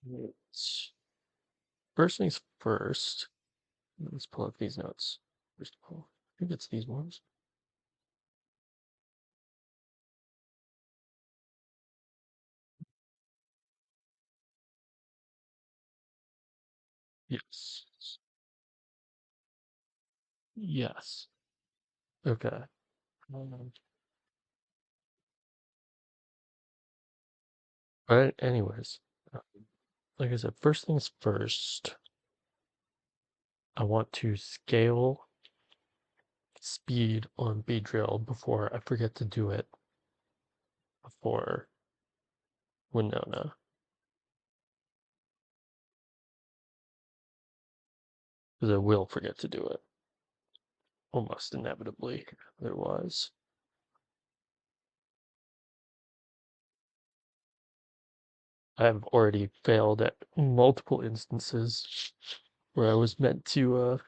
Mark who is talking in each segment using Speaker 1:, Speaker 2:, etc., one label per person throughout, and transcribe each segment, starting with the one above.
Speaker 1: Right. First things first, let's pull up these notes. First of all, I think it's these ones. Yes. Yes. Okay. Um, but anyways, uh, like I said, first things first, I want to scale speed on Beedrill before I forget to do it before Winona, because I will forget to do it almost inevitably. Otherwise, I have already failed at multiple instances where I was meant to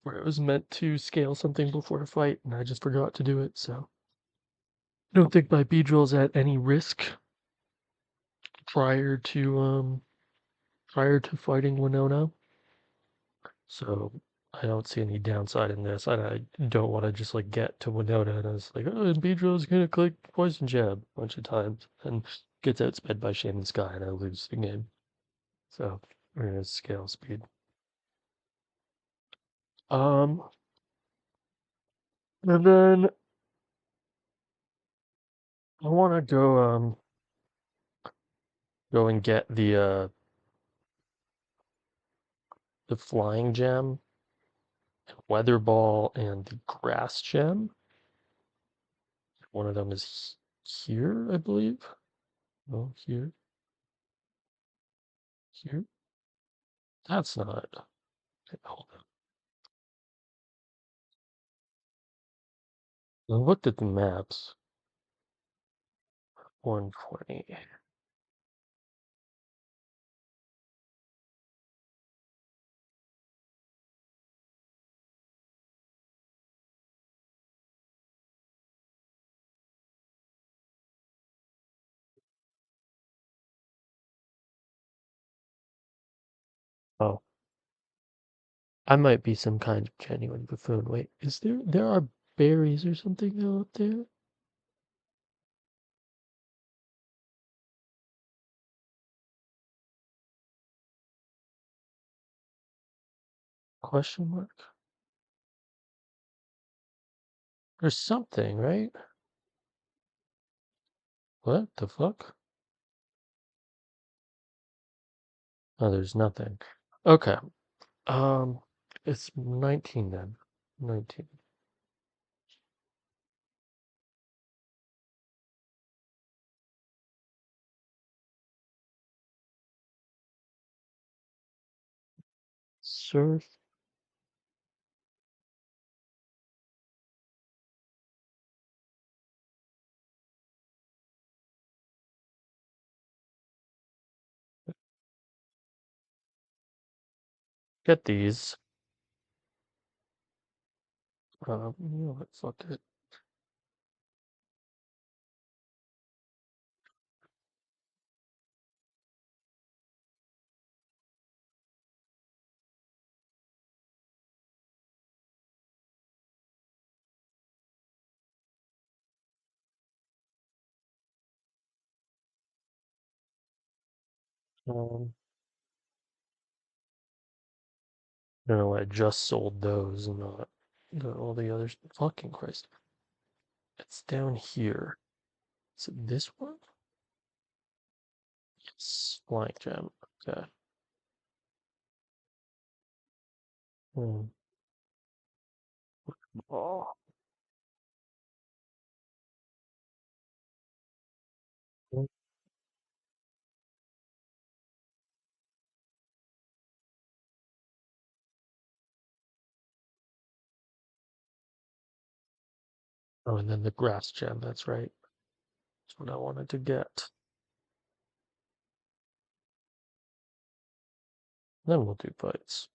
Speaker 1: where it was meant to scale something before a fight and I just forgot to do it. So I don't think my Beedrill's at any risk prior to prior to fighting Winona. So I don't see any downside in this. And I don't want to just like get to Winona and I was like, oh, and Beedrill's gonna click poison jab a bunch of times and gets outsped by Shaman Sky and I lose the game. So we're gonna scale speed. Um, and then I want to go and get the flying gem, weather ball, and the grass gem. One of them is here, I believe. Oh, here, here. That's not. Okay, hold on. I looked at the maps. 120. Oh, I might be some kind of genuine buffoon. Wait, is there are berries or something though up there? Question mark? There's something, right? What the fuck? Oh, there's nothing. Okay. Um, it's 19 then. 19. Surf. Get these. You know what? Fuck it. Um, I don't know why I just sold those and not all the others. Fucking Christ. It's down here. Is it this one? Yes. Flying gem. Okay. Hmm. Oh. Oh, and then the grass gem. That's right. That's what I wanted to get. Then we'll do fights.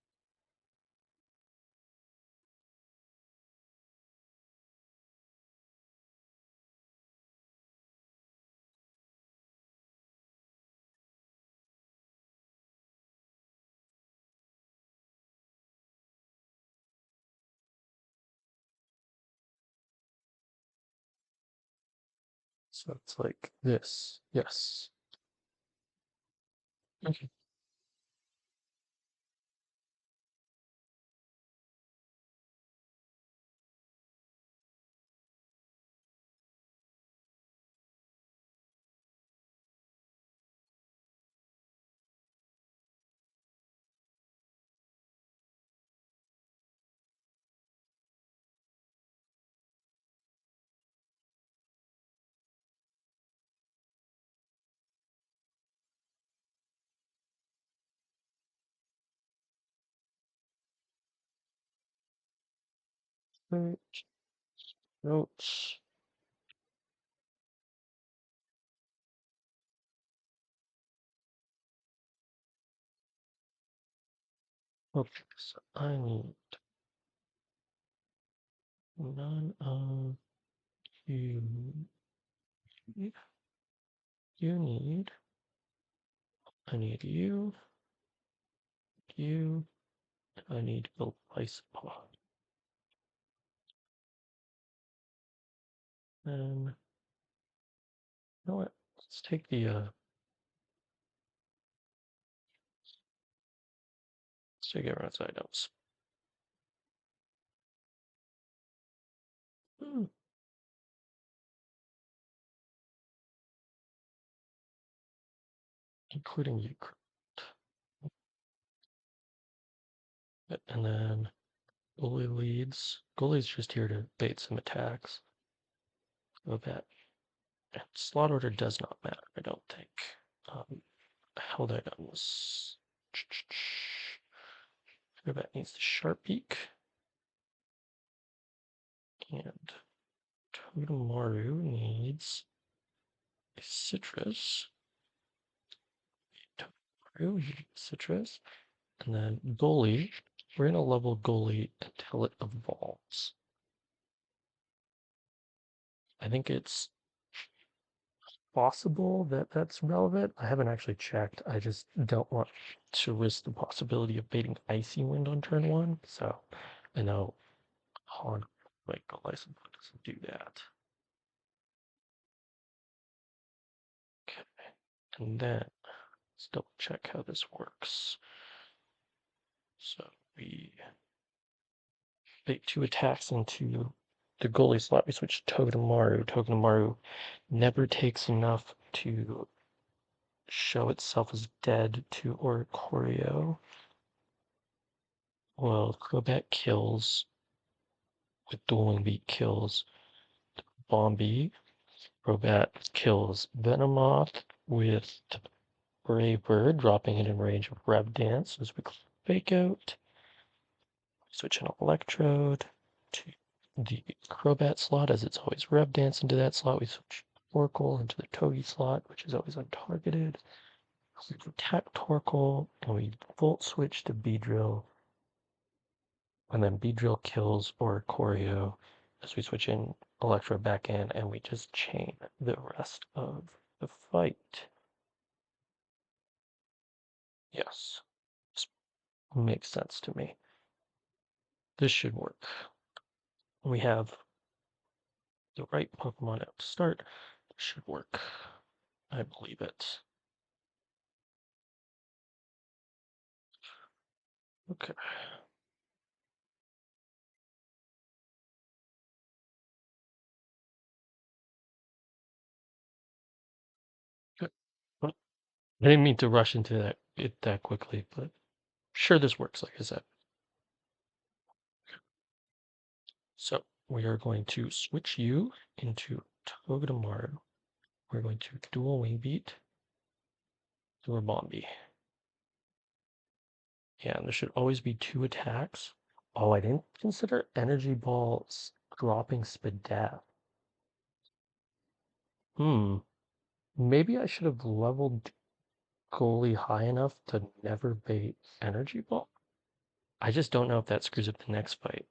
Speaker 1: So it's like this. Yes. Okay. Right. Notes. Okay, so I need none of you. You need. I need you. You. I need the ice pod. And you know what? Let's take the let's take everyone's items. Hmm, including you. And then goalie leads. Goalie's just here to bait some attacks. So that and slot order does not matter, I don't think. Held items. That needs the sharp beak. And Totemaru needs a citrus. Totemaru needs citrus. And then goalie. We're gonna level goalie until it evolves. I think it's possible that that's relevant. I haven't actually checked. I just don't want to risk the possibility of baiting Icy Wind on turn one. So I know Han, like the license plate doesn't do that. Okay. And then let's double check how this works. So we bait two attacks into the goalie slot. We switch to Togedemaru. Togedemaru never takes enough to show itself as dead to Oricorio. Well, Crobat kills with Dueling Beat kills Bombi. Crobat kills Venomoth with Brave Bird, dropping it in range of Rev Dance as we fake out. Switch an Electrode to the Crobat slot as it's always Rev Dance into that slot. We switch Torkoal into the Togi slot, which is always untargeted. We attack Torkoal and we Volt switch to Beedrill. And then Beedrill kills Oricorio as we switch in Electro back in and we just chain the rest of the fight. Yes, this makes sense to me. This should work. We have the right Pokemon out to start. It should work. I believe it. Okay. Good. Well, I didn't mean to rush into that quickly, but sure this works, like I said. So we are going to switch you into Togedemaru. We're going to dual wing beat to a Bombi. Yeah, and there should always be two attacks. Oh, I didn't consider Energy Balls dropping Spadaf. Hmm. Maybe I should have leveled goalie high enough to never bait Energy Ball. I just don't know if that screws up the next fight.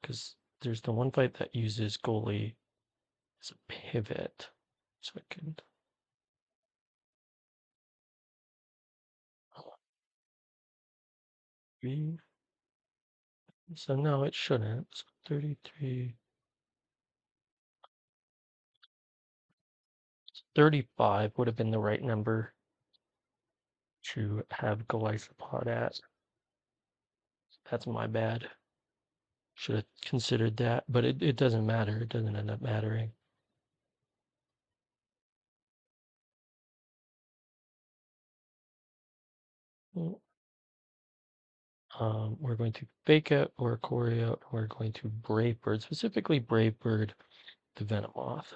Speaker 1: Because there's the one fight that uses goalie as a pivot. So I can. Three. So no, it shouldn't. So 33. 35 would have been the right number to have glycopod at. That's my bad. Should have considered that, but it doesn't matter. It doesn't end up mattering. We're going to fake out or choreo out. We're going to brave bird, specifically brave bird, the venom moth.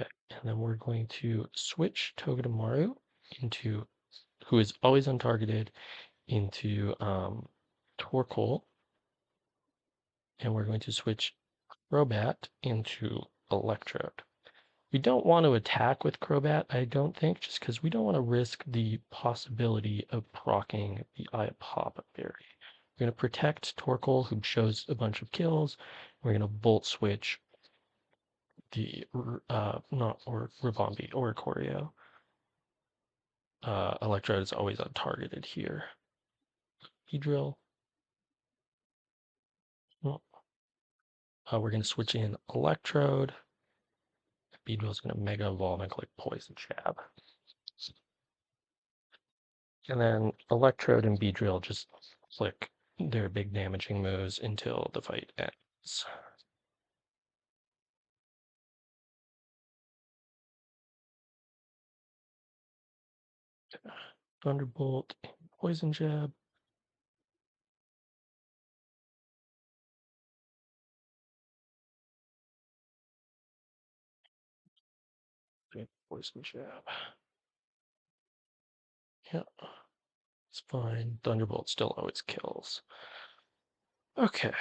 Speaker 1: Okay. And then we're going to switch Togedemaru into, who is always untargeted, into Torkoal, and we're going to switch Crobat into Electrode. We don't want to attack with Crobat, I don't think, just because we don't want to risk the possibility of proccing the Iapapa berry. We're going to protect Torkoal, who shows a bunch of kills. We're going to Volt Switch the, not or Ribombee or Choreo. Electrode is always untargeted here. Beedrill. Well, we're going to switch in Electrode. Beedrill is going to Mega Evolve and click Poison Jab. And then Electrode and Beedrill just click their big damaging moves until the fight ends. Thunderbolt and Poison Jab. Poison Jab. Yeah, it's fine. Thunderbolt still always kills. Okay.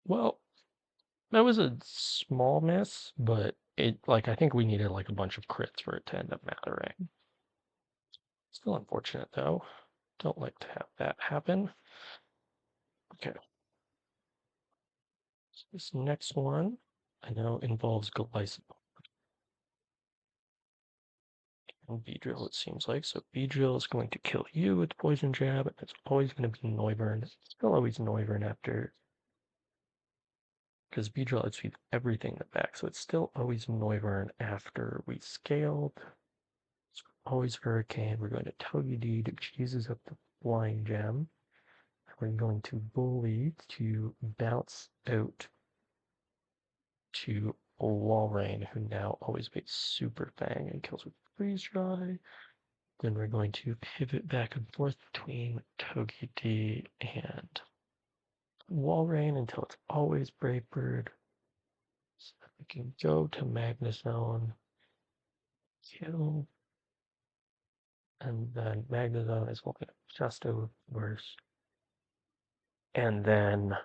Speaker 1: Well, that was a small miss, but I think we needed like a bunch of crits for it to end up mattering. Still unfortunate though. Don't like to have that happen. Okay. So this next one I know involves Glycine and Beedrill, it seems like. So Beedrill is going to kill you with Poison Jab, and it's always going to be Noivern. It's still always Noivern after, because Beedrill outspeeds everything in the back, so it's still always Noivern after we scaled. It's always Hurricane. We're going to Togedeed, which uses up the Flying Gem. We're going to Bully to bounce out to Walrein, who now always makes Super Fang and kills with Freeze Dry. Then we're going to pivot back and forth between Togepi and Walrein until it's always Brave Bird. So we can go to Magnezone, kill, and then Magnezone is looking just over worse. And then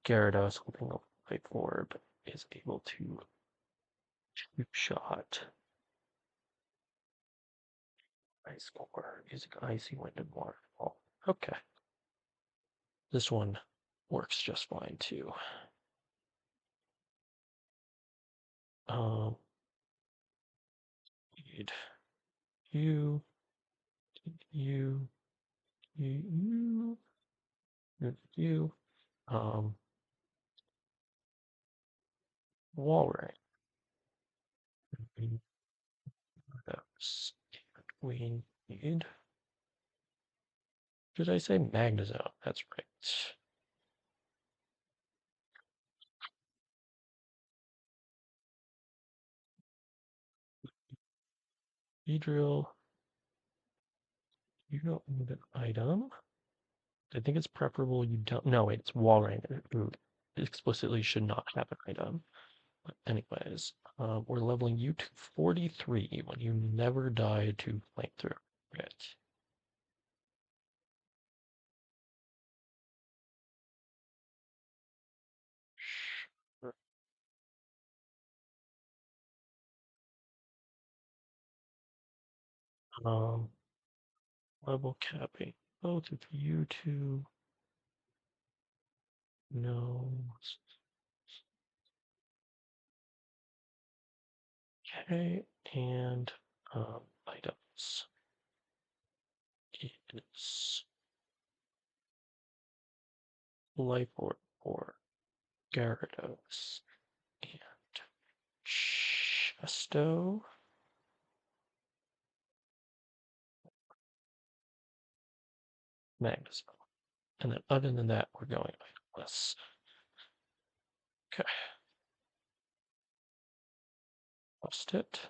Speaker 1: Gyarados, holding a Life Orb, is able to two-shot Ice Core using Icy Wind and Waterfall. Okay. This one works just fine too. Um, need you, you, you, you, um, Walrein. We need. Did I say Magnezone? That's right. Beedrill, you don't need an item. I think it's preferable you don't. No, wait, it's Walrein who explicitly should not have an item. But anyways, we're leveling you to 43 when you never die to flamethrower. Right. Sure. Um, level capping both of you two. No. Okay, and items. is Life Orb for Gyarados and Chesto. Magnus. And then other than that, we're going itemless. Okay. Lost it.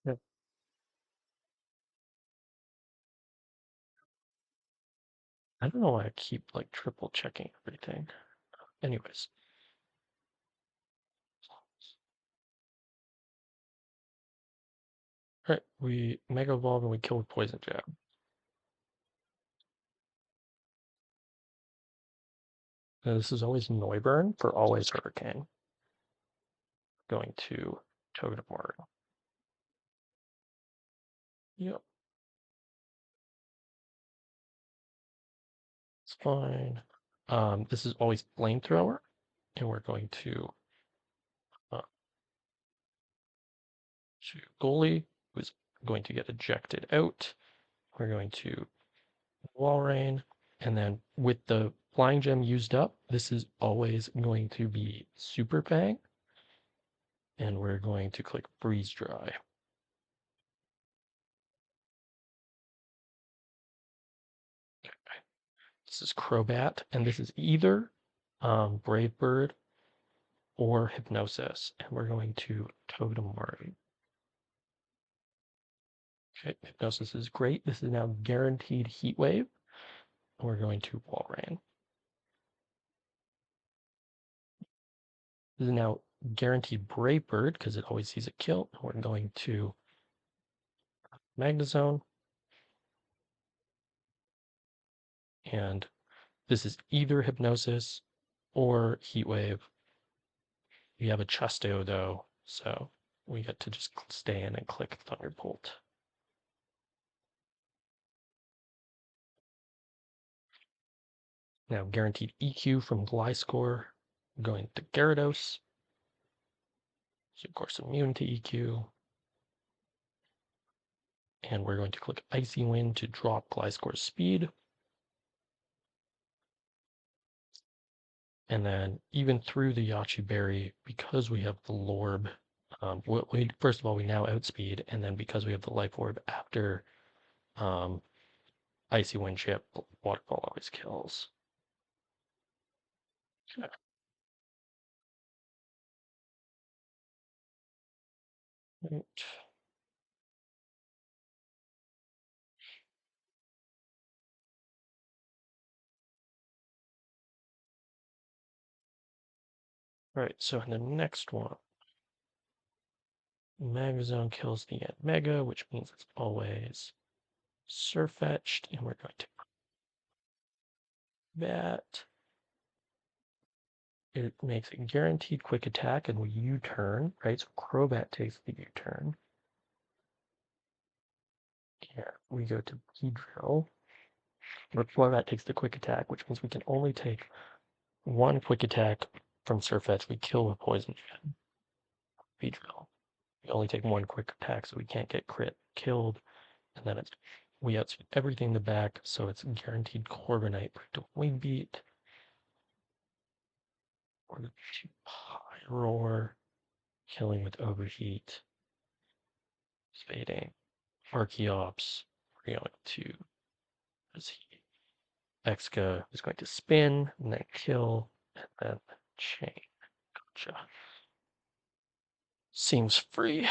Speaker 1: Yeah. I don't know why I keep like triple checking everything. Anyways. Alright, we Mega Evolve and we kill with Poison Jab. Now this is always Noiburn for always Hurricane. Going to Togedemaru. Yep, it's fine. This is always Flamethrower, and we're going uh, to Goalie, who's going to get ejected out. We're going to Walrein, and then with the Flying Gem used up, this is always going to be Super Fang, and we're going to click Freeze Dry. This is Crobat, and this is either Brave Bird or Hypnosis, and we're going to Togedemaru. Okay, Hypnosis is great. This is now guaranteed Heat Wave. We're going to Walrein. This is now guaranteed Brave Bird because it always sees a kill. We're going to Magnezone. And this is either Hypnosis or Heat Wave. We have a Chesto though, so we get to just stay in and click Thunderbolt. Now guaranteed EQ from Gliscor, going to Gyarados. So of course immune to EQ. And we're going to click Icy Wind to drop Gliscor's speed. And then even through the Yachi Berry, because we have the Lorb, first of all, we now outspeed, and then because we have the Life Orb after Icy Wind Chip, Waterfall always kills. Okay. Right. Right, so in the next one, Magnezone kills the Mega, which means it's always Surfetched, and we're going to that. It makes a guaranteed quick attack, and we U-turn, right? So Crobat takes the U-turn. Here, we go to Beedrill. Crobat takes the quick attack, which means we can only take one quick attack from Surfetch. We kill with Poison Beedrill. We only take one quick attack, so we can't get crit killed. And then we outspeed everything in the back, so it's guaranteed Corviknight to Wing Beat. We're going to Pyroar, killing with Overheat, Spading, Archeops. We're going to Exca is going to spin, and then kill, and then chain. Gotcha. Seems free.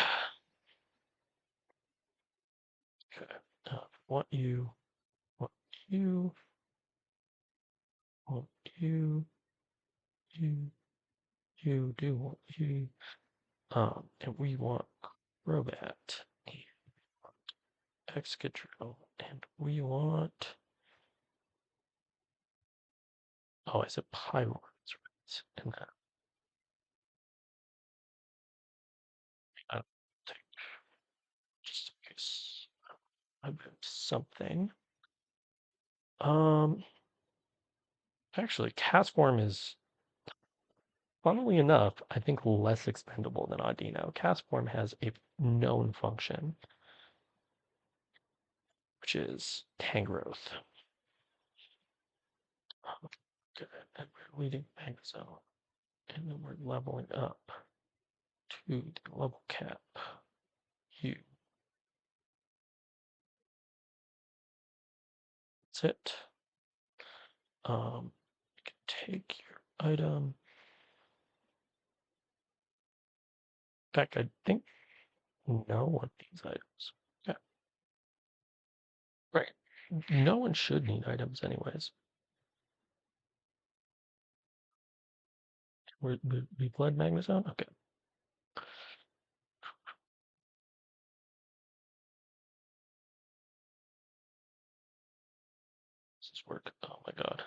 Speaker 1: Okay. Want you, want you, want you, you do want you. And we want Crobat, Excadrill, and we want. Oh, I said Pyro. That's right. And that. something. Actually, cast form is, funnily enough, I think less expendable than Audino. Cast form has a known function, which is Tangrowth. Okay, and we're leading Magzone, and then we're leveling up to the level cap. You. That's it. You can take your item. In fact, I think no one needs items. Yeah, right. No one should need items anyways. We bled Magnezone? Okay. Does this work? Oh my god.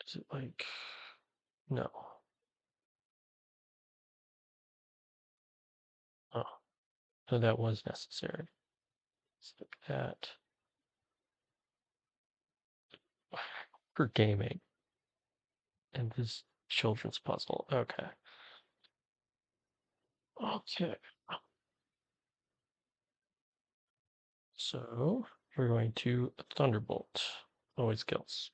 Speaker 1: Is it like... No. Oh, so that was necessary. So that... For gaming. And this children's puzzle. Okay. Okay. So, we're going to Thunderbolt. Always kills.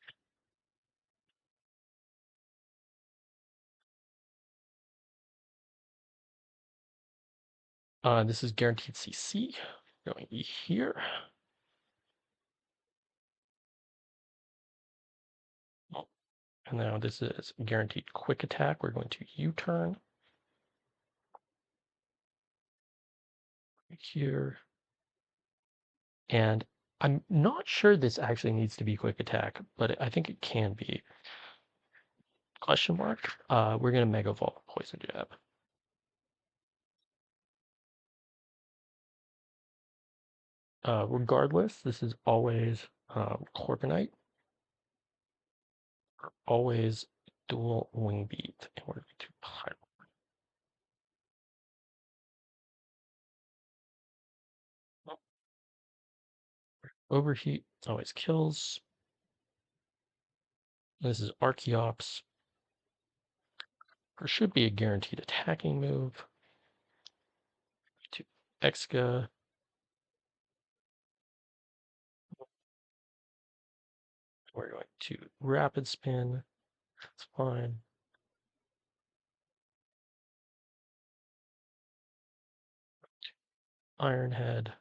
Speaker 1: This is guaranteed CC. Going here. Oh, and now this is guaranteed quick attack. We're going to U-turn. Here. And I'm not sure this actually needs to be quick attack, but I think it can be. Question mark. We're gonna Mega Evolve Poison Jab. Regardless, this is always Corviknight, always dual Wing Beat, and we're going to Pyro. Overheat always kills. This is Archeops. There should be a guaranteed attacking move. To Exca. We're going to Rapid Spin. That's fine. Iron Head.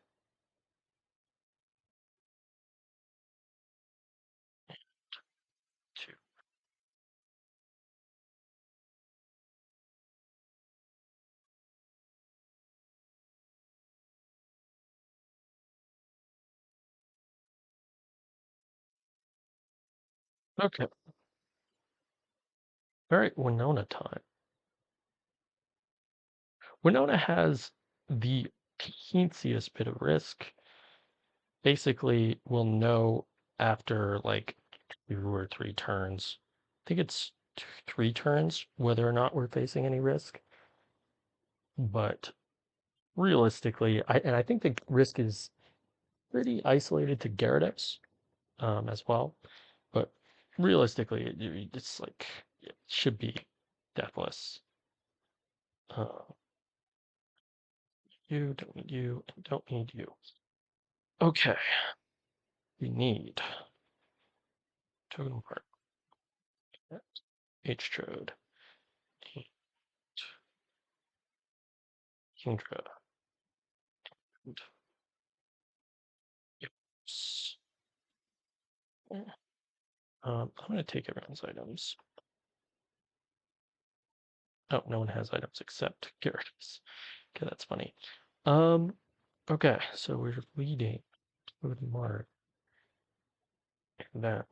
Speaker 1: Two. Okay. All right, Winona time. Winona has the teensiest bit of risk. Basically, we'll know after like 2 or 3 turns. I think it's 3 turns whether or not we're facing any risk. But realistically, I think the risk is pretty isolated to Gyarados as well. But realistically, it's like it should be deathless. Uh, you don't need you, and don't need you. Okay, we need totem part. H-Trode, Kingdra, and Yips. I'm going to take everyone's items. Oh, no one has items except Gyarados. Okay, that's funny. Okay, so we're leading with Mark. And that.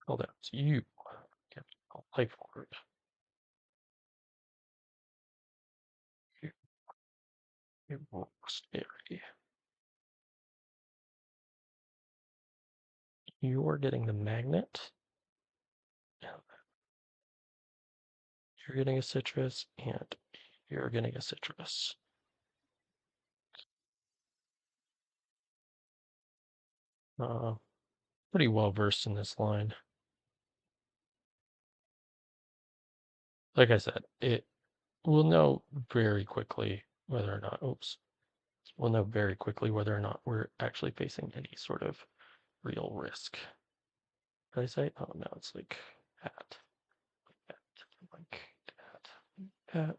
Speaker 1: Hold on, it's you. Okay, I'll play forward. You, you Berry. You are getting the magnet. You're getting a citrus, and you're getting a citrus. Pretty well versed in this line. Like I said, it will know very quickly whether or not, oops, we'll know very quickly whether or not we're actually facing any sort of real risk. Did I say? Oh no, it's like at, like at,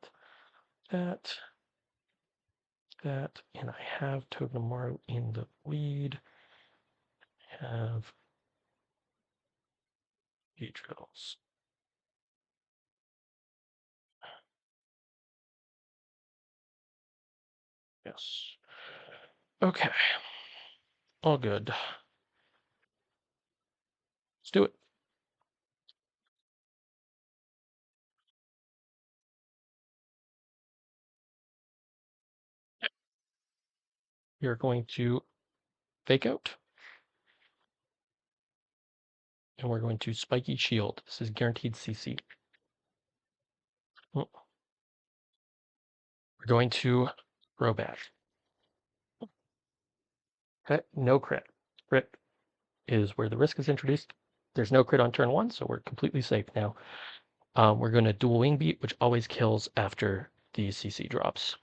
Speaker 1: that, and I have Togedemaru in the lead. Have Beedrills. Yes. Okay. All good. Let's do it. We are going to fake out, and we're going to spiky shield. This is guaranteed CC. We're going to throw back. Okay, no crit. Crit is where the risk is introduced. There's no crit on turn one, so we're completely safe now. We're going to dual wing beat, which always kills after the CC drops.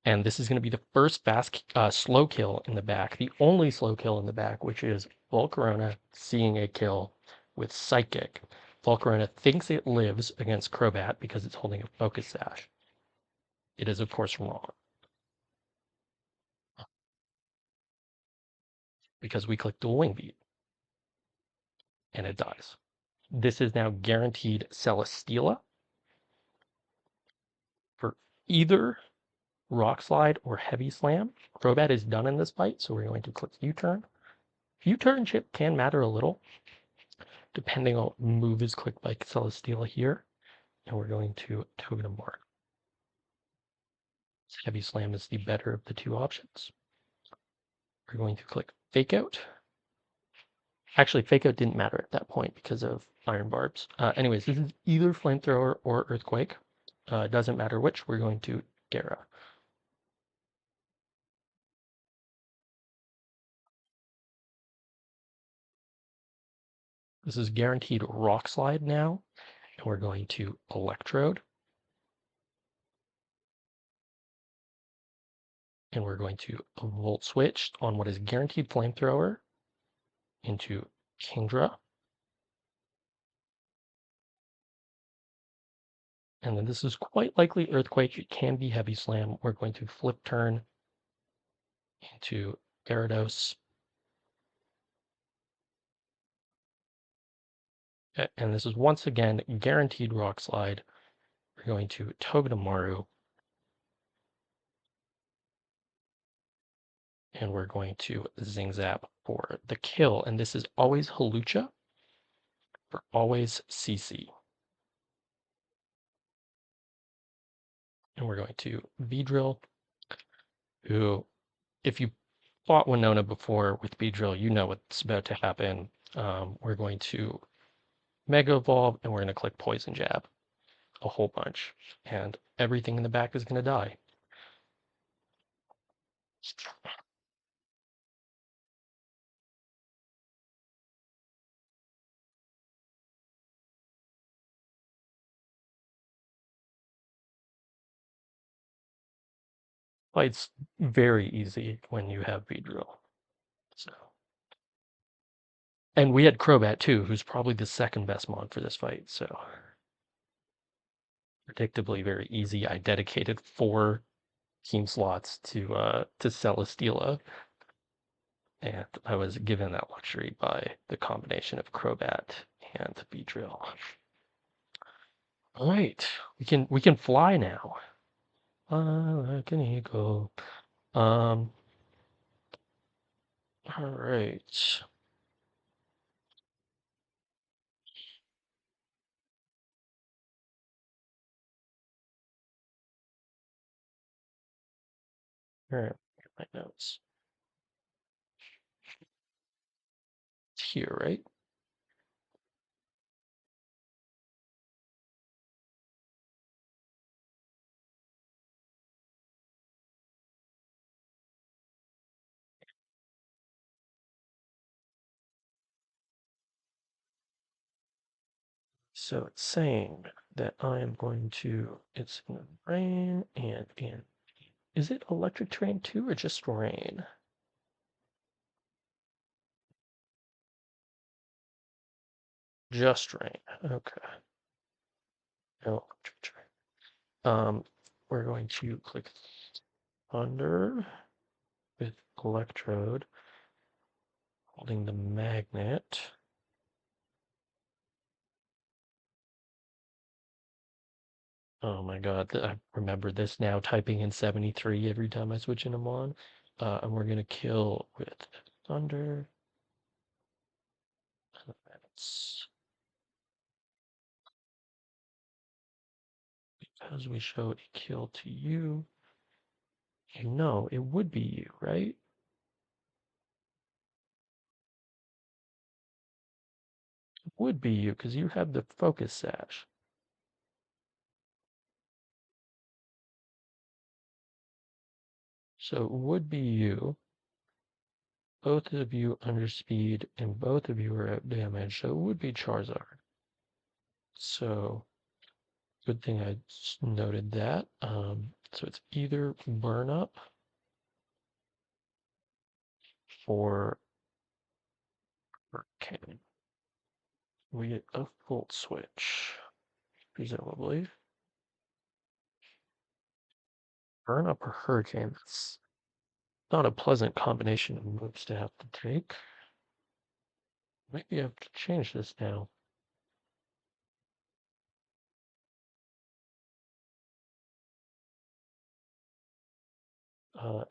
Speaker 1: And this is going to be the first fast slow kill in the back, the only slow kill in the back, which is Volcarona seeing a kill with Psychic. Volcarona thinks it lives against Crobat because it's holding a Focus Sash. It is, of course, wrong. Because we click Dual Wing Beat, and it dies. This is now guaranteed Celesteela for either Rock Slide or Heavy Slam. Crobat is done in this fight, so we're going to click U-turn. U-turn chip can matter a little, depending on move is clicked by Celesteela here. And we're going to Togedemaru. Heavy Slam is the better of the two options. We're going to click Fake Out. Actually, Fake Out didn't matter at that point because of Iron Barbs. Anyways, this is either Flamethrower or Earthquake. Doesn't matter which. We're going to Gara. This is guaranteed Rock Slide now. And we're going to Electrode. And we're going to Volt Switch on what is guaranteed Flamethrower into Kingdra. And then this is quite likely Earthquake. It can be Heavy Slam. We're going to Flip Turn into Gyarados. And this is once again guaranteed Rock Slide. We're going to Togedemaru. And we're going to Zing Zap for the kill. And this is always Halucha for always CC. And we're going to Beedrill, who, if you fought Winona before with Beedrill, you know what's about to happen. We're going to Mega Evolve, and we're going to click Poison Jab a whole bunch. And everything in the back is going to die. Fight's very easy when you have Beedrill. So, and we had Crobat too, who's probably the second best mod for this fight. So, predictably very easy. I dedicated 4 team slots to Celesteela, and I was given that luxury by the combination of Crobat and Beedrill. All right, we can fly now. Like an eagle. All right. All right, my notes. It's here, right? So it's saying that I am going to, it's in the rain and in, is it electric terrain too or just rain? Just rain. Okay. No electric terrain. We're going to click thunder with electrode, holding the magnet. Oh my God, I remember this now, typing in 73 every time I switch them on. And we're gonna kill with thunder. That's because we showed a kill to you. You know, it would be you, right? It would be you because you have the focus sash. So it would be you. Both of you under speed and both of you are out damage. So it would be Charizard. So good thing I noted that. So it's either burn up for Hurricane. We get a Volt Switch, presumably. Burn up or Hurricane. That's not a pleasant combination of moves to have to take. Maybe I have to change this now.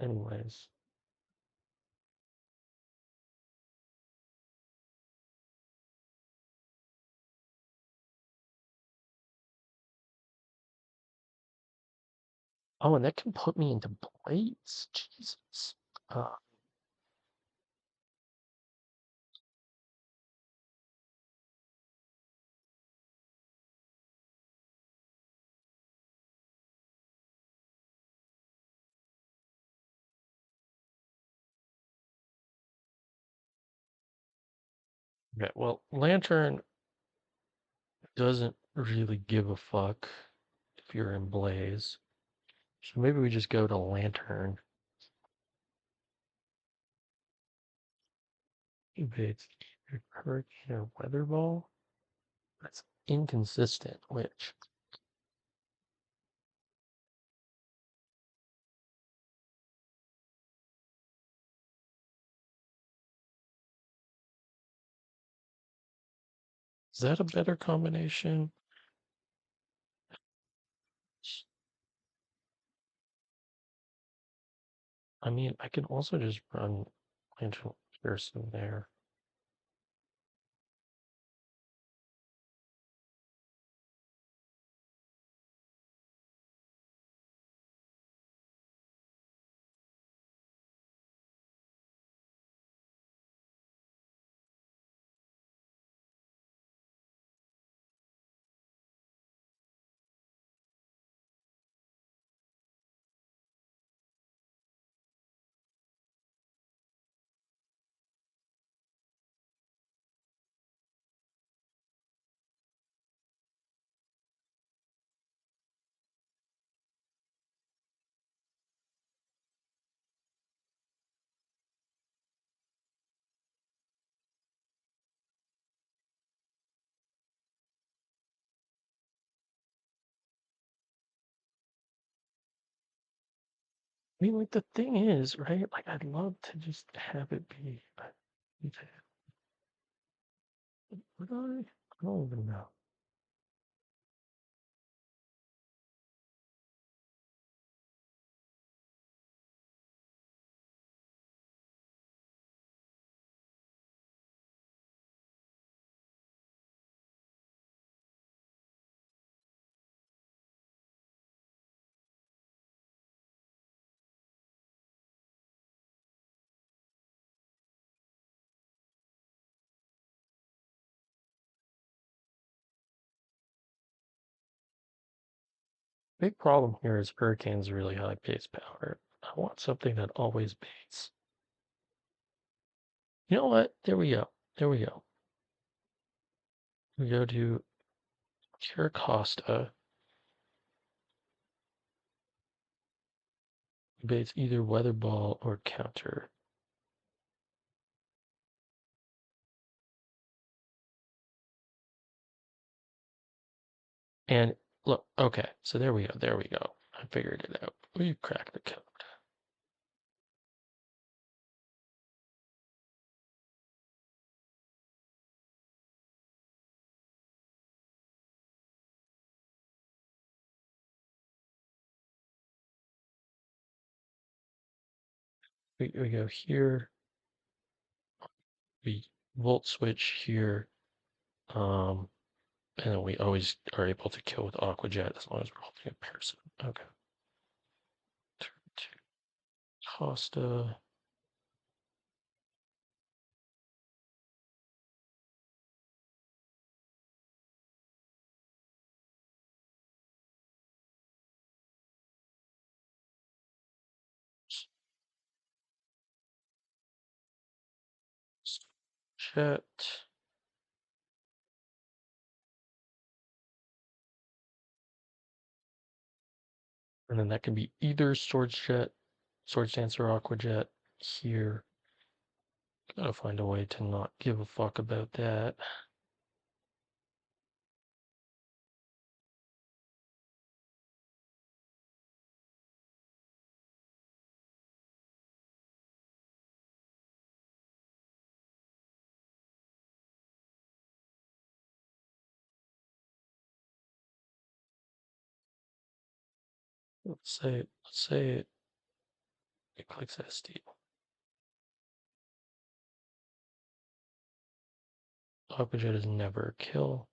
Speaker 1: Anyways. Oh, and that can put me into Blades. Jesus. Uh, okay, well, Lantern doesn't really give a fuck if you're in Blaze. So maybe we just go to Lantern. Evades Hurricane or Weather Ball. That's inconsistent, which is that a better combination? I mean, I can also just run Lantern Pearson there. I mean, like the thing is, right? Like I'd love to just have it be. Would I? I don't even know. Big problem here is Hurricane's really high base power. I want something that always baits. You know what? There we go. There we go. We go to Caracosta evades either weather ball or counter. And look, okay, so there we go, there we go. I figured it out. We cracked the code. We go here, we volt switch here, and then we always are able to kill with Aqua Jet as long as we're holding a Parasite. Okay. Turn to Costa. Jet. And then that can be either Swords Jet, Swords Dance, or Aqua Jet here. Gotta find a way to not give a fuck about that. Let's say it clicks SD. Aqua Jet is never a kill.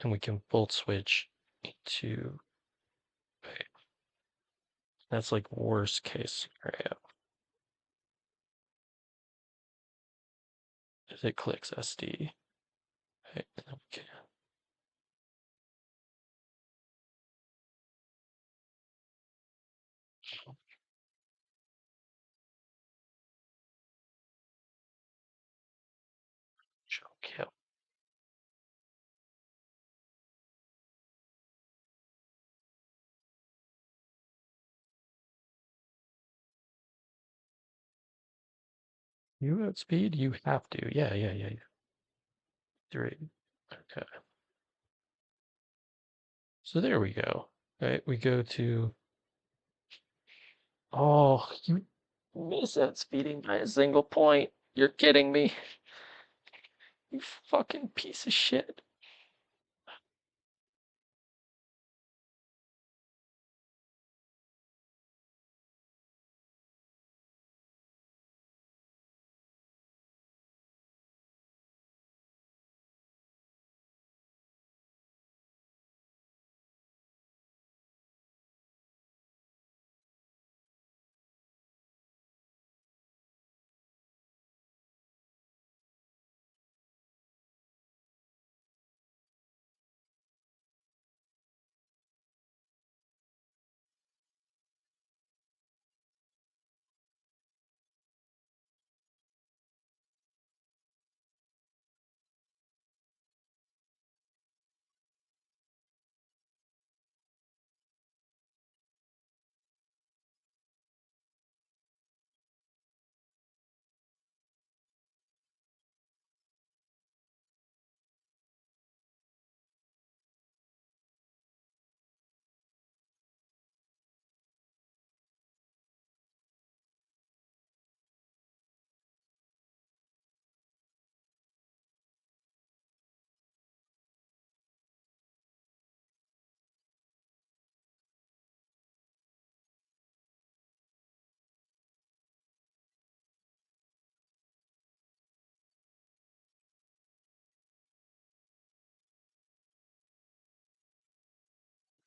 Speaker 1: And we can volt switch into, wait, that's like worst case scenario. If it clicks SD, right, then we can show kill. You outspeed? You have to. Yeah. 3. Okay. So there we go. Right, we go to, oh, you miss outspeeding by a single point. You're kidding me. You fucking piece of shit.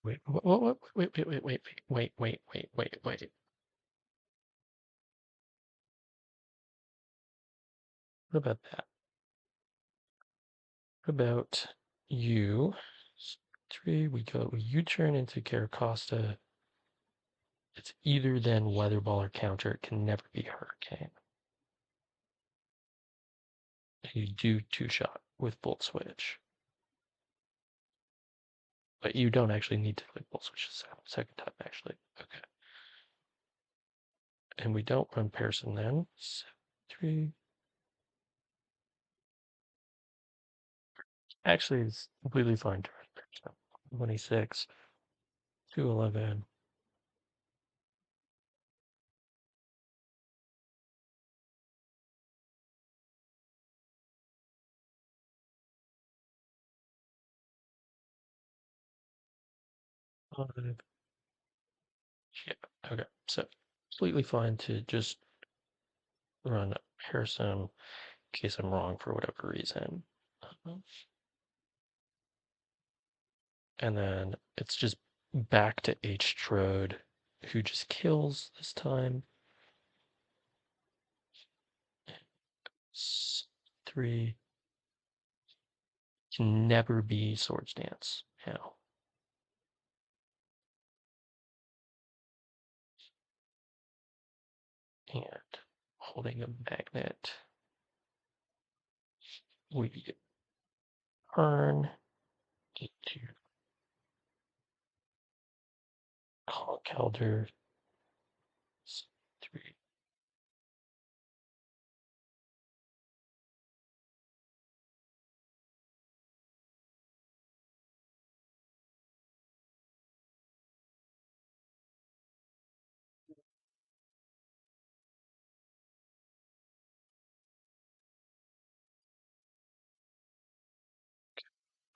Speaker 1: Wait, what, wait. What about that? What about you? 3, we go, you turn into Caracosta. It's either then weather ball or counter. It can never be hurricane. You do two shot with bolt switch, but you don't actually need to click bolt switch the second time actually. Okay, and we don't run Pearson then. 3. Actually, it's completely fine to run Pearson. 26, 211. Yeah. Okay. So completely fine to just run Pearson in case I'm wrong for whatever reason. Um, And then it's just back to H Trode, who just kills this time. 3 can never be Swords Dance now. And holding a magnet, we earn into Conkelder 3.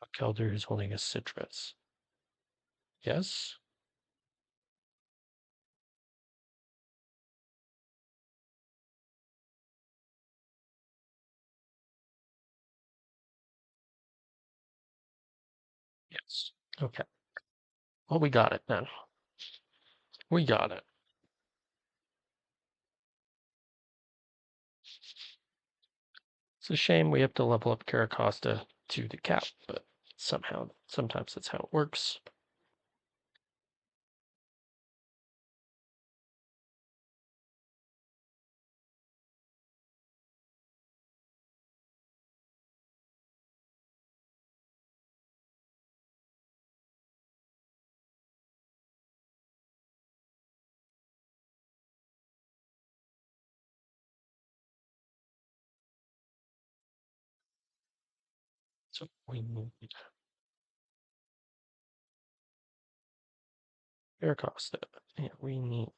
Speaker 1: Conkelder is holding a citrus. Yes? Yes. Okay. Well, we got it then. We got it. It's a shame we have to level up Caracosta to the cap, but somehow, sometimes that's how it works. So we need Caracosta, and we need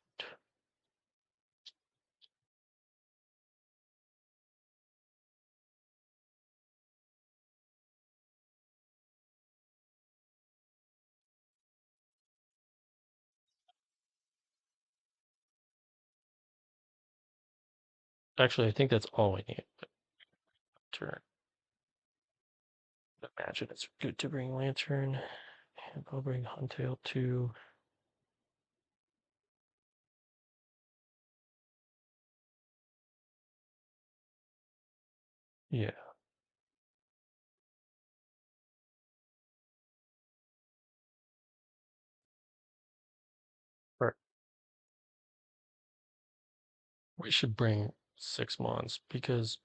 Speaker 1: actually, I think that's all we need. Turn. Imagine it's good to bring Lantern, and I'll bring Huntail too. Yeah. Right. We should bring 6 Mons because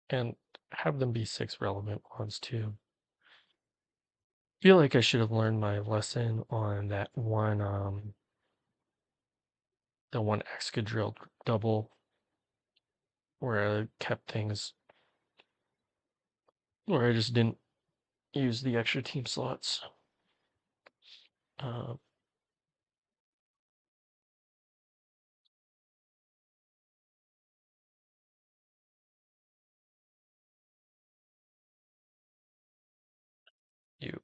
Speaker 1: and have them be 6 relevant ones too. Feel like I should have learned my lesson on that one the one Excadrill double where I kept things where I just didn't use the extra team slots. Um, you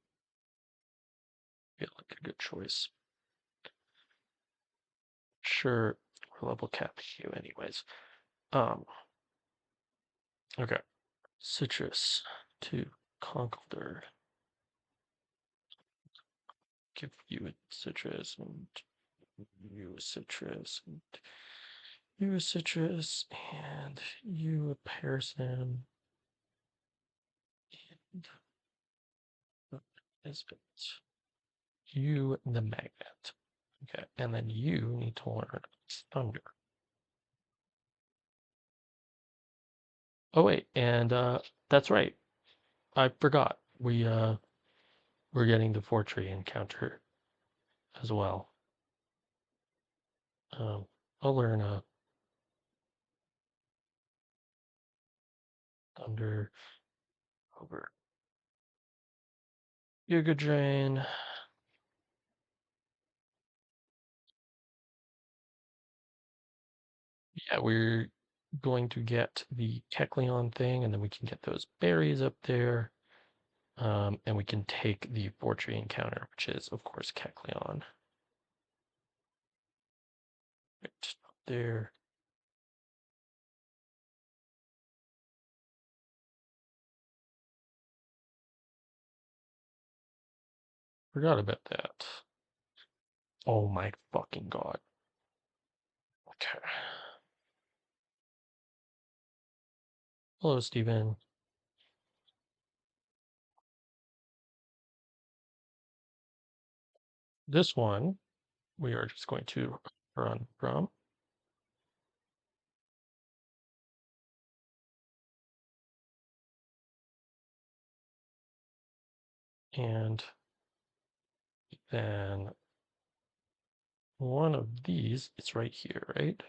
Speaker 1: feel like a good choice. Sure, we're level capping you anyways. Um, okay. Citrus to Conkeldurr. Give you a citrus and you a citrus and you a citrus and you a Pearson and is it you the magnet. Okay, and then you need to learn thunder. Oh wait, and that's right. I forgot. We're getting the Fortree encounter as well. Um, I'll learn thunder over Yuga Drain. Yeah, we're going to get the Kecleon thing, and then we can get those berries up there. And we can take the Fortree encounter, which is, of course, Kecleon. Right up there. Forgot about that. Oh my fucking god. Okay. Hello, Steven. This one, we are just going to run from. And then one of these, it's right here, right?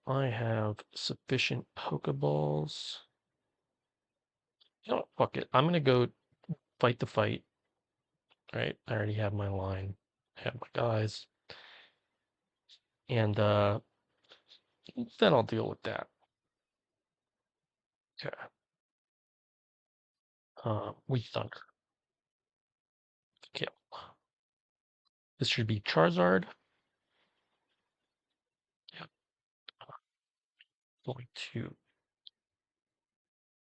Speaker 1: I have sufficient Pokeballs. You know what? Fuck it. I'm gonna go fight the fight. Right? I already have my line. I have my guys. And then I'll deal with that. Okay. We thunder. Kill. This should be Charizard. Yep. Going to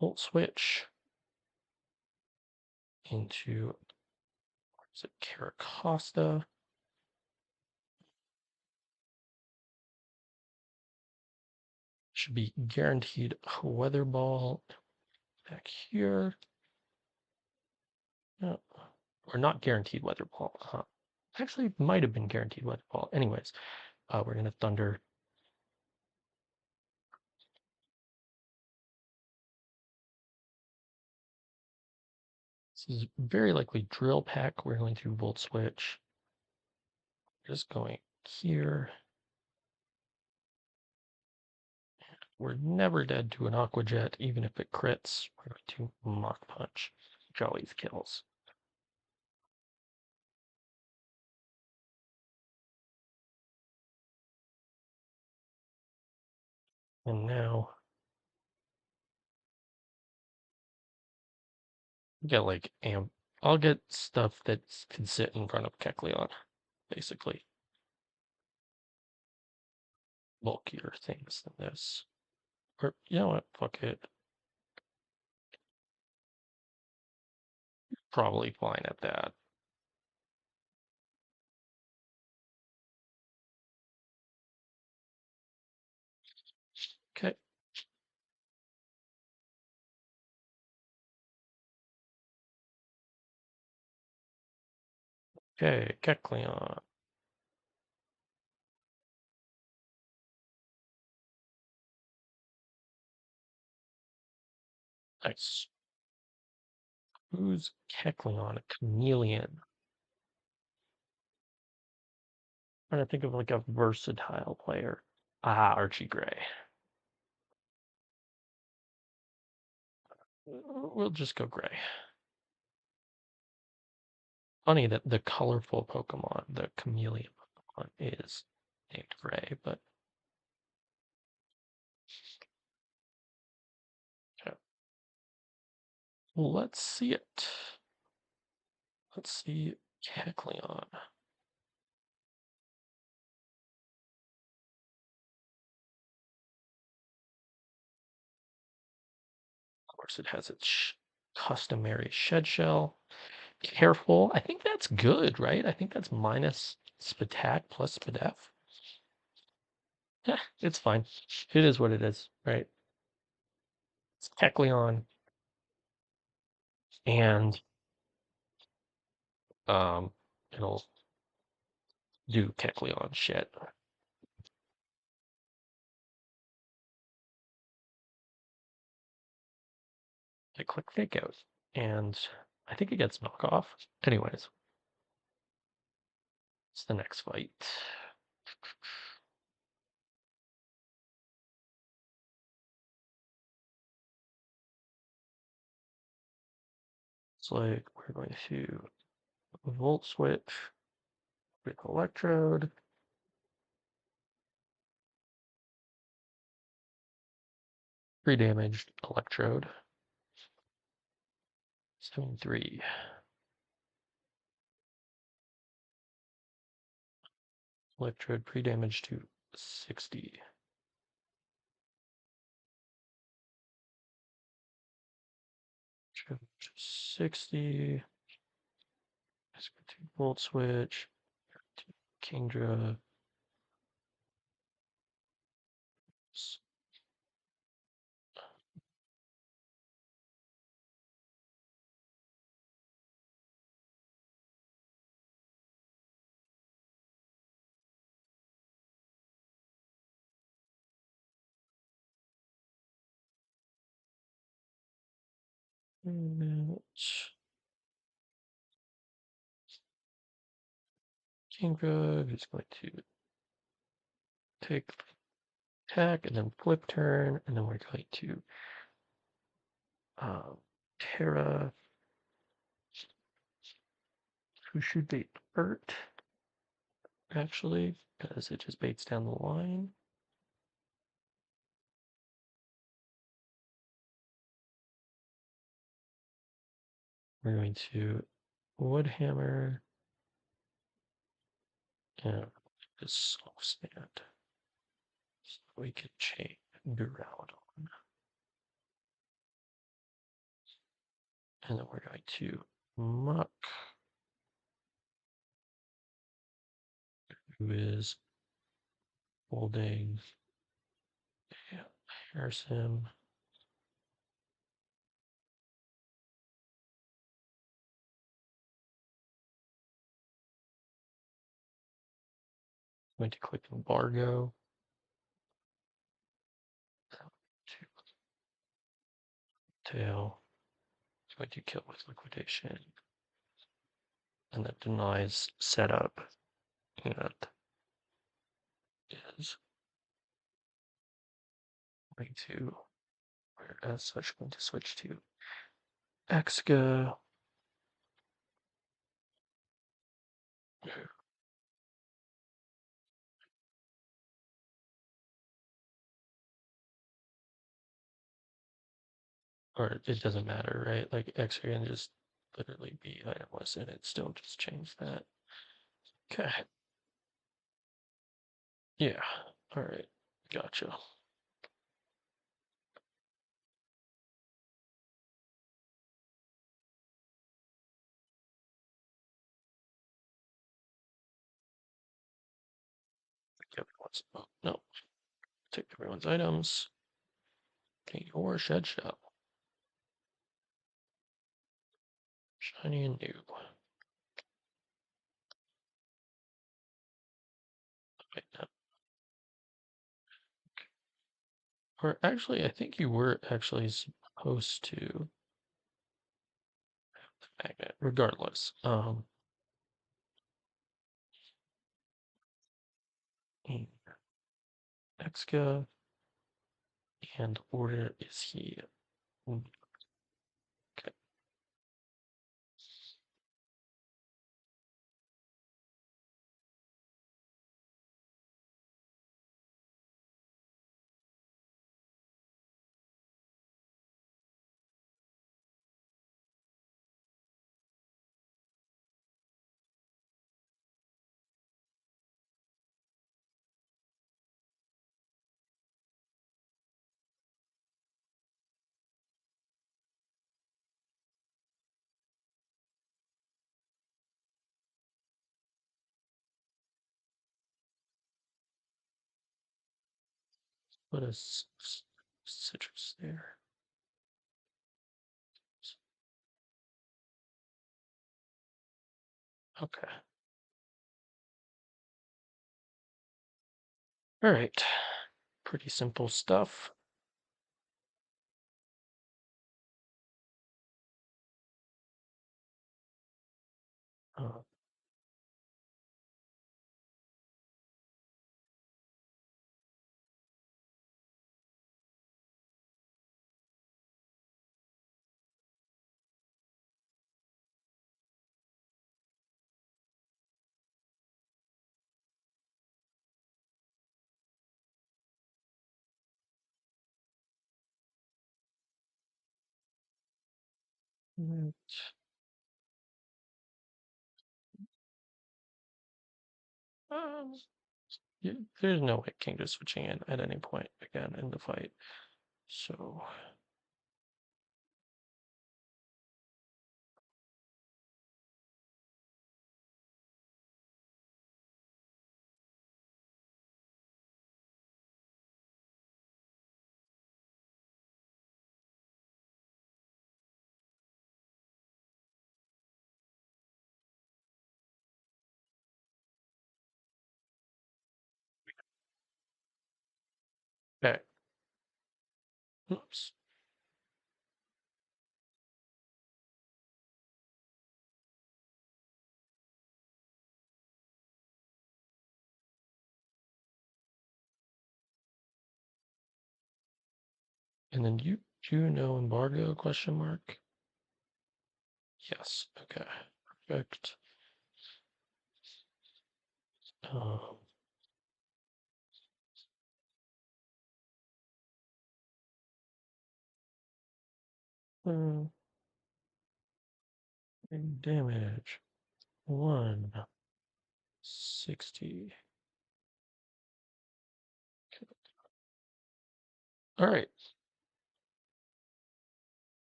Speaker 1: Volt Switch into, is it Caracosta? Should be guaranteed Weather Ball back here. No, or not guaranteed Weather Ball. Actually, might have been guaranteed Weather Ball. Anyways, we're gonna Thunder. This is very likely Drill Pack. We're going to Volt Switch. Just going here. We're never dead to an Aqua Jet, even if it crits. We're going to Mach Punch, which always kills. And now get like I'll get stuff that can sit in front of Kecleon, basically. Bulkier things than this. Or you know what? Fuck it. Probably fine at that. Okay. Okay, Kecleon. Nice. Who's Kecleon? A chameleon. I'm trying to think of like a versatile player. Archie Gray. We'll just go Gray. Funny that the colorful Pokemon, the chameleon Pokemon, is named Gray, but okay. Let's see it. Let's see Kecleon. Of course, it has its customary shed shell. Careful. I think that's good, right? I think that's minus Spatak plus Spadef. Yeah, it's fine. It is what it is, right? It's Kecleon and it'll do Kecleon shit. I click fake out, and I think it gets knockoff. Anyways, it's the next fight. It's like we're going to volt switch with electrode. Pre-damaged electrode. 73. Electrode pre-damage to 60. 60. Let's go to volt switch. To Kingdra. Kingdra is going to take attack and then flip turn, and then we're going to Terra, who should be hurt, actually, because it just baits down the line. We're going to Woodhammer and this soft stand. So we can chain Duraludon. And then we're going to Muck, who is holding Harrison. I'm going to click Embargo. Tail. It's going to kill with Liquidation. And that denies setup. And is going to, or as such, going to switch to Exga. Or it doesn't matter, right? Like Exga can just literally be itemless and it still just change that. Okay. Yeah. All right. Gotcha. Everyone's, oh, no. Take everyone's items. Okay, or shed shell. Shiny and new. Wait, no. Or actually, I think you were actually supposed to magnet, regardless. Exga and order is he. Okay. Put a citrus there. Okay. All right, pretty simple stuff. Uh, mm, um, there's no way King is switching in at any point again in the fight. So, okay. Oops. And then you know embargo question mark? Yes. Okay. Perfect. Um, uh, damage 160. All right.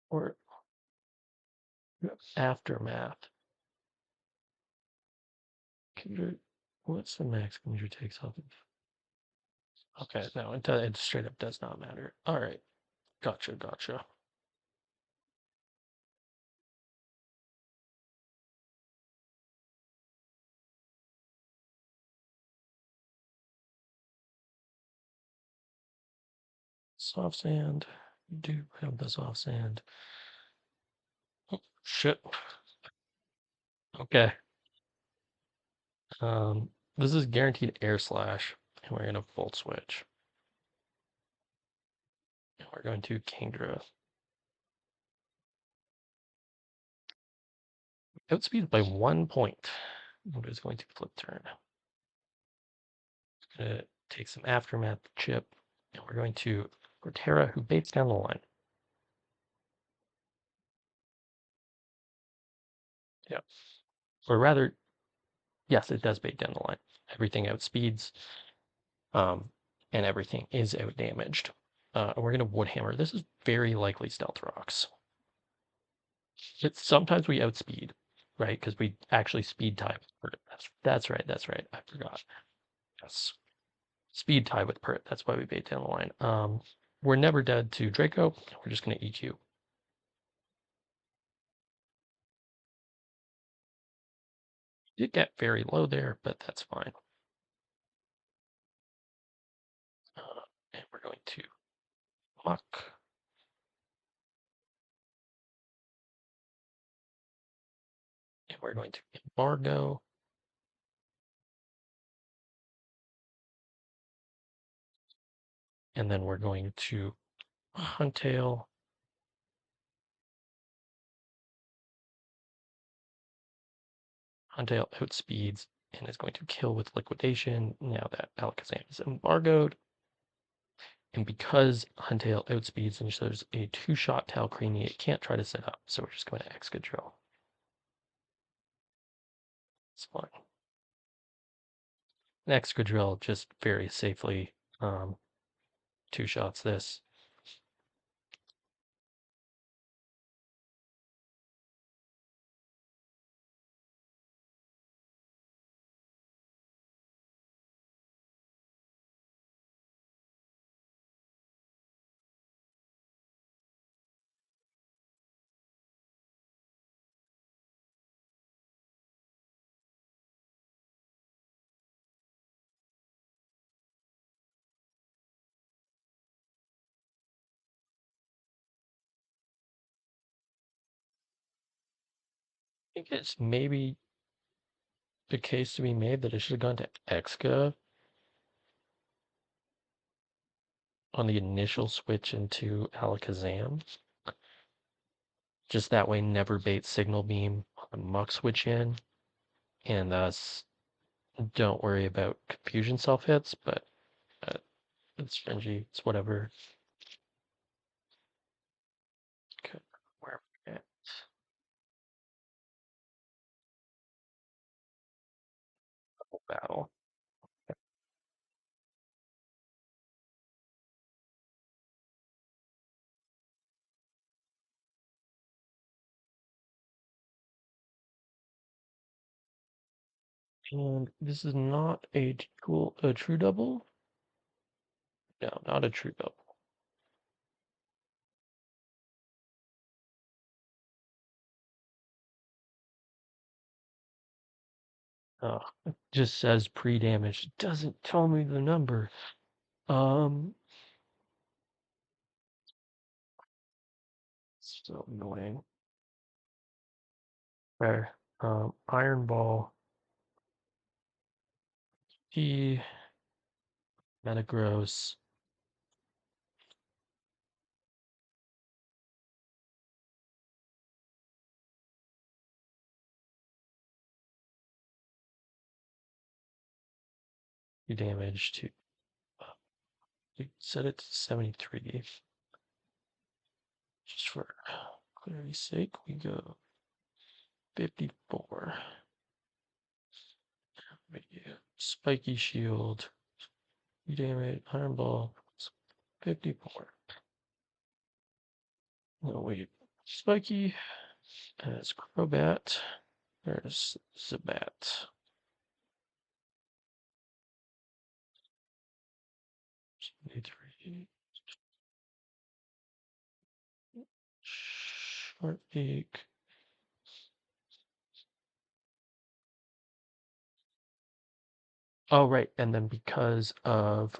Speaker 1: Or aftermath. Kindred, what's the max Kindred takes off of? Okay, no, it straight up does not matter. All right, gotcha, gotcha. Soft sand. Do have the soft sand. Oh, shit. Okay. This is guaranteed air slash, and we're gonna volt switch. And we're going to Kingdra. Outspeed by 1 point. What is going to flip turn? Gonna take some aftermath chip, and we're going to Cortera, who baits down the line. Yeah. Or rather, yes, it does bait down the line. Everything outspeeds, um, and everything is out damaged. We're gonna Woodhammer. This is very likely Stealth Rocks. It's sometimes we outspeed, right? Because we actually speed tie with Pert. That's right. That's right. I forgot. Yes, speed tie with Pert. That's why we bait down the line. We're never dead to Draco. We're just gonna EQ. Did get very low there, but that's fine. And we're going to Muck, and we're going to Embargo, and then we're going to Huntail. Huntail outspeeds and is going to kill with liquidation now that Alakazam is embargoed. And because Huntail outspeeds and there's a two-shot Talcremie, it can't try to set up, so we're just going to Excadrill. It's fine. And Excadrill just very safely two-shots this. think it's maybe the case to be made that it should have gone to Exca on the initial switch into Alakazam. Just that way, never bait Signal Beam on the Muck switch in, and thus don't worry about Confusion self hits, but uh, it's Genji, it's whatever. Okay, where are we at? Battle. And this is not a true double? No, not a true double. Oh, it just says pre-damage. It doesn't tell me the number. Um, so annoying. Okay. Iron Ball, E, Metagross, you damage to, you set it to 73. Just for clarity's sake, we go 54. Spiky Shield, you damage, Iron Ball, 54. No, wait. Spiky as Crobat. There's Zubat. 73. Shortbeak. Oh, right. And then because of,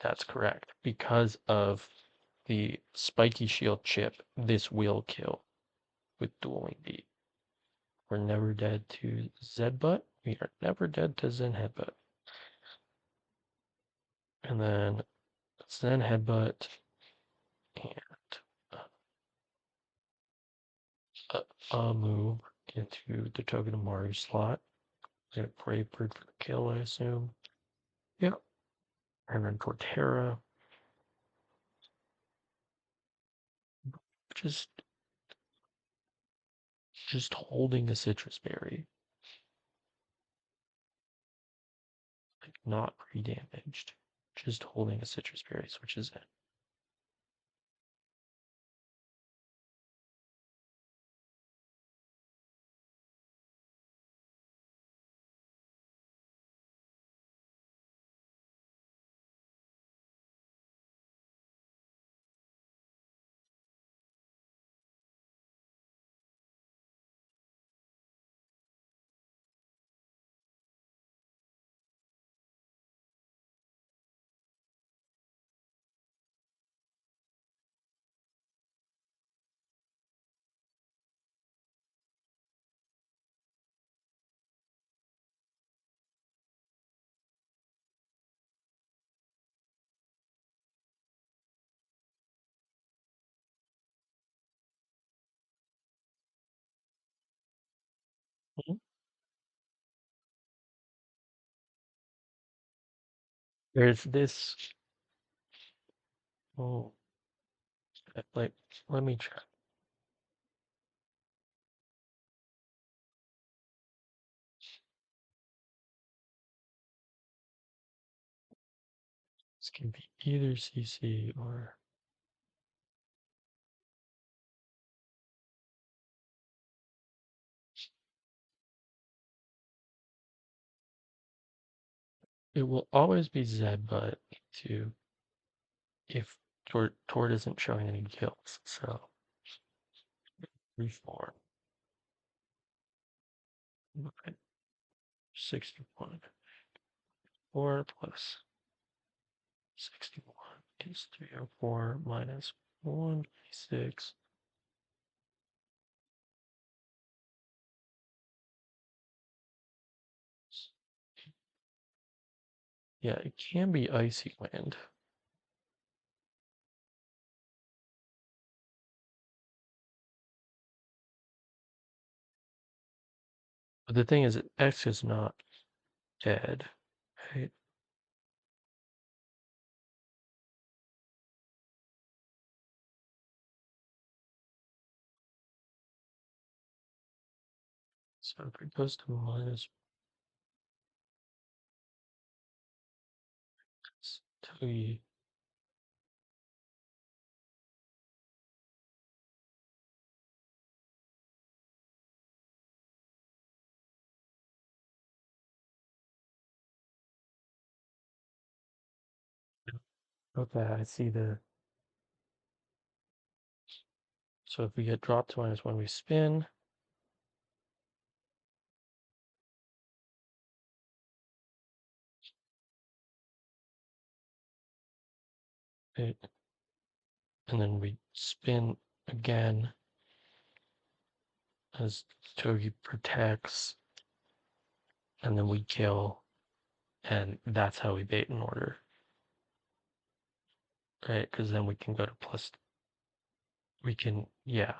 Speaker 1: that's correct. Because of the Spiky Shield chip, this will kill with Dueling Beat. We're never dead to Zedbutt. We are never dead to Zen Headbutt. And then Zen Headbutt and a move into the Token of Maru slot. Get a Brave Bird for the kill, I assume. Yep. And then Torterra. Just just holding a citrus berry. Like not pre-damaged. Just holding a citrus berry switches in. Mhm. There's this. Oh, like let me check. This can be either CC or it will always be Zed, but to if Tord isn't showing any kills, so reform. Okay. 61. 4 plus 61 is 304 minus 196. Yeah, it can be icy wind. But the thing is, X is not dead, right? So if it goes to minus two, okay, I see the. So if we get dropped to minus one, we spin. It, and then we spin again as Togi protects, and then we kill, and that's how we bait in order, right? Because then we can go to plus. We can, yeah,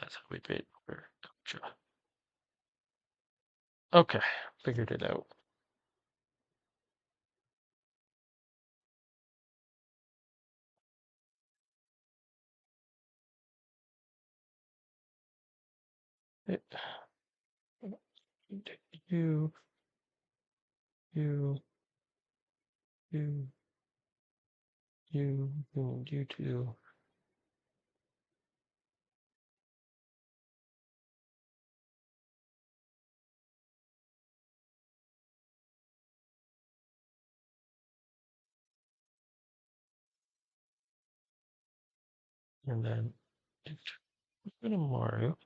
Speaker 1: that's how we bait in order. Gotcha. Okay, figured it out. It, you, you, you, you two. And then if Mario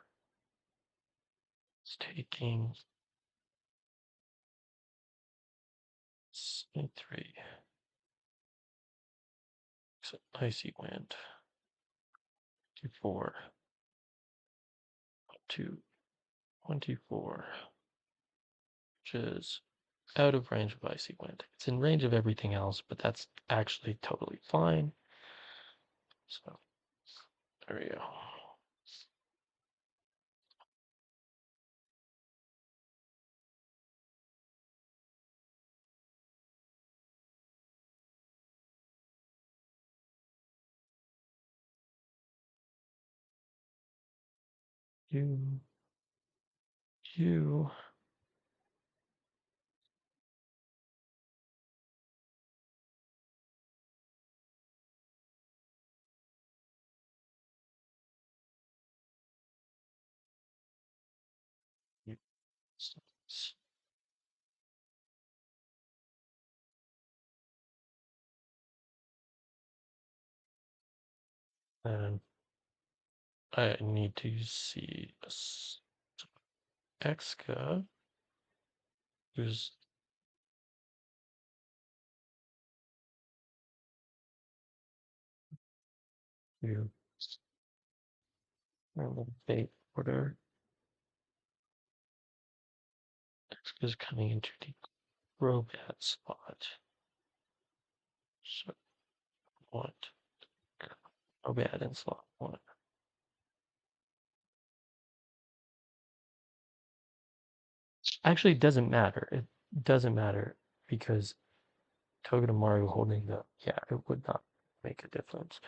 Speaker 1: is taking C3, so icy wind, 24, 24, which is out of range of icy wind. It's in range of everything else, but that's actually totally fine. So there we go. You, you, you. And I need to see Exca, who's you, and the bait order. Exca's coming into the Robat spot. So what? Robat in slot one. Actually, it doesn't matter. It doesn't matter because Togedemaru holding the, yeah, it would not make a difference.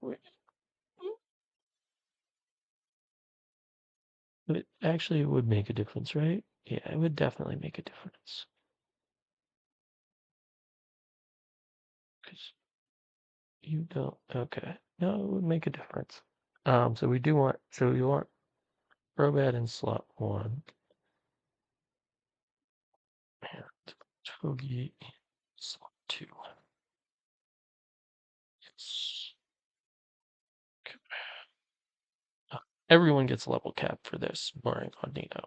Speaker 1: Wait, but actually, it would make a difference, right? Yeah, it would definitely make a difference. Because you don't, okay. No, it would make a difference. So we do want, so we want Robat in slot one and Togi in slot two. Yes. Okay. Everyone gets level cap for this, barring Audino.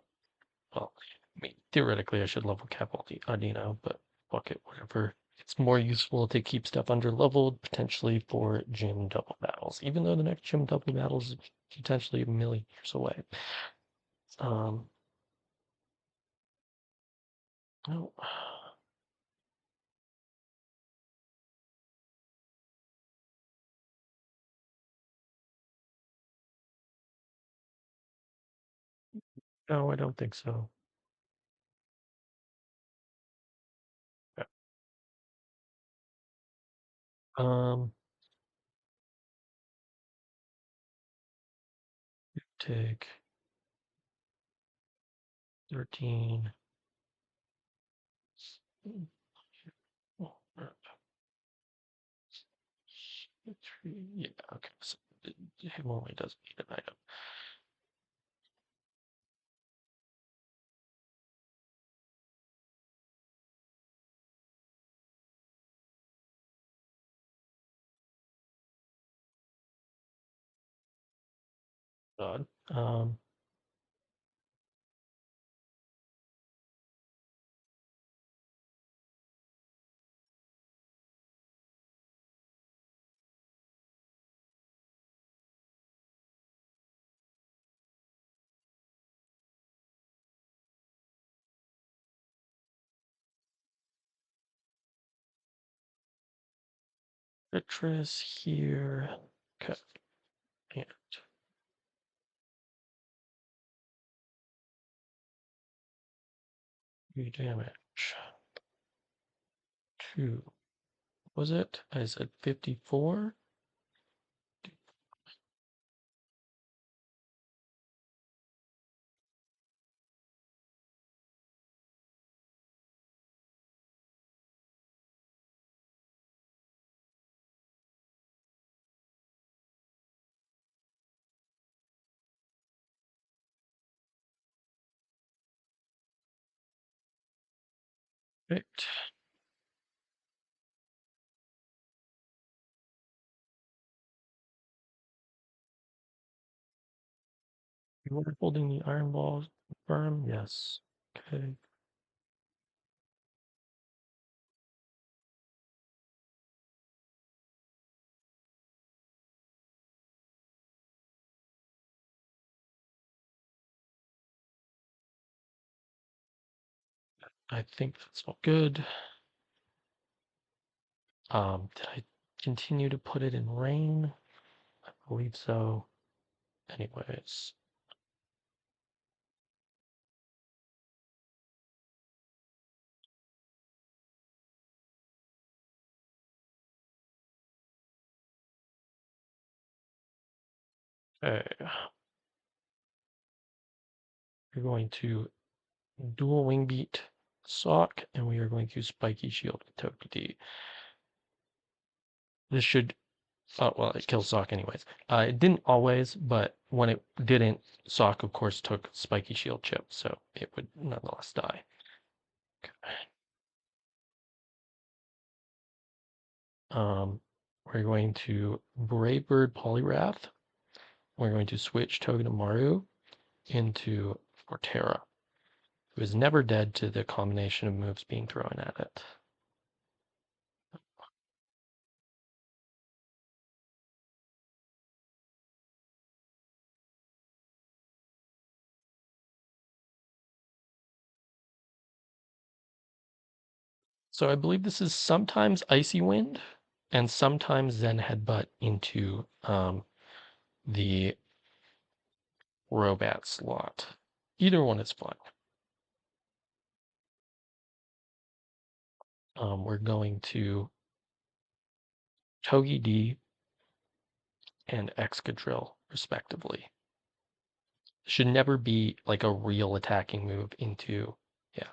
Speaker 1: Well, I mean, theoretically, I should level cap Audino, but fuck it, whatever. It's more useful to keep stuff under leveled, potentially for gym double battles, even though the next gym double battle is potentially a million years away. Um, No. No, I don't think so. Yeah. Um, take 13. Oh, yeah, okay. So it only doesn't need an item. God. Citrus here. Okay. And 3 damage. 2. Was it? I said 54. Right. You were holding the iron balls firm? Yes. Okay. I think that's all good. Did I continue to put it in rain? I believe so. Anyways. Okay. We're going to dual wing beat sock, and we are going to spiky shield with Toki D. This should, oh, well, it kills sock anyways. It didn't always, but when it didn't, sock, of course, took spiky shield chip, so it would nonetheless die. Okay. We're going to Brave Bird Polyrath. We're going to switch Togedemaru into Forterra, who is never dead to the combination of moves being thrown at it. So I believe this is sometimes Icy Wind and sometimes Zen Headbutt into the Robat slot. Either one is fine. We're going to Togi D and Excadrill, respectively. Should never be like a real attacking move into, yeah.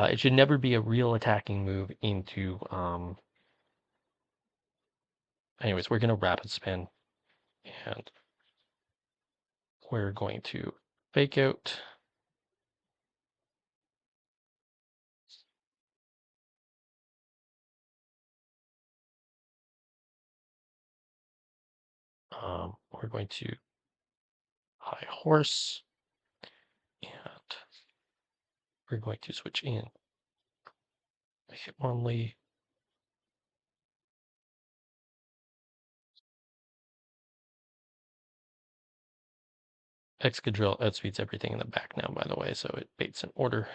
Speaker 1: It should never be a real attacking move into, anyways, we're going to rapid spin and we're going to fake out. We're going to high horse and we're going to switch in Hitmonlee. Excadrill outspeeds everything in the back now, by the way, so it baits an order.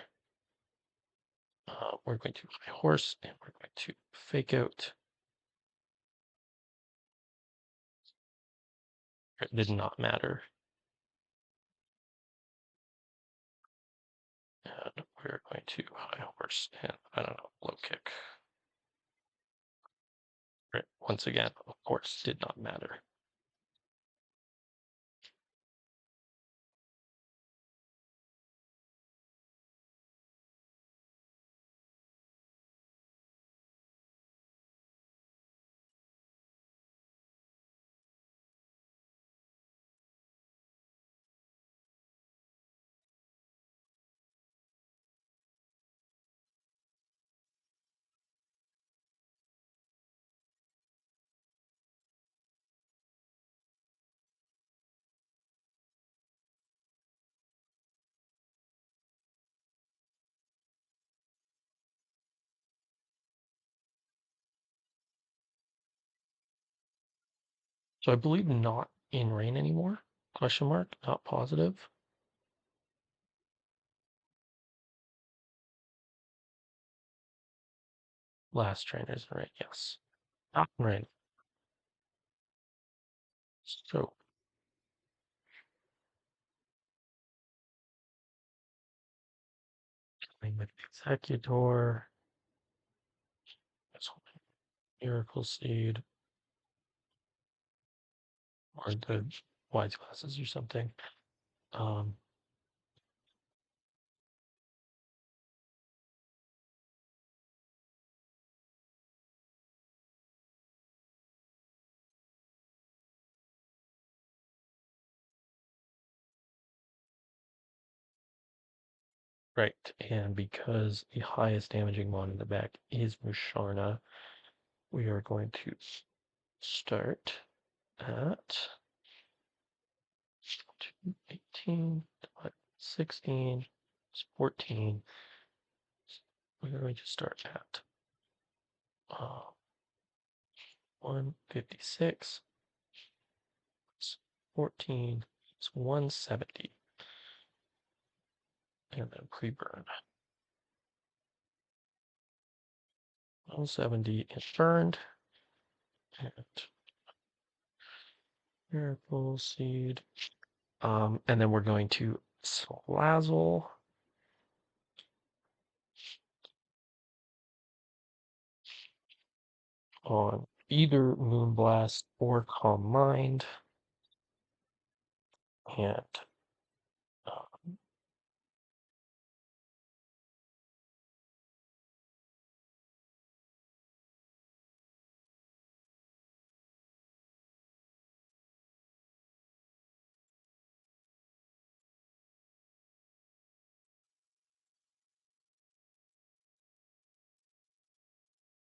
Speaker 1: We're going to high horse and we're going to fake out. It did not matter. And we're going to high horse and, I don't know, low kick. Right. Once again, of course, did not matter. So I believe not in rain anymore? Question mark, not positive. Last trainers in rain, yes. Not in rain. So coming with Executor, Miracle Seed, or the Wise Glasses or something. Um, right, and because the highest damaging one in the back is Musharna, we are going to start at 18, 16, 14. We're going to start at 156, 14, it's 170, and then pre-burn. 170 is burned, and Miracle Seed. And then we're going to Slazzle on either Moonblast or Calm Mind. And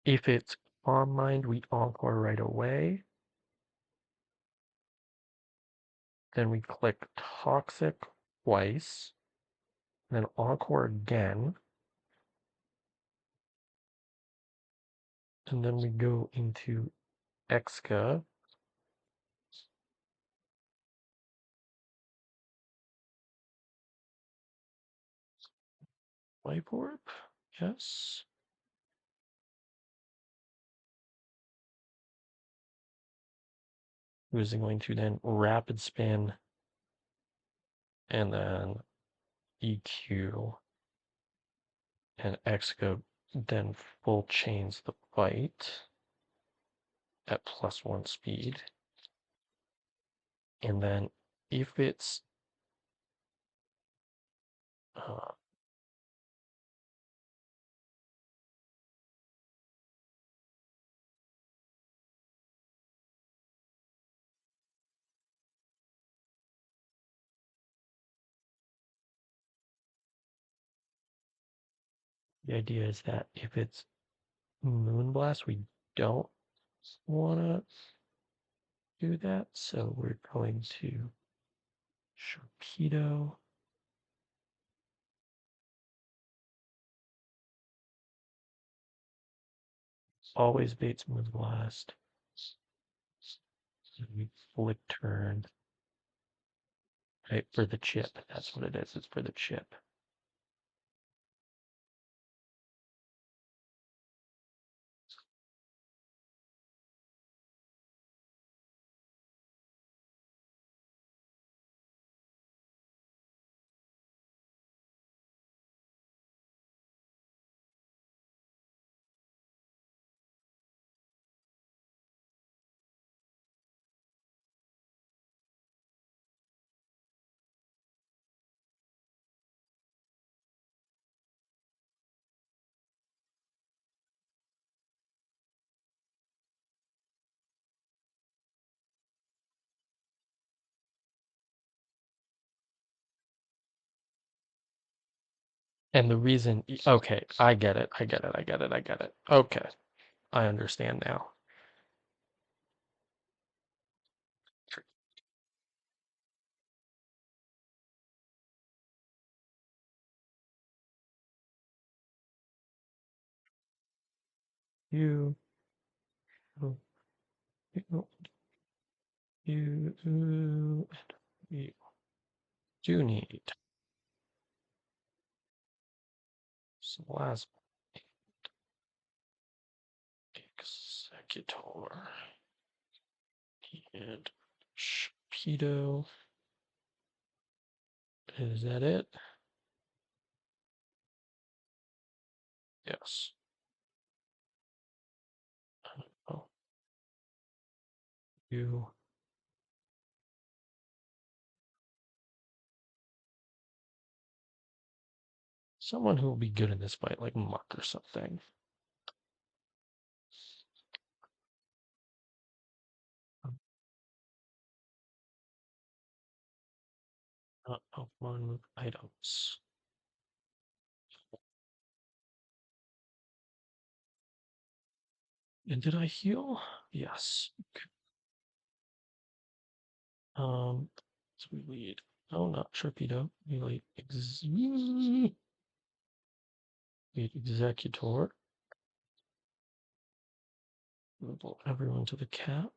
Speaker 1: if it's Calm Mind, we Encore right away. Then we click Toxic twice, then Encore again. And then we go into Exca. Life Orb, yes. Who's going to then Rapid Spin and then EQ and Exca then full chains the fight at +1 speed. And then if it's the idea is that if it's Moonblast, we don't want to do that. So we're going to Sharpedo. Always baits Moonblast. We flick turn. Right, for the chip. That's what it is. It's for the chip. And the reason, okay, I get it. I get it. I get it. I get it. Okay, I understand now. You, you, you, you do need some last executor and Shapido. Is that it? Yes. Oh, you, someone who will be good in this fight, like Muck or something. Not of one items. And did I heal? Yes. So we lead. Oh, not Sharpedo. We lead lead Executor. Move everyone to the cap.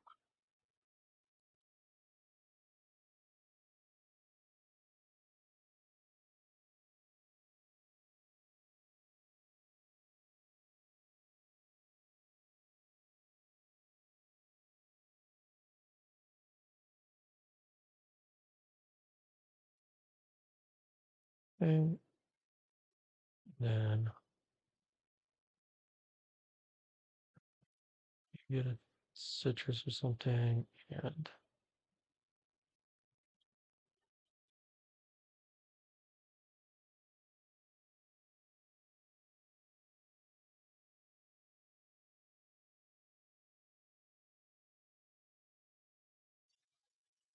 Speaker 1: And then you get a citrus or something. And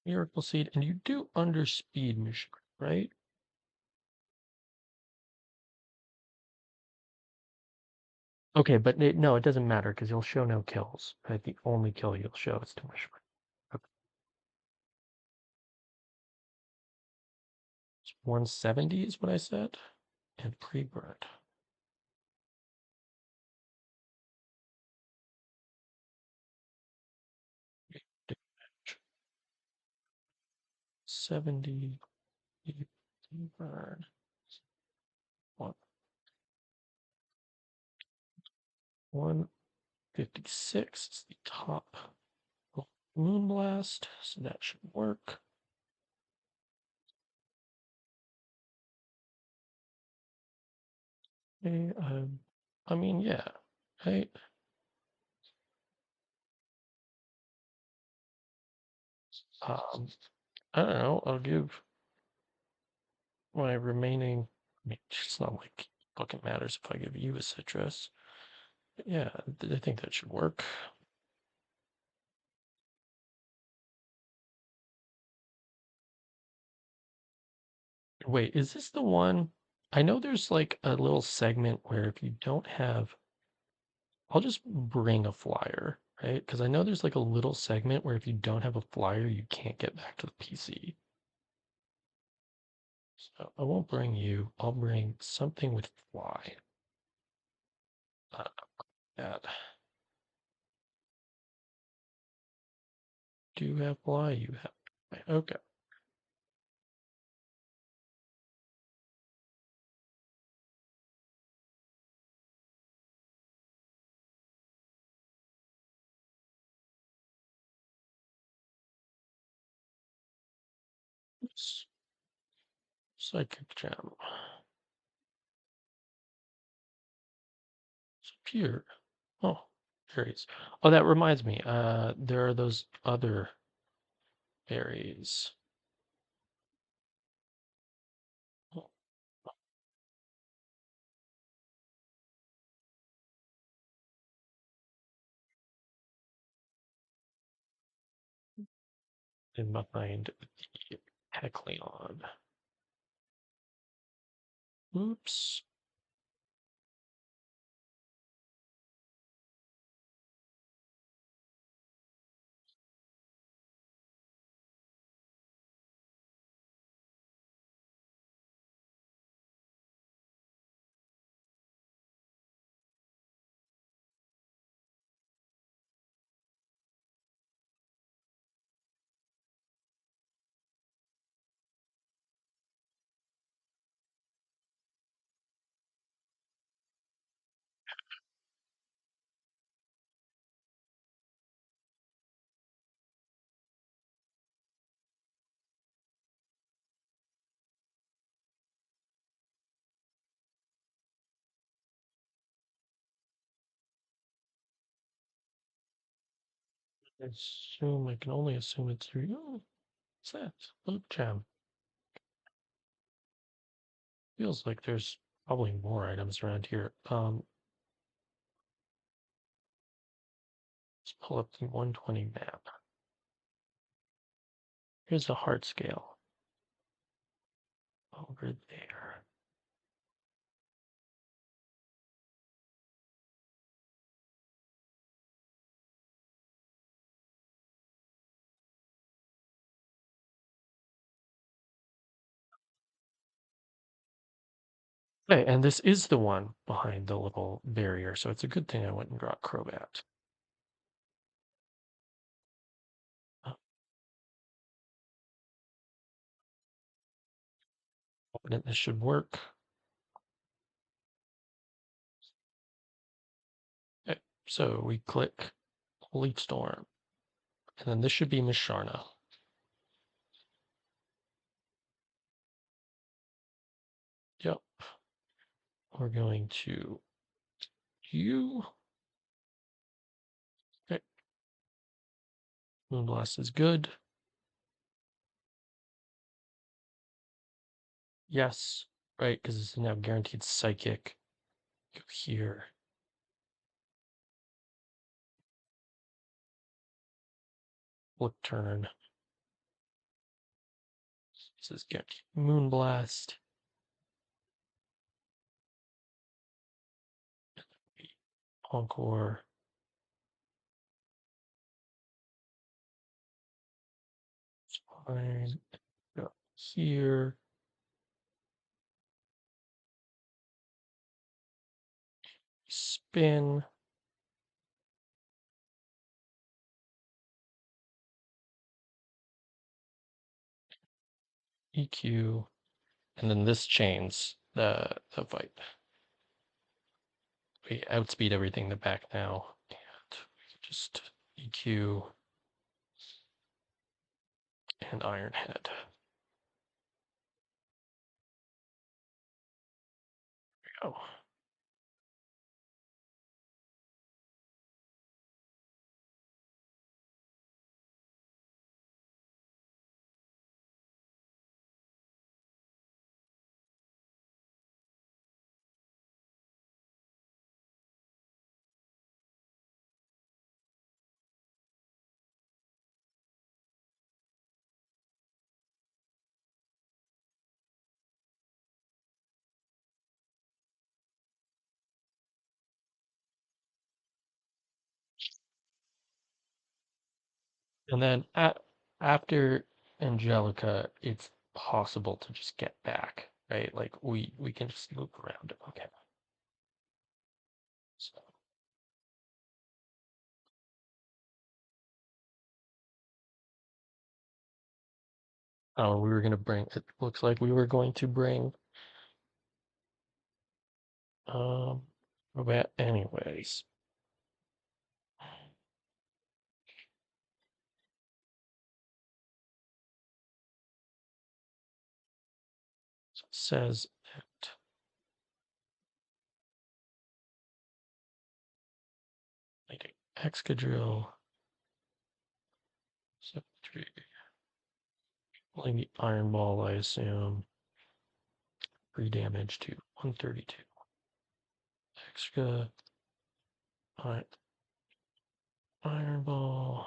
Speaker 1: 'Miracle Seed. And you do underspeed Mishra, right? Okay, but no, it doesn't matter because you'll show no kills. Right? The only kill you'll show is to Mishra. Okay. It's 170 is what I said. And pre-burn. 70 burn. 156 is the top Moonblast, so that should work. Okay, I mean, yeah, right? Um, I don't know. I'll give my remaining. I mean, it's not like it fucking matters if I give you a citrus. But yeah, I think that should work. Wait, is this the one? I know there's like a little segment where if you don't have, I'll just bring a flyer, right? Because I know there's like a little segment where if you don't have a flyer, you can't get back to the PC. So I won't bring you. I'll bring something with fly. Uh, that. Do you have fly? You have fly. Okay. Psychic gem. It's pure. Oh, berries. Oh, that reminds me. There are those other berries. Oh, in behind the Hecleon. Oops. I can only assume it's real. What's that? Loot gem. Feels like there's probably more items around here. Let's pull up the 120 map. Here's a heart scale over there. Okay, and this is the one behind the little barrier, so it's a good thing I went and got Crobat. Confident this should work. Okay, so we click Leaf Storm, and then this should be Miss Sharna. Yep. We're going to you. Okay. Moonblast is good. Yes. Right, because it's now guaranteed psychic. Go here. Flip turn. This is guaranteed Moonblast. Encore. It's fine. Go here. Spin. EQ. And then this chains the fight. We outspeed everything in the back now. And we just EQ and Iron Head. There we go. And then after Angelica, it's possible to just get back, right? Like we can just loop around it. Okay. So we were gonna bring. It looks like we were going to bring Robert anyways. So it says that like Excadrill 73. Pulling the Iron Ball, I assume. Free damage to 132. Extra Iron Ball.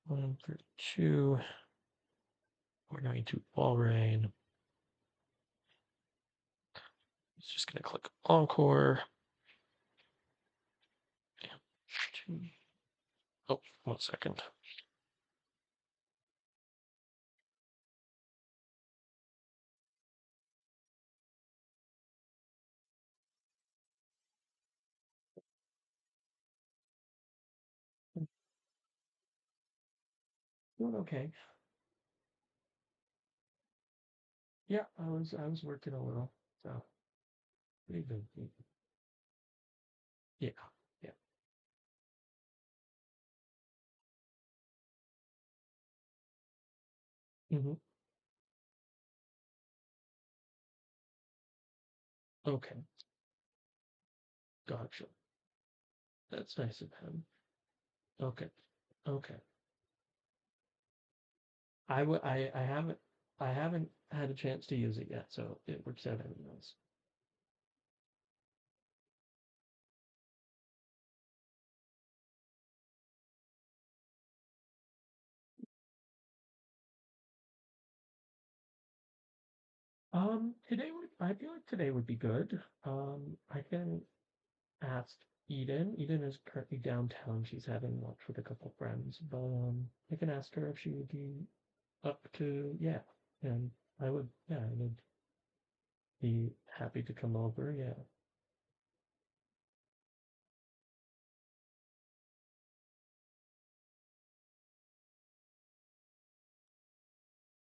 Speaker 1: 132. We're going to Ball Rain. It's just gonna click Encore. Oh, 1 second. Doing okay. Yeah, I was working a little, so pretty good. Yeah, yeah. Hmm. Okay, gotcha. That's nice of him. Okay, okay. I haven't had a chance to use it yet, so it works out anyways. I feel like today would be good. I can ask Eden. Eden is currently downtown. She's having lunch with a couple friends, but I can ask her if she would be up to, yeah, and I would be happy to come over. Yeah,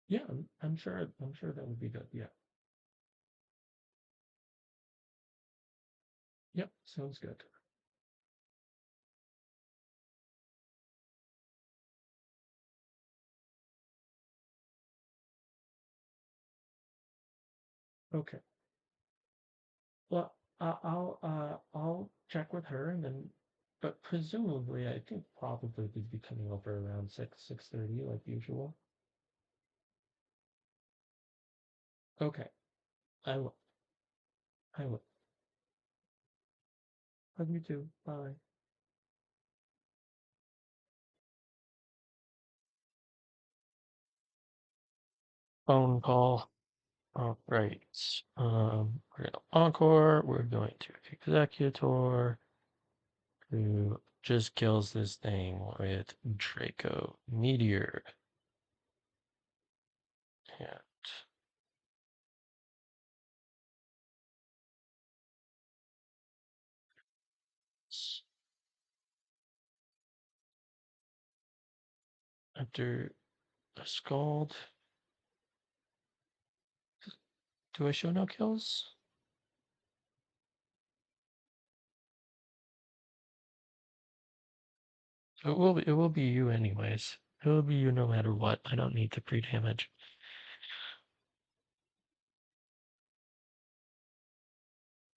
Speaker 1: yeah, I'm sure that would be good. Yeah, yep, sounds good. Okay. Well, I'll check with her and then, but presumably, I think probably we'd be coming over around 6:30 like usual. Okay, I will. I will. Love you too. Bye. Phone call. All right. We're gonna encore. We're going to executor who just kills this thing with Draco Meteor. And after a scald, do I show no kills? It will be you anyways. It will be you no matter what. I don't need the pre-damage.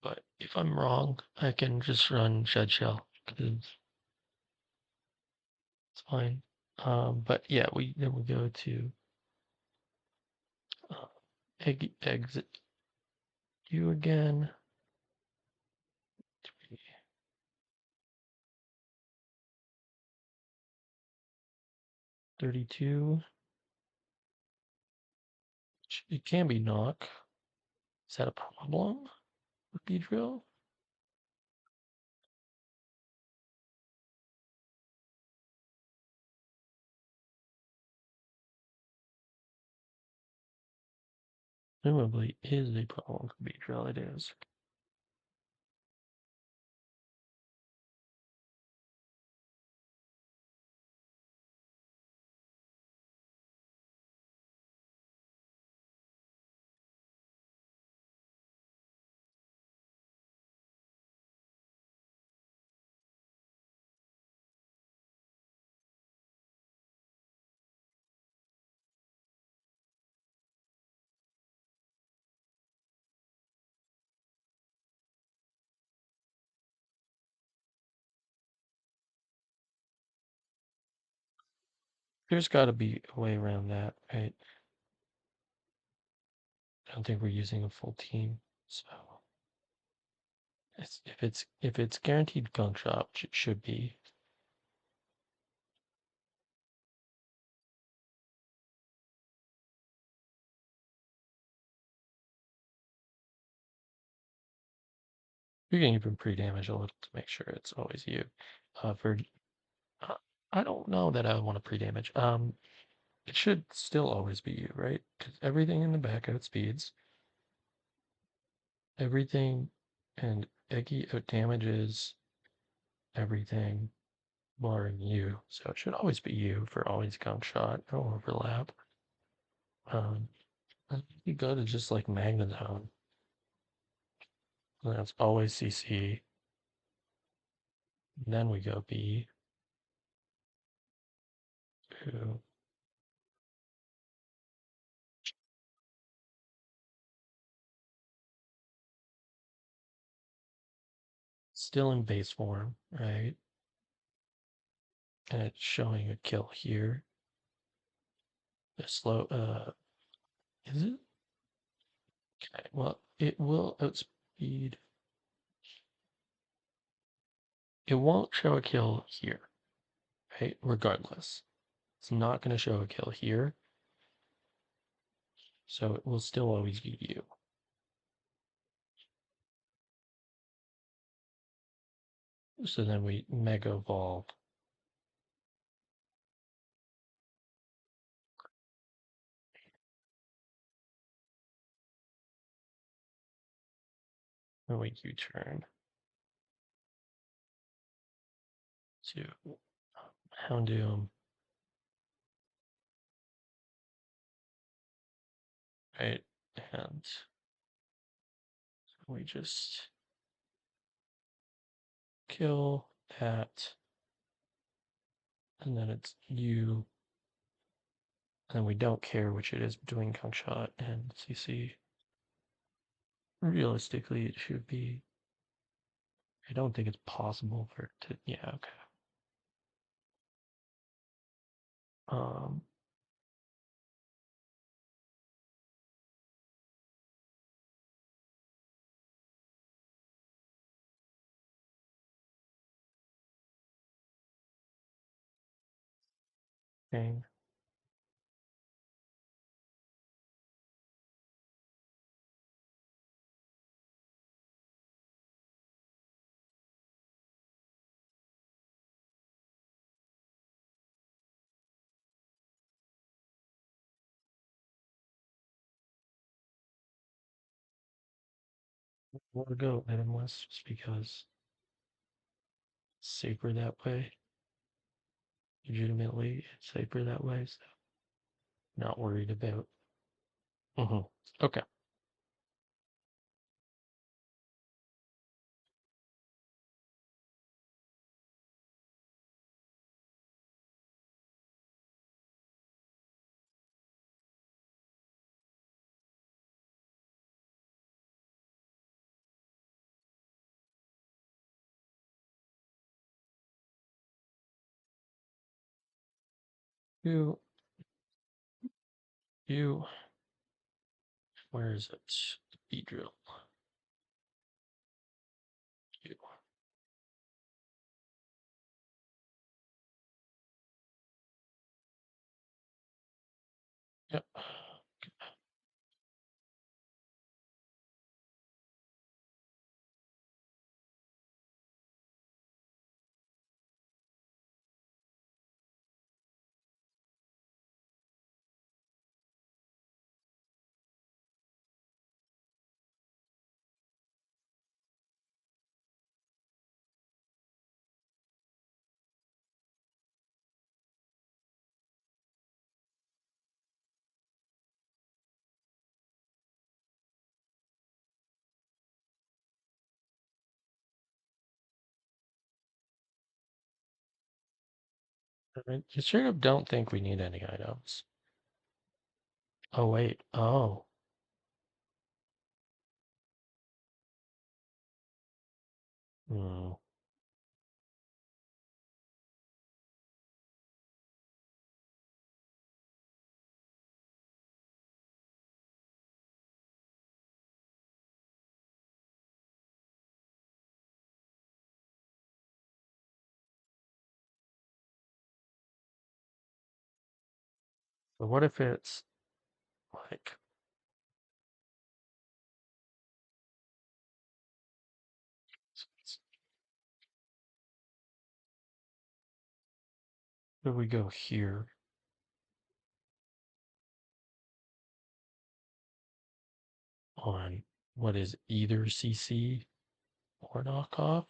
Speaker 1: But if I'm wrong, I can just run Shed Shell because it's fine. But yeah, we go to uh, exit you again. 32. It can be knock. Is that a problem with Beedrill? Presumably is a problem with Beedrill. It is. There's got to be a way around that, right? I don't think we're using a full team, so if it's guaranteed gunk shot, which it should be. You can even pre-damage a little to make sure it's always you. For uh, I don't know that I want to pre-damage. It should still always be you, right? Because everything in the back outspeeds everything, and Eggy out damages everything barring you. So it should always be you for always gunk shot, no overlap. Um, I think you go to just like Magnezone, and that's always CC. And then we go B, who still in base form, right? And it's showing a kill here. The slow, is it? Okay, well, it will outspeed. It won't show a kill here, right? Regardless. It's not going to show a kill here, so it will still always be you. So then we Mega Evolve. And we U-turn to Houndoom, right? And we just kill that, and then it's you, and we don't care which it is between Gungshot and CC. Realistically, it should be. I don't think it's possible for it to. Yeah, okay. Um, Dang. We'll go Venomless just because it's safer that way. Legitimately, it's safer that way. So not worried about. Okay. You, you, where is it? Beedrill. You. Yep. I straight up don't think we need any items. Oh, wait. Oh. Hmm. But what if it's like, So we go here on what is either CC or knockoff,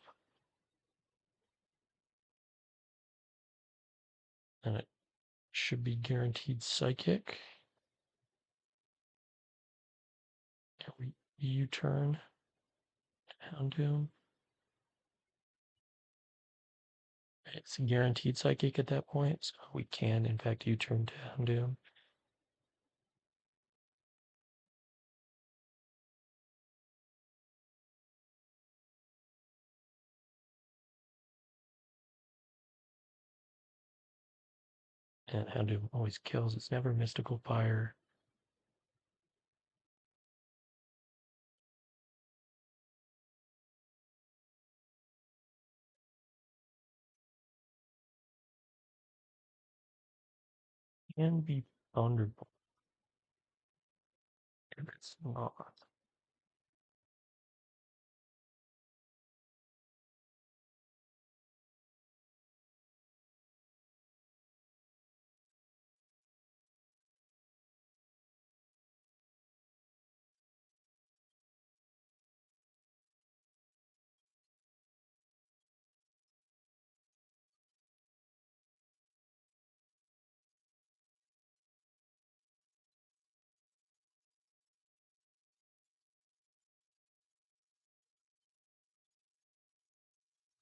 Speaker 1: and it should be guaranteed psychic. And we U-turn Houndoom. It's guaranteed psychic at that point, so we can in fact U-turn to Houndoom. And Houndoom always kills. It's never mystical fire. Can be Thunderbolt if it's not.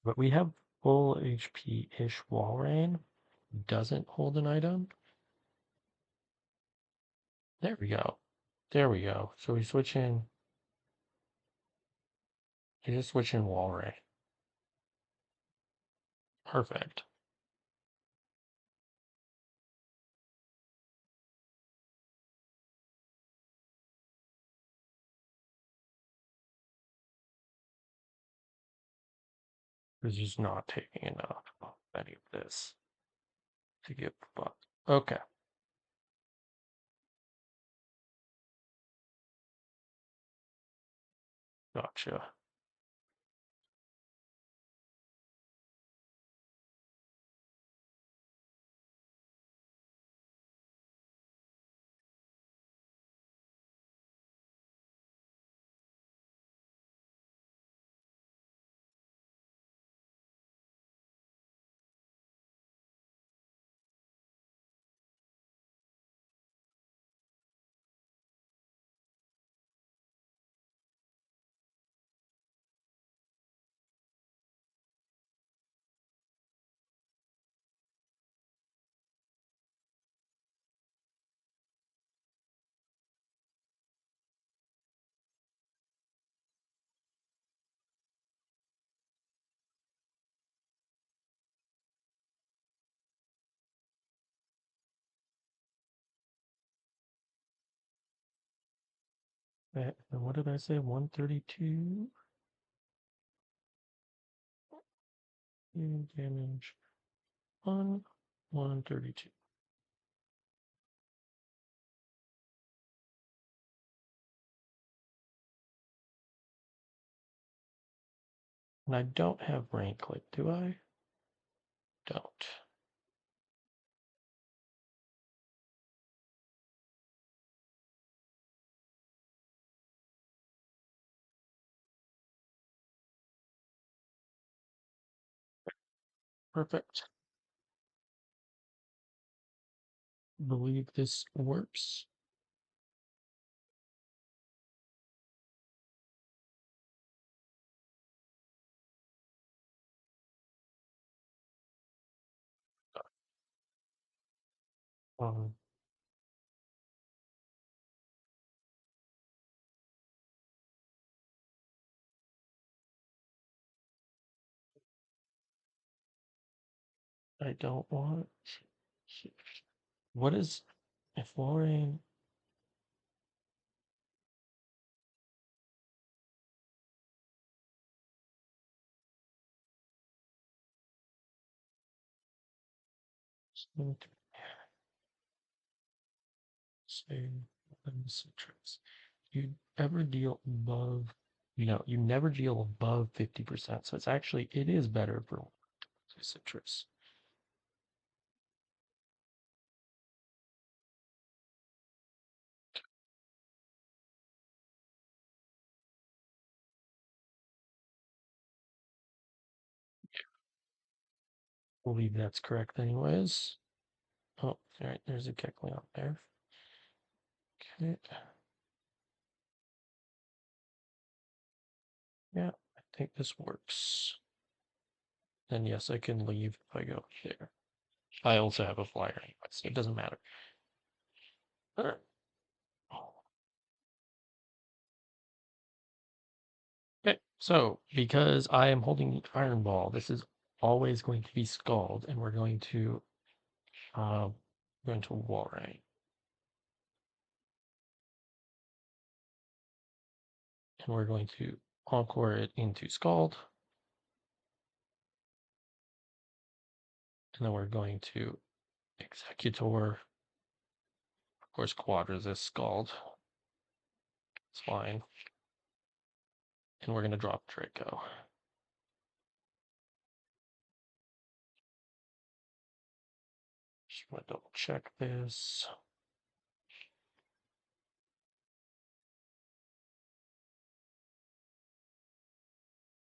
Speaker 1: But we have full HP-ish Walrein. Doesn't hold an item. There we go. There we go. So we switch in. You just switch in Walrein. Perfect. It's just not taking enough of any of this to get fucked. Okay. Gotcha. And what did I say? 132 damage on 132. And I don't have rank click, do I? Don't. Perfect. Believe this works. Um, I don't want. What is if Lorraine? Say citrus. You ever deal above? You never deal above 50%. So it's actually it is better for citrus. believe that's correct anyways. Oh, all right, there's a Kecleon there. Okay. Yeah, I think this works. Then yes, I can leave if I go there. I also have a flyer anyway, so it doesn't matter. All right. Okay, so because I am holding the iron ball, this is always going to be Scald, and we're going to Walrein, and we're going to Encore it into Scald, and then we're going to Executor, of course, Quadra this Scald. It's fine. And we're going to drop Draco. Just want to double check this.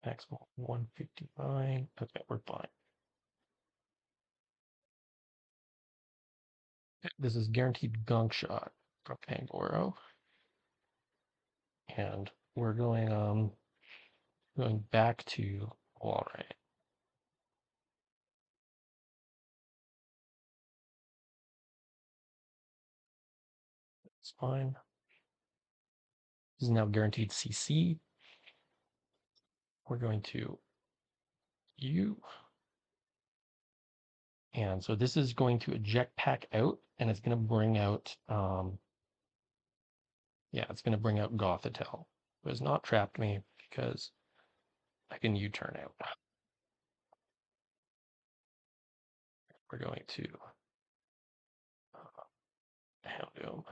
Speaker 1: Maximum 159. Okay, we're fine. This is guaranteed gunk shot from Pangoro. And we're going back to Walrein. It's fine. This is now guaranteed CC. We're going to U. And so this is going to eject pack out, and it's going to bring out, yeah, it's going to bring out Gothitelle. It has not trapped me because I can U-turn out. We're going to Houndoom.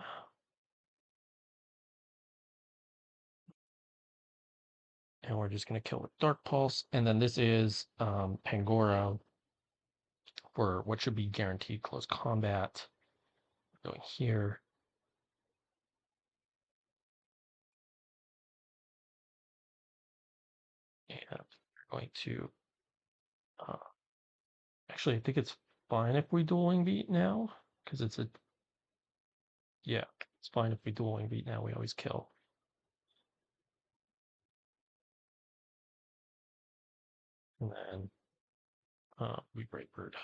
Speaker 1: And we're just going to kill with Dark Pulse. And then this is Pangoro for what should be guaranteed close combat. Going here. And we're going to uh, actually, I think it's fine if we dueling beat now because it's a, yeah, it's fine if we dueling beat now. We always kill. And then we break bird.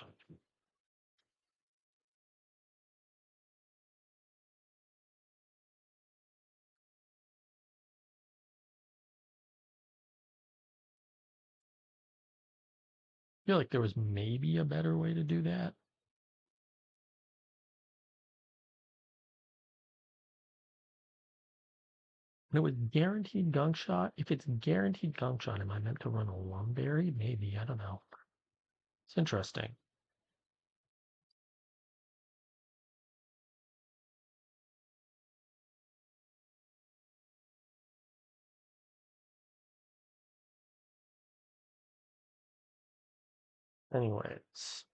Speaker 1: I feel like there was maybe a better way to do that. And it was guaranteed gunk shot. If it's guaranteed gunk shot, am I meant to run a Lumberry? Maybe. I don't know. It's interesting. Anyways.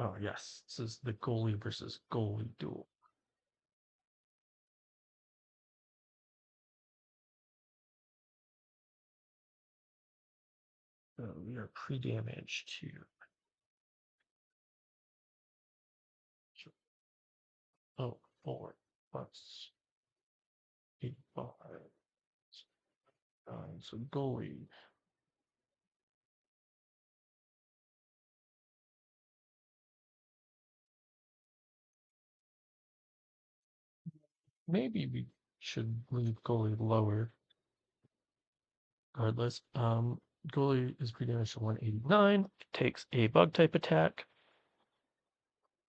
Speaker 1: Oh, yes. This is the goalie versus goalie duel. So we are pre-damaged to oh, 4 plus 8, 5, 9. So goalie. Maybe we should leave goalie lower. Regardless. Goalie is pre-damaged to 189, takes a bug type attack,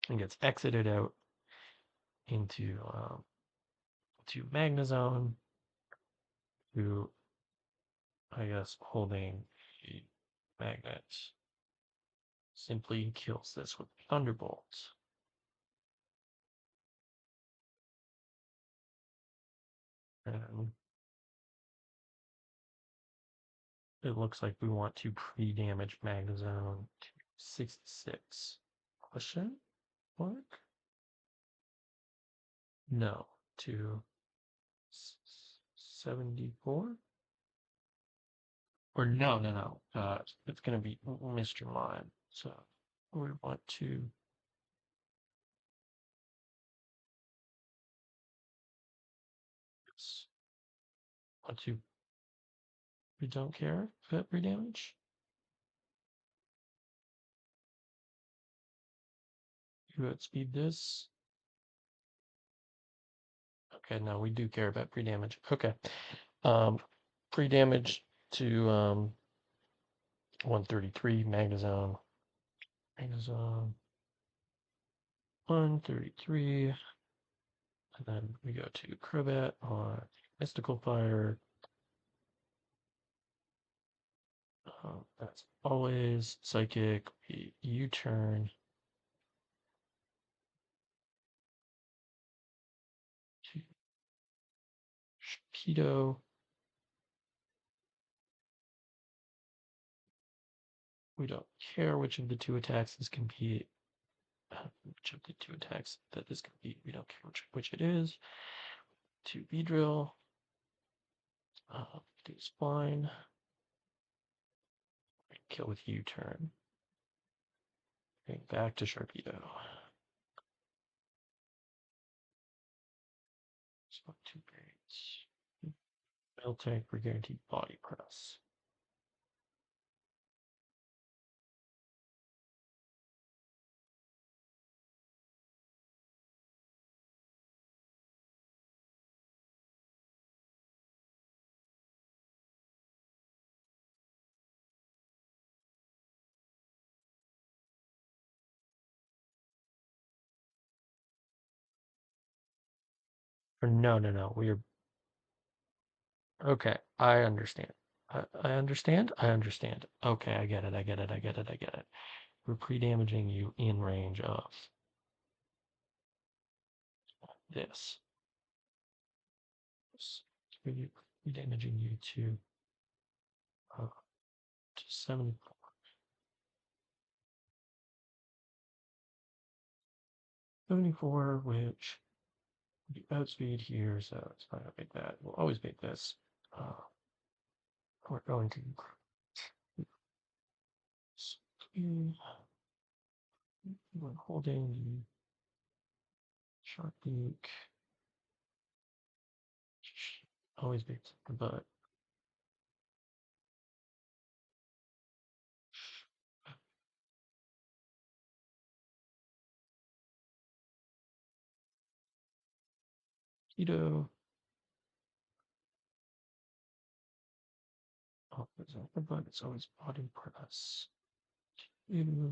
Speaker 1: and gets exited out into to Magnezone, who I guess holding a magnet simply kills this with Thunderbolt. And it looks like we want to pre-damage Magnezone to 66. Question mark? No, to 74? Or no. It's gonna be Mr. Mime. So we want to yes, want to we don't care about damage. You outspeed this. Okay, no, we do care about pre-damage. Okay. Um pre-damage to 133 Magnezone. Magnezone 133. And then we go to Crobat on Mystical Fire. That's always Psychic. We U-turn to Sharpedo. We don't care which of the two attacks this can be. Which of the two attacks that this can be. We don't care which it is. To Beedrill. Do Spine. Kill with U-turn. Bring back to Sharpedo. So 2 grades. Spell tank for guaranteed body press. Or no. We're okay. I understand. I understand. I understand. Okay, I get it. I get it. We're pre-damaging you in range of this. Pre-damaging you to 74, which the outspeed here, so it's not gonna make that. We'll always make this. Uh, we're going to we're holding the sharp beak. Always beats the butt. Keto. Oh, it's not the butt, it's always body press. Keto.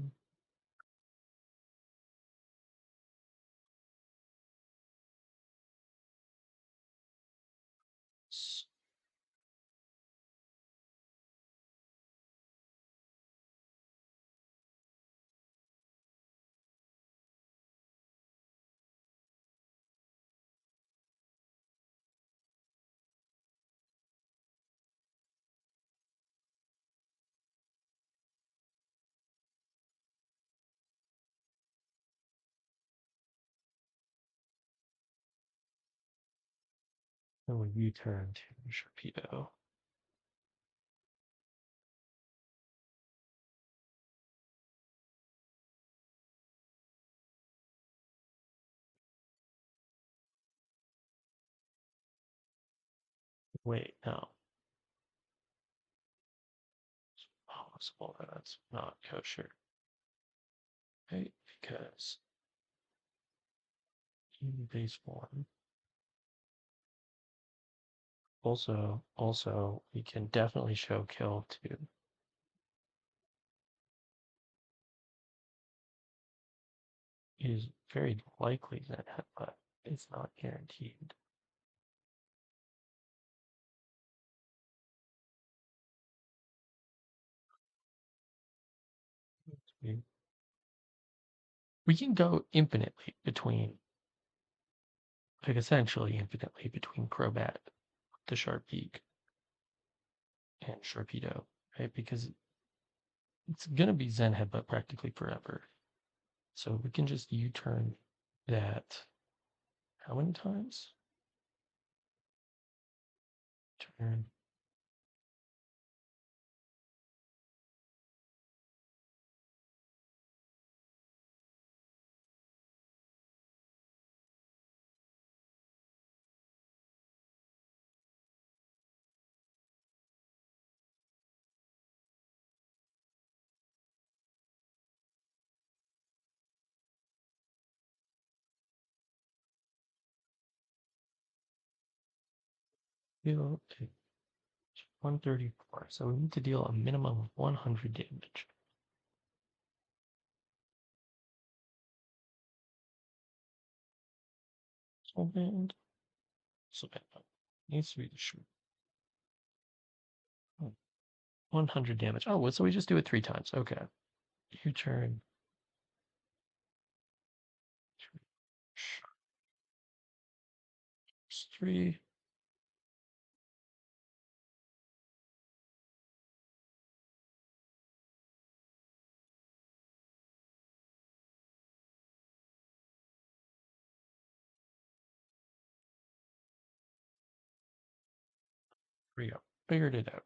Speaker 1: Then we U-turn to Sharpedo. Wait, no. Possible that's not kosher. Right? Because in base form. Also, we can definitely show kill to is very likely that, but it's not guaranteed. We, we can go infinitely between, like essentially infinitely between Crobat, the Sharp Peak, and Sharpedo, right? Because it's gonna be Zen Headbutt practically forever. So we can just U-turn that how many times? Turn. Deal 134. So we need to deal a minimum of 100 damage. So band. So band. Needs to be the shoot. 100 damage. Oh, so we just do it 3 times. Okay. Your turn. 3. 3 up. Figured it out.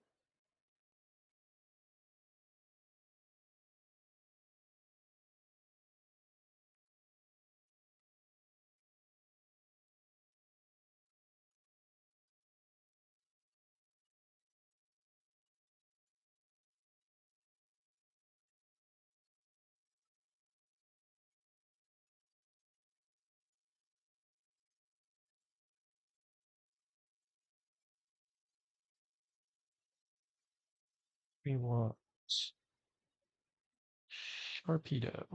Speaker 1: We want Sharpedo.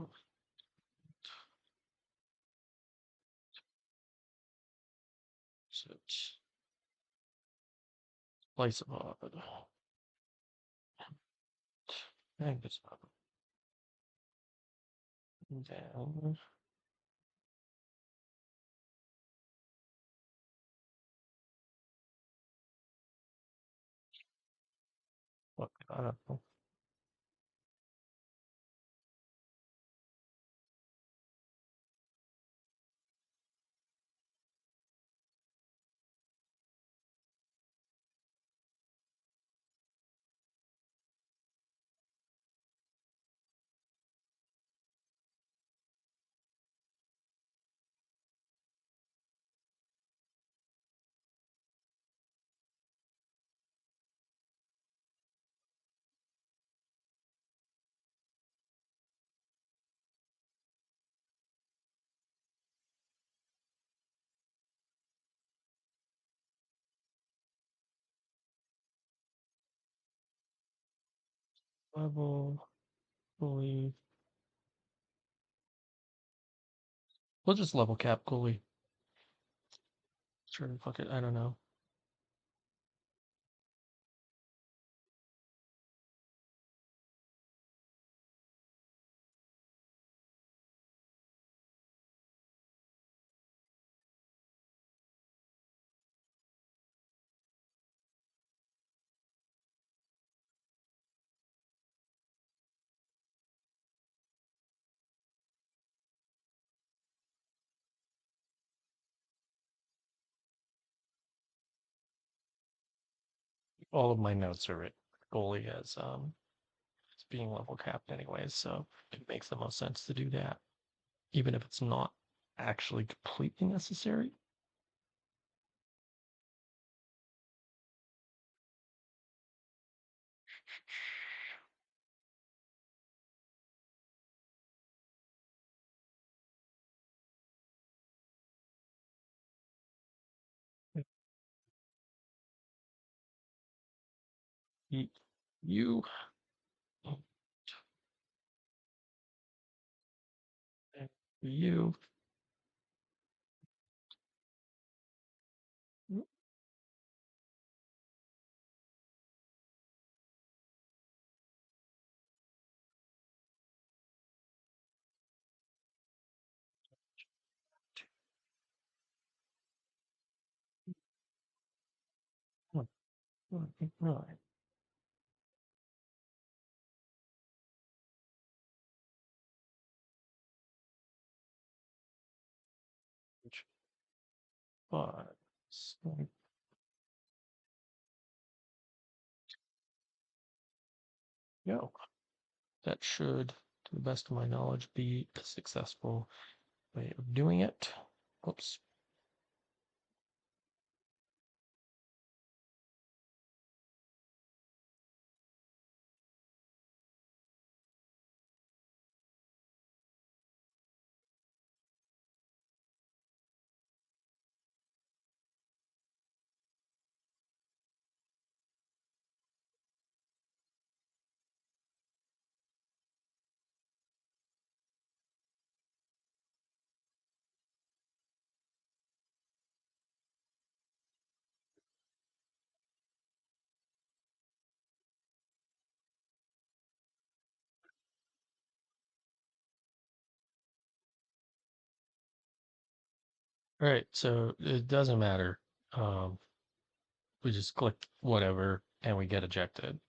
Speaker 1: Sit. Slice of odd. Hang this up. Down. Look, I don't know. Level. Bully. We'll just level cap goalie. Sure, fuck it. I don't know. All of my notes are written. Goalie as being level capped anyways, so it makes the most sense to do that, even if it's not actually completely necessary. Y- You, and you, right. 5. So, yeah, that should, to the best of my knowledge, be a successful way of doing it. Oops. All right, so it doesn't matter. Um, we just click whatever and we get ejected.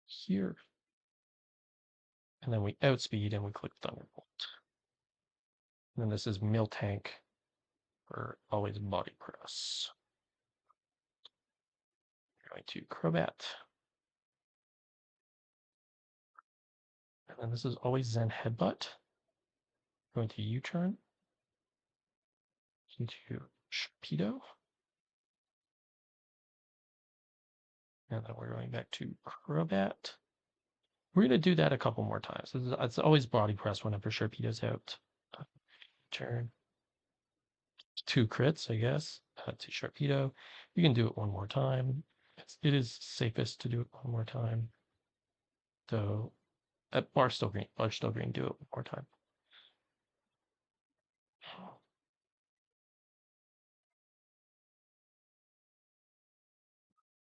Speaker 1: Here. And then we outspeed and we click Thunderbolt. And then this is Mill Tank for always body press. We're going to Crobat. And then this is always Zen Headbutt. Going to U-turn. Into Sharpedo. And then we're going back to Crobat. We're going to do that a couple more times. It's always body press whenever Sharpedo's out. Turn. 2 crits, I guess, to Sharpedo. You can do it one more time. It is safest to do it one more time. Though, bar's still green. Bar's still green. Do it one more time.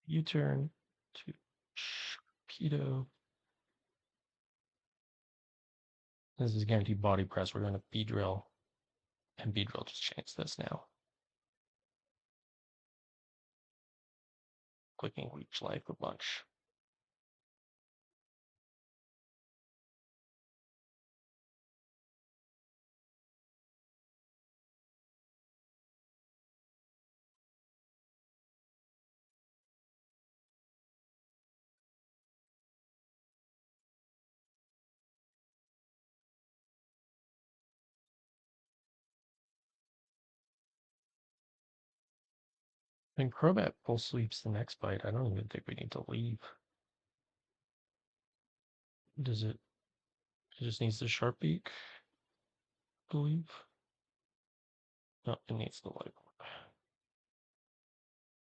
Speaker 1: U-turn to Sharpedo. This is guaranteed body press. We're going to B-drill, and B-drill just changed this now. Clicking Leech Life a bunch. And Crobat full sweeps the next bite. I don't even think we need to leave. Does it? It just needs the Sharp Beak, I believe. No, it needs the Life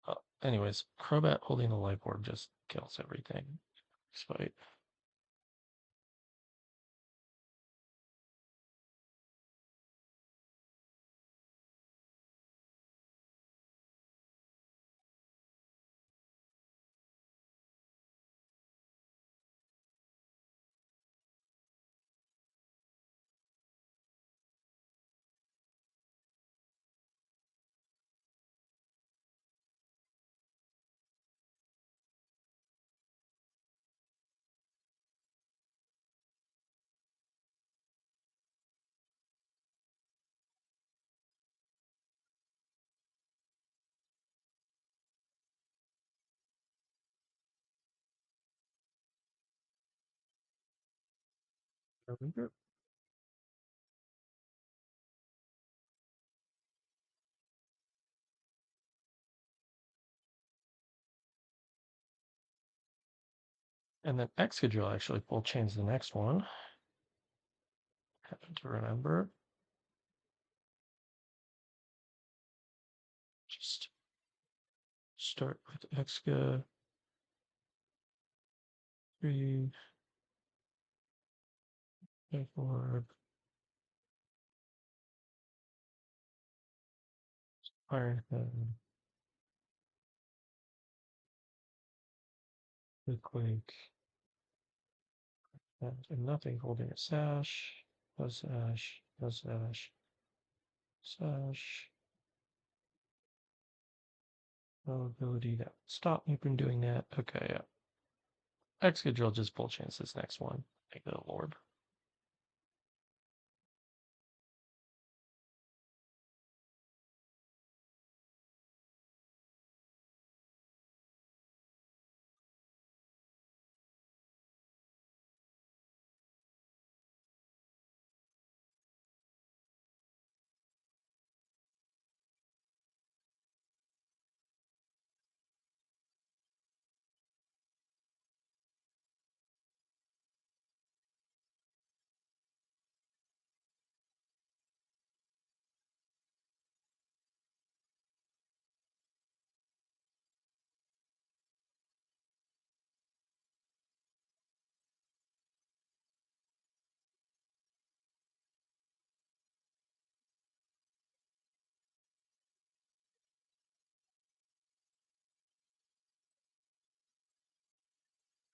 Speaker 1: Orb. Anyways, Crobat holding the Life Orb just kills everything. Next fight. There we go. And then Excadrill actually full chains the next one. Happen to remember. Just start with Exca 3, 4, Iron Head, Earthquake, and nothing holding a sash. No sash, no sash, sash. No ability that would stop me from doing that. Okay, yeah. Excadrill just full chance this next one. Take the Lord.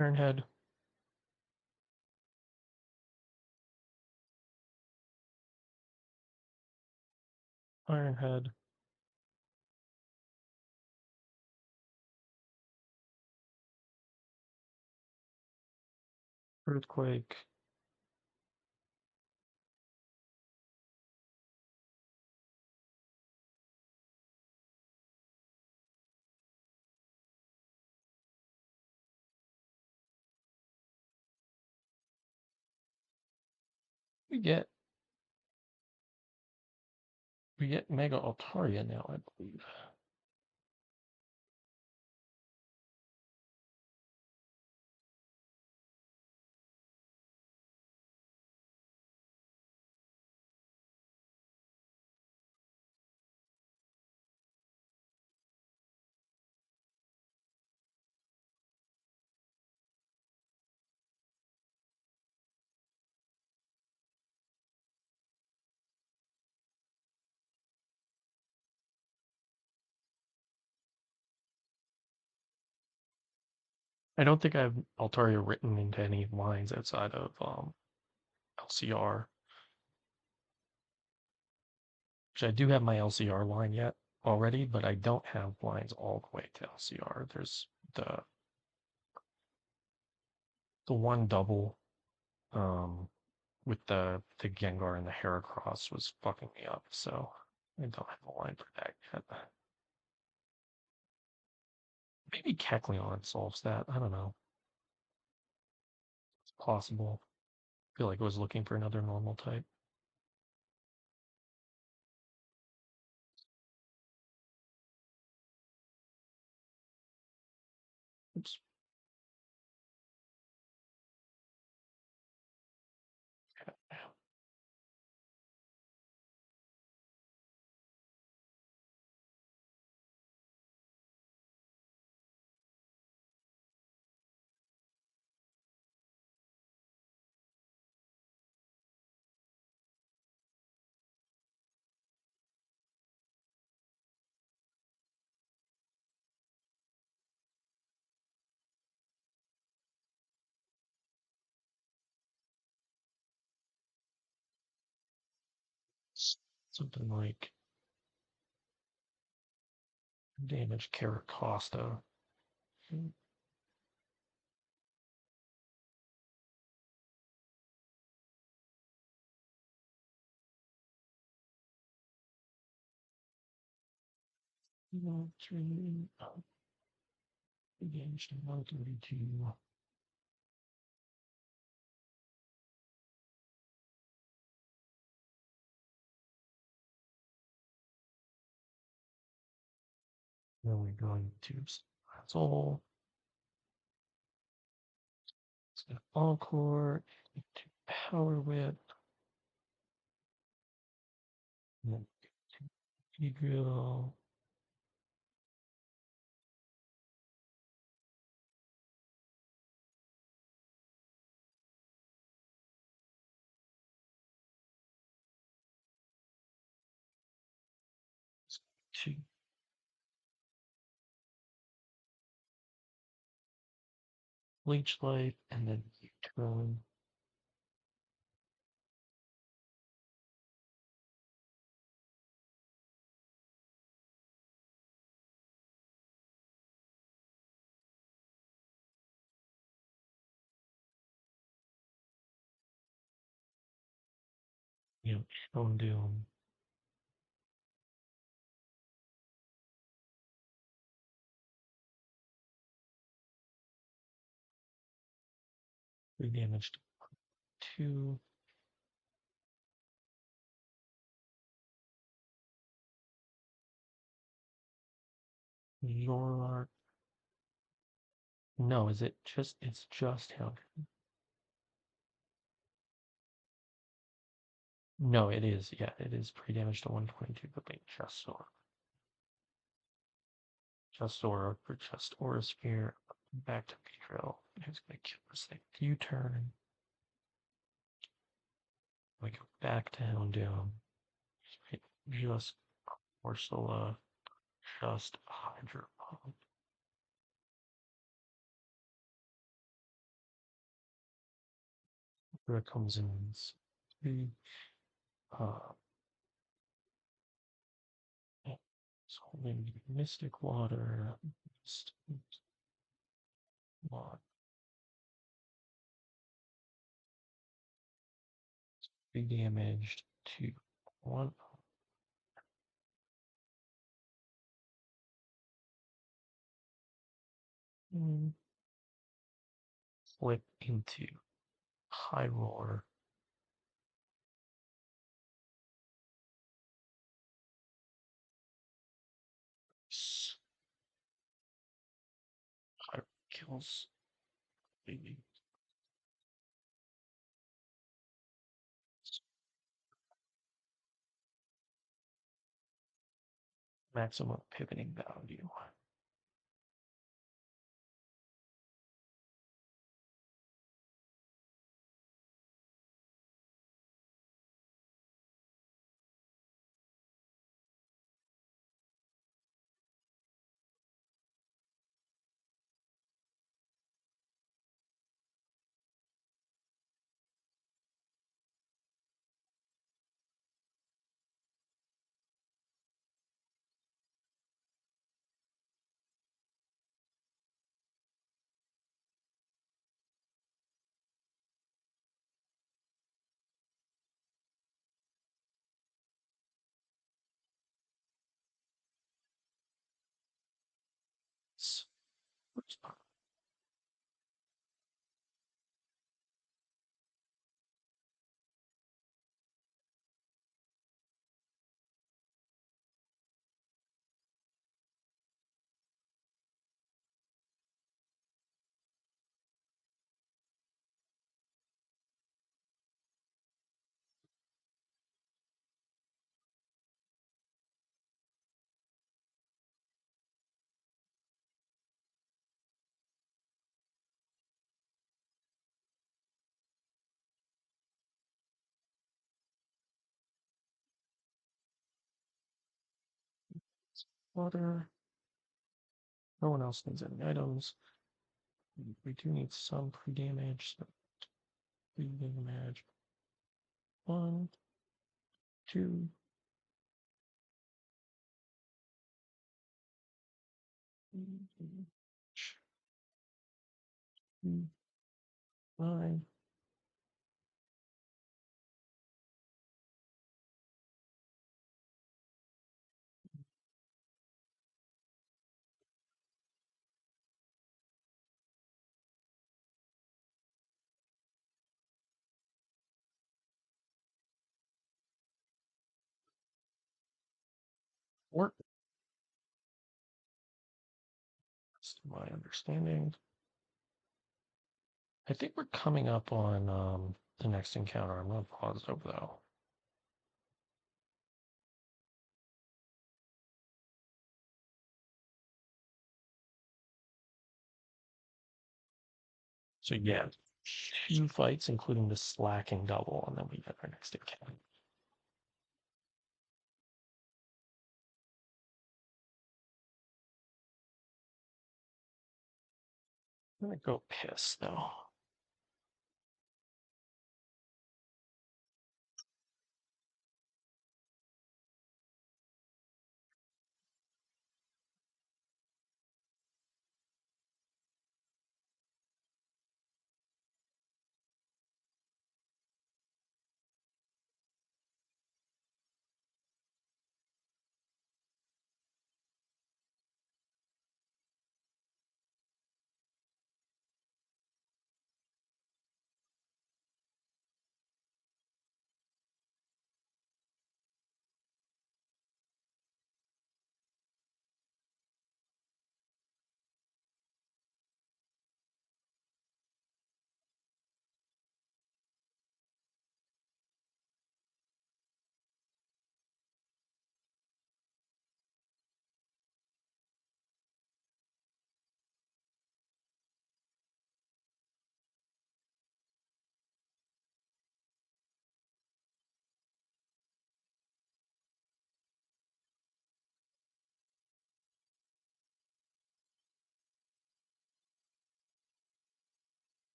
Speaker 1: Ironhead, Ironhead, Earthquake, we get we get Mega Altaria now, I believe. I don't think I've Altaria written into any lines outside of LCR, which I do have my LCR line yet already, but I don't have lines all the way to LCR. There's the the one double um with the Gengar and the Heracross was fucking me up, so I don't have a line for that yet. Maybe Kecleon solves that. I don't know. It's possible. I feel like I was looking for another normal type. Oops. Something like damage Caracosta. Damage 132. Then we're going to Soul. It's going to Encore, to Power Whip, and then Eagle, to Leech Life, and then U-turn. Stone Doom. 3 damage to 2. Zorark. No, is it just, it's just Hound. No, it is. Yeah, it is pre-damage to 122, but wait, just Zorark. Just Zorark for just Aura Sphere. Back to Beedrill. Who's gonna kill this thing? U-turn. We go back to Houndoom. Just Ursula. Just Hydro Pump. that comes in three. Uh, it's holding Mystic Water. Mystic Water. 3 damaged to 1. Flip into High Roar. High kills. Maybe. Maximum pivoting value. Water. No one else needs any items. We do need some pre-damage. So pre-damage. 1, 2, 9. Work. That's my understanding. I think we're coming up on the next encounter. I'm not positive though. So yeah, 2 fights, including the slacking double, and then we get our next encounter. I'm gonna go piss though.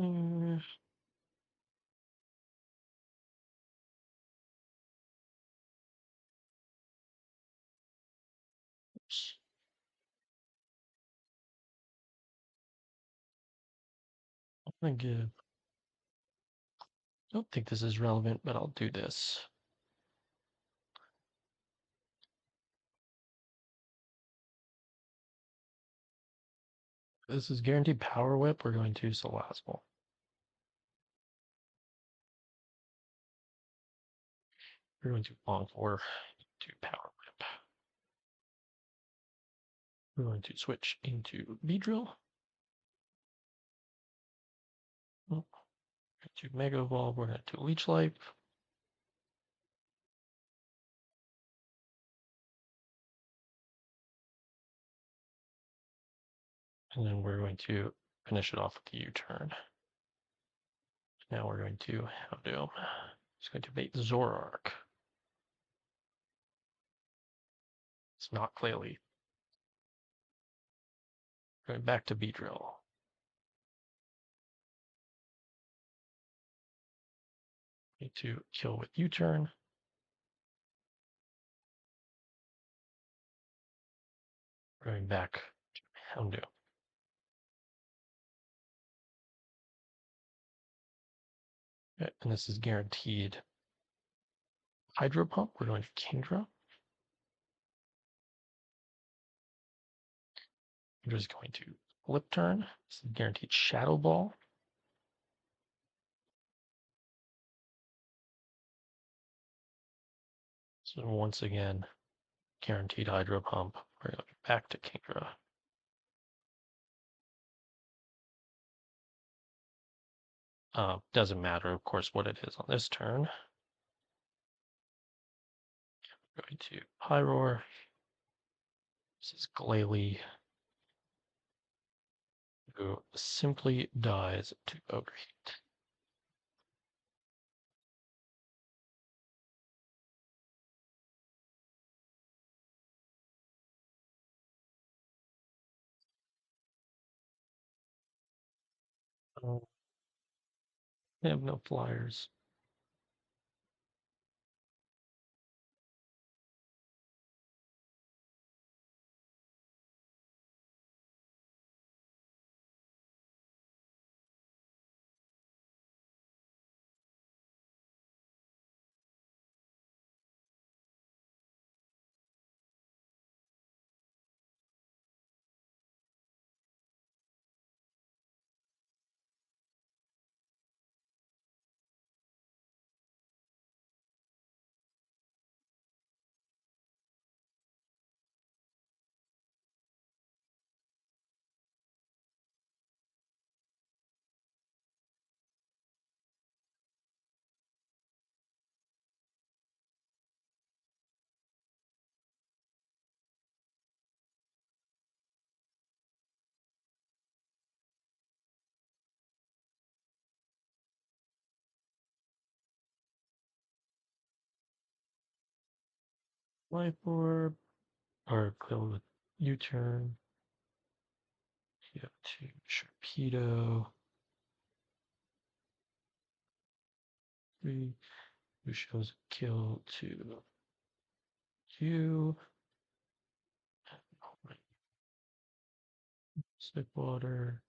Speaker 1: Mm, oops. I'm gonna give. I don't think this is relevant, but I'll do this. This is guaranteed power whip. We're going to Salazzle. We're going to long for to power whip. We're going to switch into Beedrill. Oh, to Mega Evolve. We're going to Leech Life. And then we're going to finish it off with the U-turn. Now we're going to Houndoom. It's going to bait Zoroark. It's not Clayleaf. Going back to Beedrill. Need to kill with U-turn. Going back to Houndoom. Okay, and this is guaranteed Hydro Pump. We're going to Kingdra. We're just going to Flip Turn. This is guaranteed Shadow Ball. So once again, guaranteed Hydro Pump. We're going back to Kingdra. Doesn't matter, of course, what it is on this turn. Going to Pyroar. This is Glalie, who simply dies to Overheat. Oh, they have no flyers. Life Orb, or kill with U-turn. You have to Sharpedo. 3, who shows kill to you. Stick Water.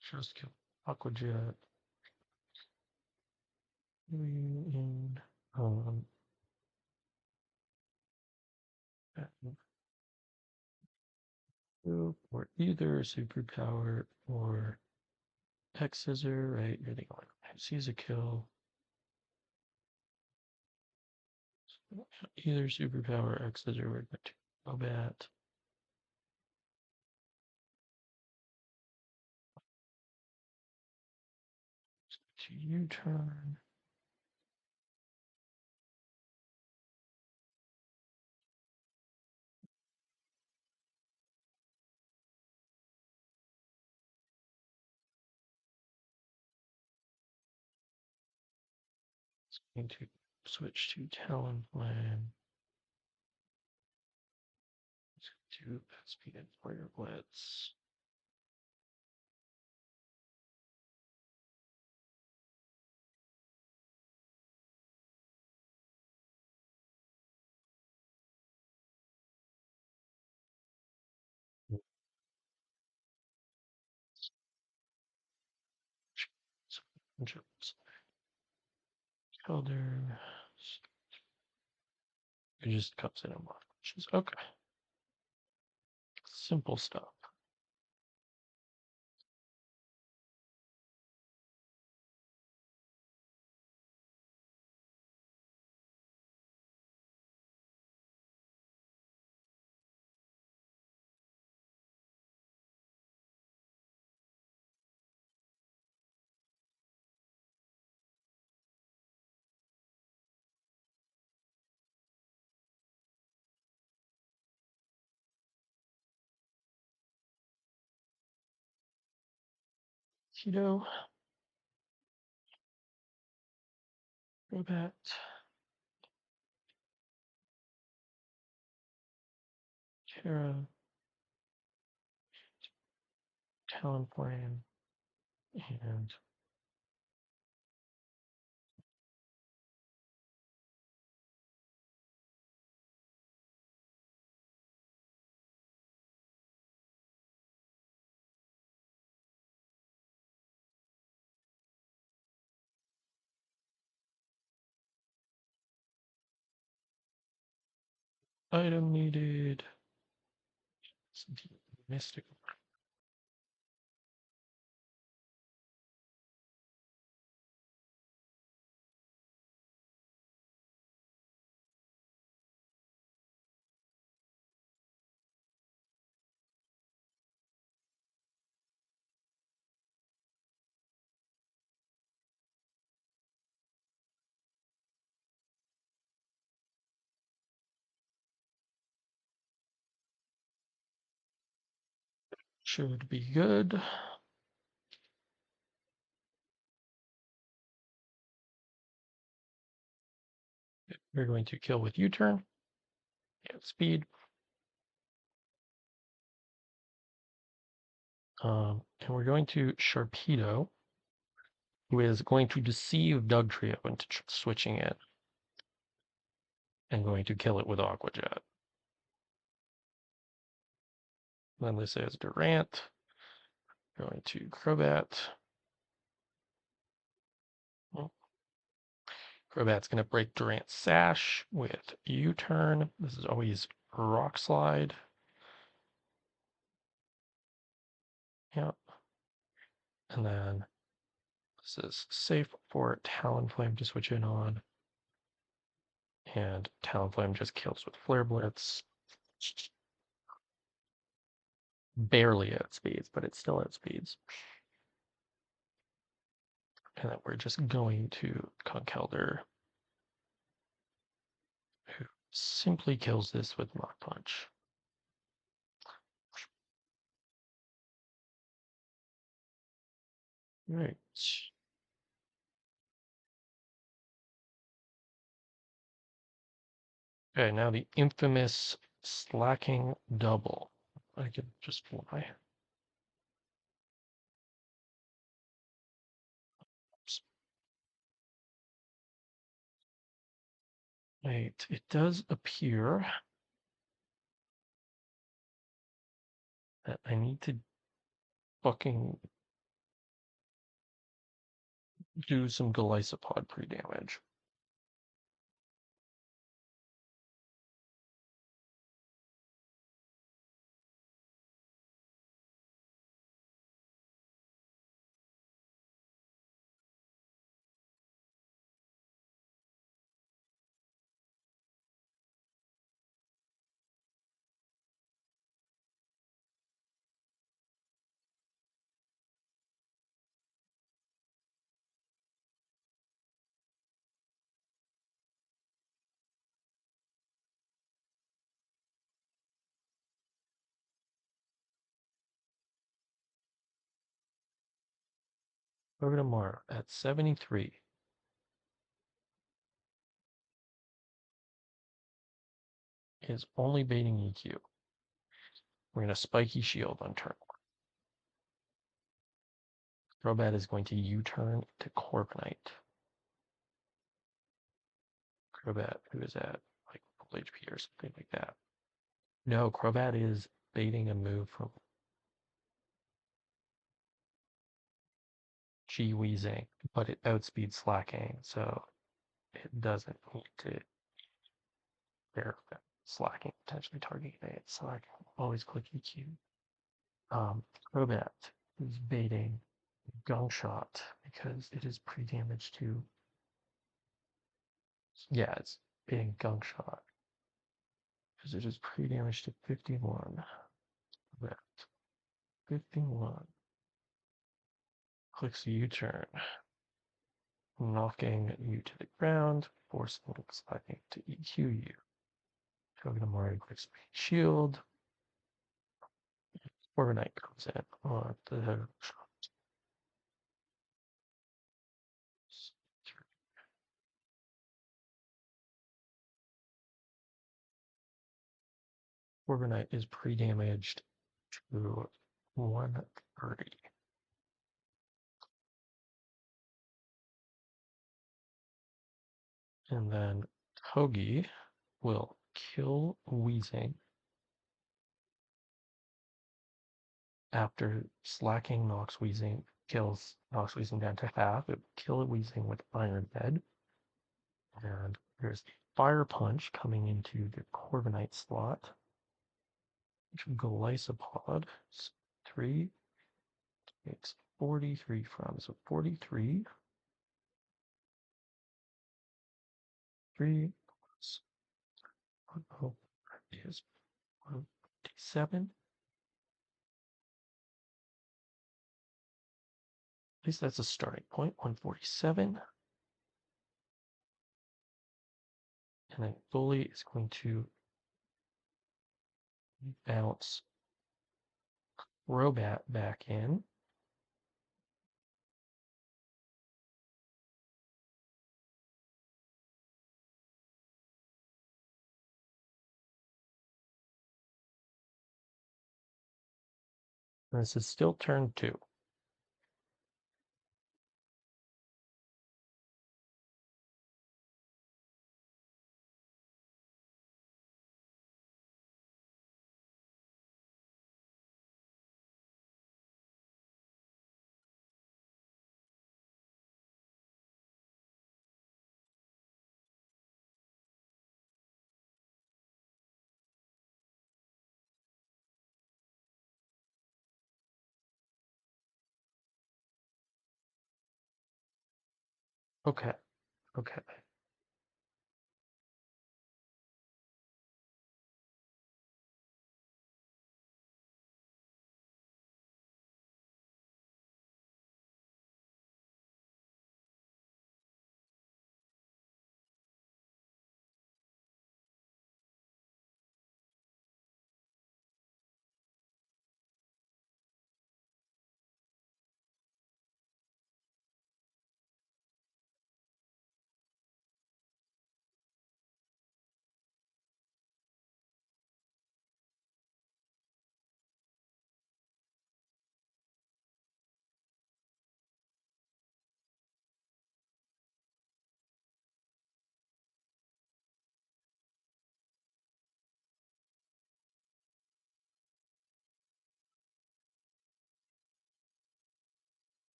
Speaker 1: Shows kill Aqua Jet. In or either superpower or X Scissor, right? You're the only one who sees a kill. Either superpower or X Scissor, we're going to Bobat. To U-turn. It's going to switch to Talonflame. It's going to Speed and Fire Blitz. Jokes. Elder. It just comes in a lot. Okay. Simple stuff. Keto. Robot. Terra. Talonflame. And item needed. Mystic. Should be good. We're going to kill with U-turn and speed. And we're going to Sharpedo, who is going to deceive Dugtrio into switching it and going to kill it with Aqua Jet. Then this is Durant. Going to Crobat. Well, Crobat's going to break Durant's Sash with U-turn. This is always Rock Slide. Yep. And then this is safe for Talonflame to switch in on. And Talonflame just kills with Flare Blitz. Barely at speeds, but it's still at speeds. And then we're just going to Conkeldurr, who simply kills this with Mach Punch. Right. Okay, now the infamous slacking double. I can just fly. Oops. Wait, it does appear that I need to fucking do some Golisopod pre-damage. Tomorrow at 73 is only baiting EQ. We're going to Spiky Shield on turn 1. Crobat is going to U-turn to Corviknight. Crobat, who is at like full HP or something like that. No, Crobat is baiting a move from G wheezing, but it outspeeds slacking, so it doesn't need to care if slacking potentially targeting it. So I can always click EQ. Crobat is baiting Gungshot because it is pre-damaged to, yeah, it's baiting Gungshot because it is pre-damaged to 51. Crobat, 51. Clicks U-turn, knocking you to the ground, forcing sliding to EQ you. Togedemaru clicks shield. Overnight comes in on the Overnight is pre-damaged to 130. And then Togi will kill Wheezing after slacking knocks Wheezing, kills knocks Wheezing down to half. It will kill Wheezing with Iron Head. And there's the Fire Punch coming into the Corviknight slot, which will go Lysopod. 3 takes 43 from, so 43. 3 plus is 157. At least that's a starting point, 147. And then Bully is going to bounce Crobat back in. This is still turn 2. Okay, okay.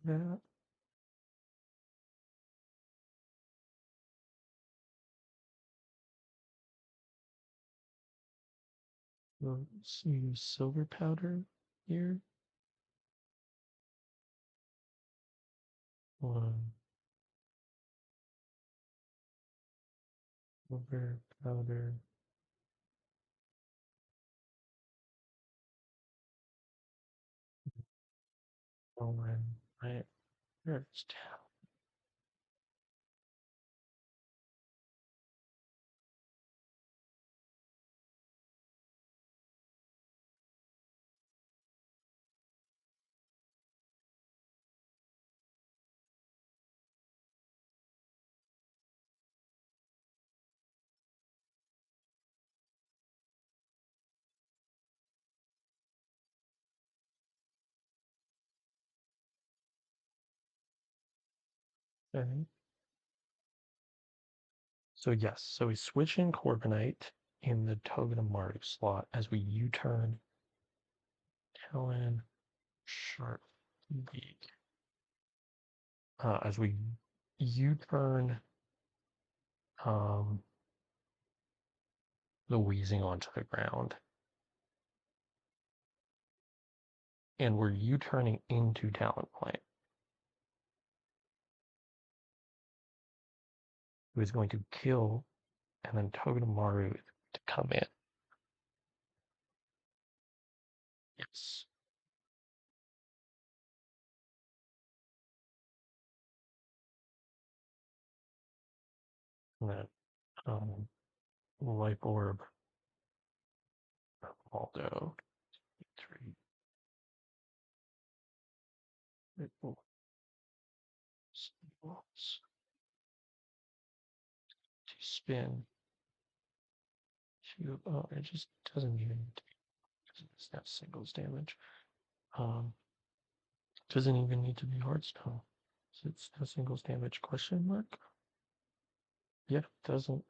Speaker 1: That, let's use silver powder here. 1 silver powder. Right, there it's down. Okay. So yes, so we switch in Corviknight. in the Togedemaru slot as we U-turn Talon Sharp Beak. As we U-turn um, the wheezing onto the ground. And we're U-turning into Talonflame, who is going to kill, and then Togedemaru to come in. Yes. And then Life Orb, Waldo, 3, Life to spin, oh, it just doesn't even, it's not singles damage. Doesn't even need to be Hearthstone. So it's no singles damage, question mark? Yeah, doesn't.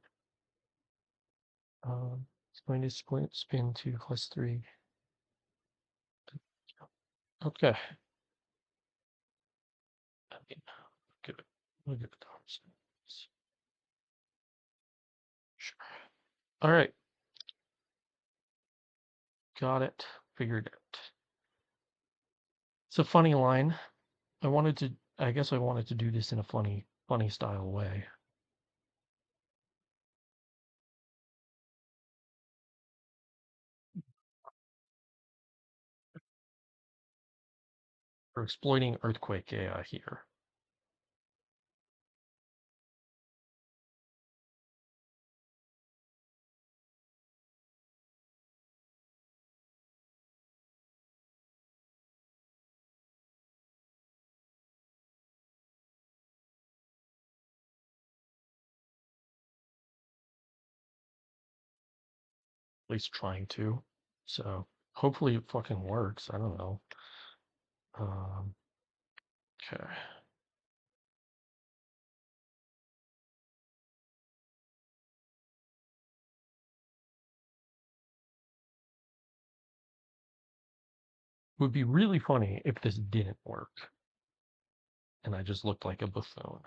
Speaker 1: It's going to spin to +3. Okay. I mean, look at the Hearthstone. Sure. All right. Got it. Figured it. It's a funny line. I guess I wanted to do this in a funny style way. We're exploiting Earthquake AI here. At least trying to. So hopefully it fucking works. I don't know. Okay. Would be really funny if this didn't work and I just looked like a buffoon.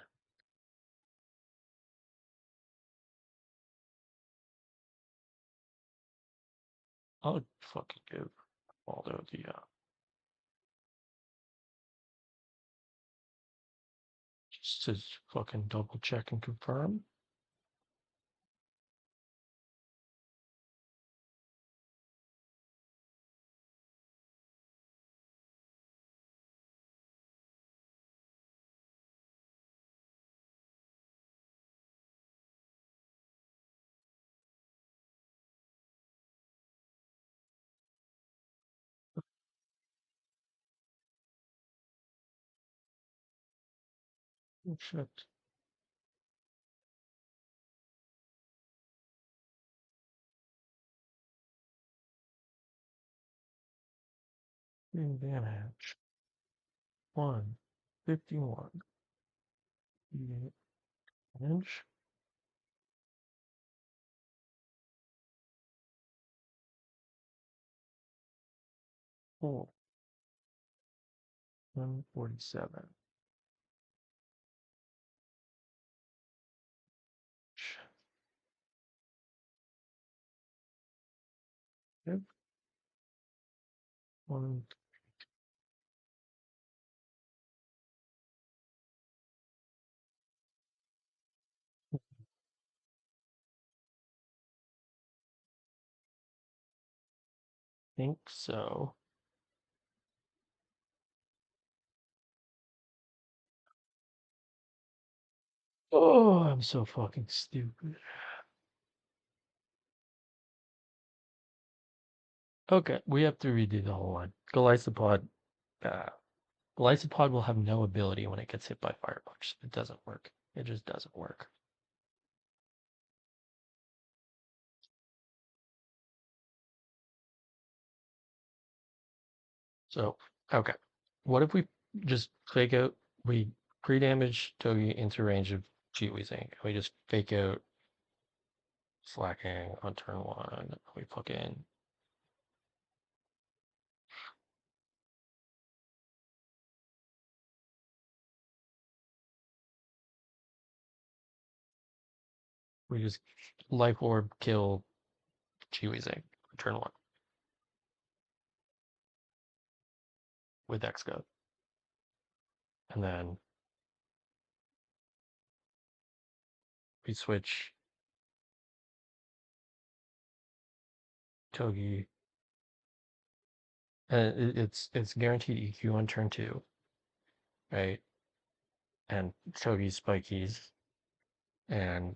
Speaker 1: I'll fucking give Waldo the just to fucking double check and confirm. Oh shit. Advantage. 151. Advantage. 4. 147. Yep. One. Think so. Oh, I'm so fucking stupid. Okay, we have to redo the whole line. Golisopod. Golisopod will have no ability when it gets hit by Fire Punch. It doesn't work. It just doesn't work. So, okay. What if we just fake out, we pre-damage Togi into range of Cheat Weezing, and we just fake out slacking on turn one. We just life orb kill Chiwizing on turn one with Xcode. And then we switch Togi, and it's guaranteed EQ on turn two, right? And Togi's spikies, and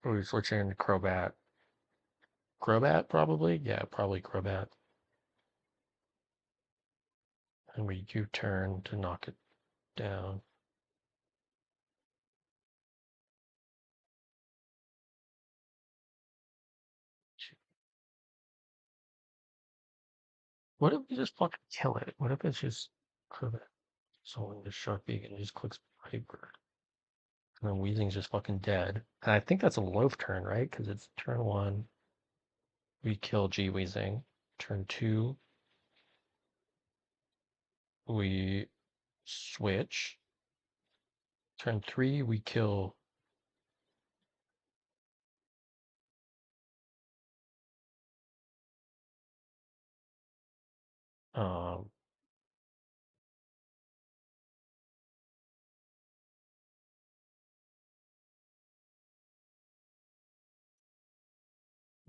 Speaker 1: we're switching to Crobat. Crobat probably, yeah, probably Crobat. And we U-turn to knock it down. What if we just fucking kill it? What if it's just Crobat? Someone just Sharpie and just clicks Hyper. And then Weezing's just fucking dead. And I think that's a loaf turn, right? Because it's turn one, we kill G Weezing. Turn two, we switch. Turn three, we kill um,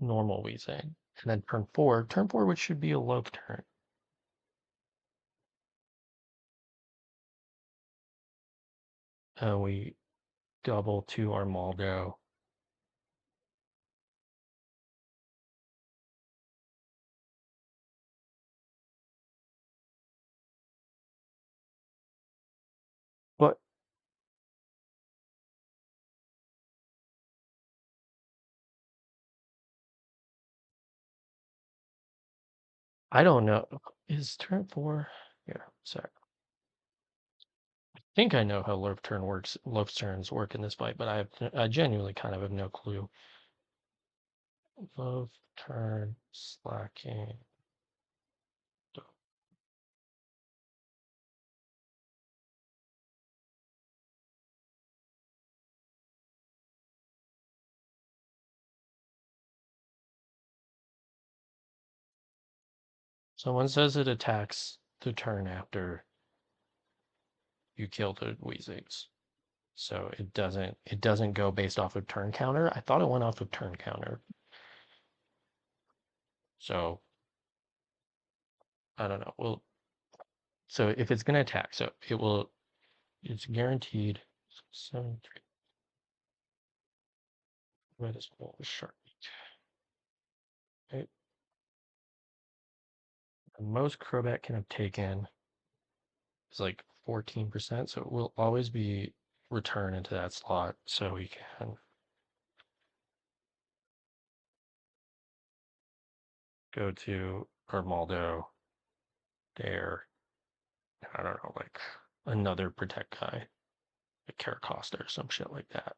Speaker 1: normal Weezing. And then turn four, which should be a loaf turn. We double to Armaldo. But I don't know. Is turn four? Yeah, sorry. I think I know how loaf turns work in this fight, but I genuinely kind of have no clue. Loaf turn slacking. Someone says it attacks the turn after you kill the Weezings. So it doesn't go based off of turn counter. I thought it went off of turn counter. So I don't know. Well, so if it's gonna attack, so it's guaranteed 7-3. Red is full sharp. Right? The most Crobat can have taken is like 14%, so it will always be returned into that slot so we can go to Armaldo there. I don't know, like another protect guy, like Caracosta or some shit like that.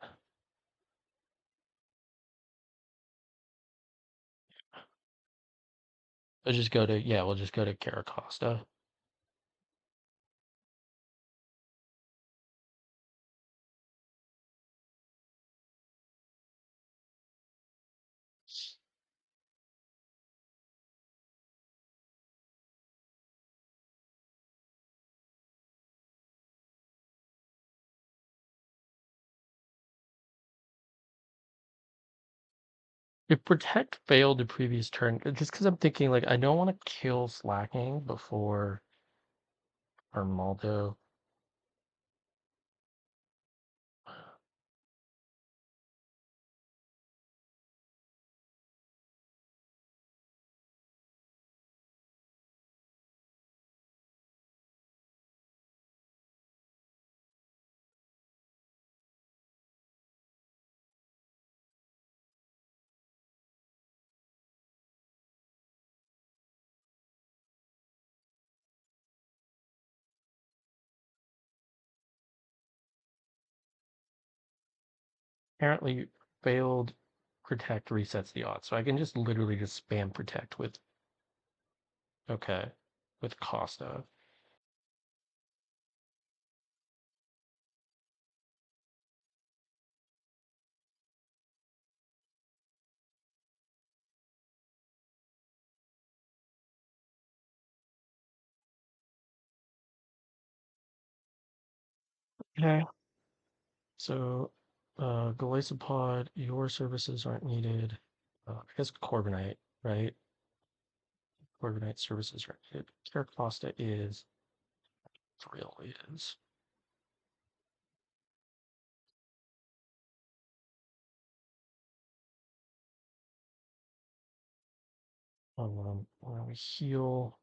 Speaker 1: We'll just go to Caracosta. If Protect failed the previous turn, just because I'm thinking like I don't want to kill Slacking before Armaldo. Apparently, failed protect resets the odds. So I can just literally just spam protect with, okay, with Costa. Okay. So, Galisopod, your services aren't needed. I guess Corbinite, right? Corbinite services are needed. Care Costa is, Thrill is. When we heal,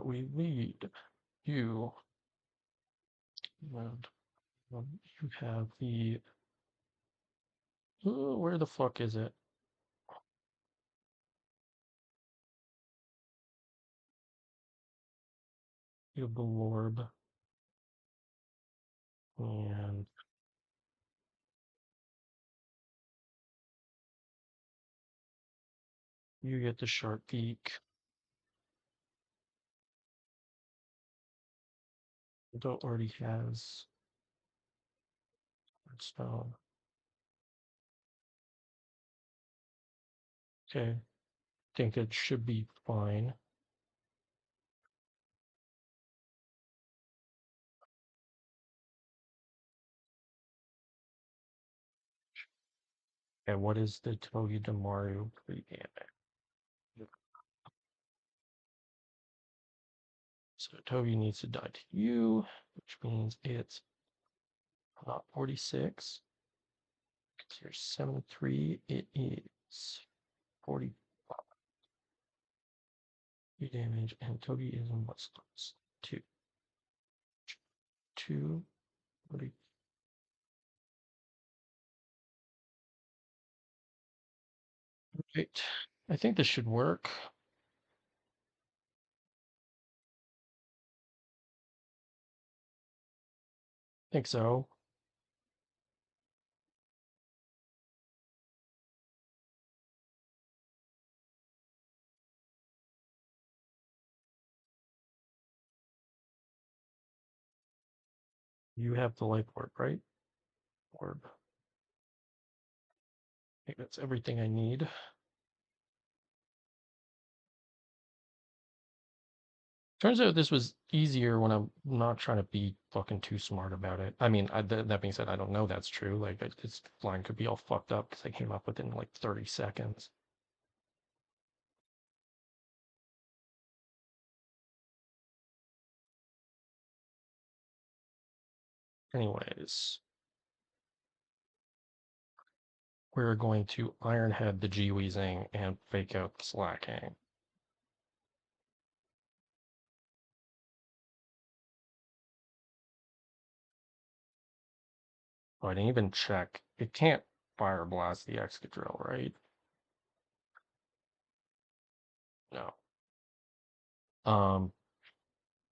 Speaker 1: we need you, and you have the, where the fuck is it? You have the Lorb, and you get the Sharp Beak. Adult already has Stone. Okay, think it should be fine. And what is the Togi Damaru pre-damage? So Togi needs to die to you, which means it's 46. Because you're 73, it is 40 damage, and Togi is in what slots? 2. 2, 40. Right. I think this should work. I think so. You have the life orb, right? Orb. I think that's everything I need. Turns out this was easier when I'm not trying to be fucking too smart about it. I mean, that being said, I don't know that's true. Like, this line could be all fucked up because I came up with it in like 30 seconds. Anyways, we're going to Ironhead the G-Weezing and fake out the Slacking. Oh, I didn't even check. It can't Fire Blast the Excadrill, right? No.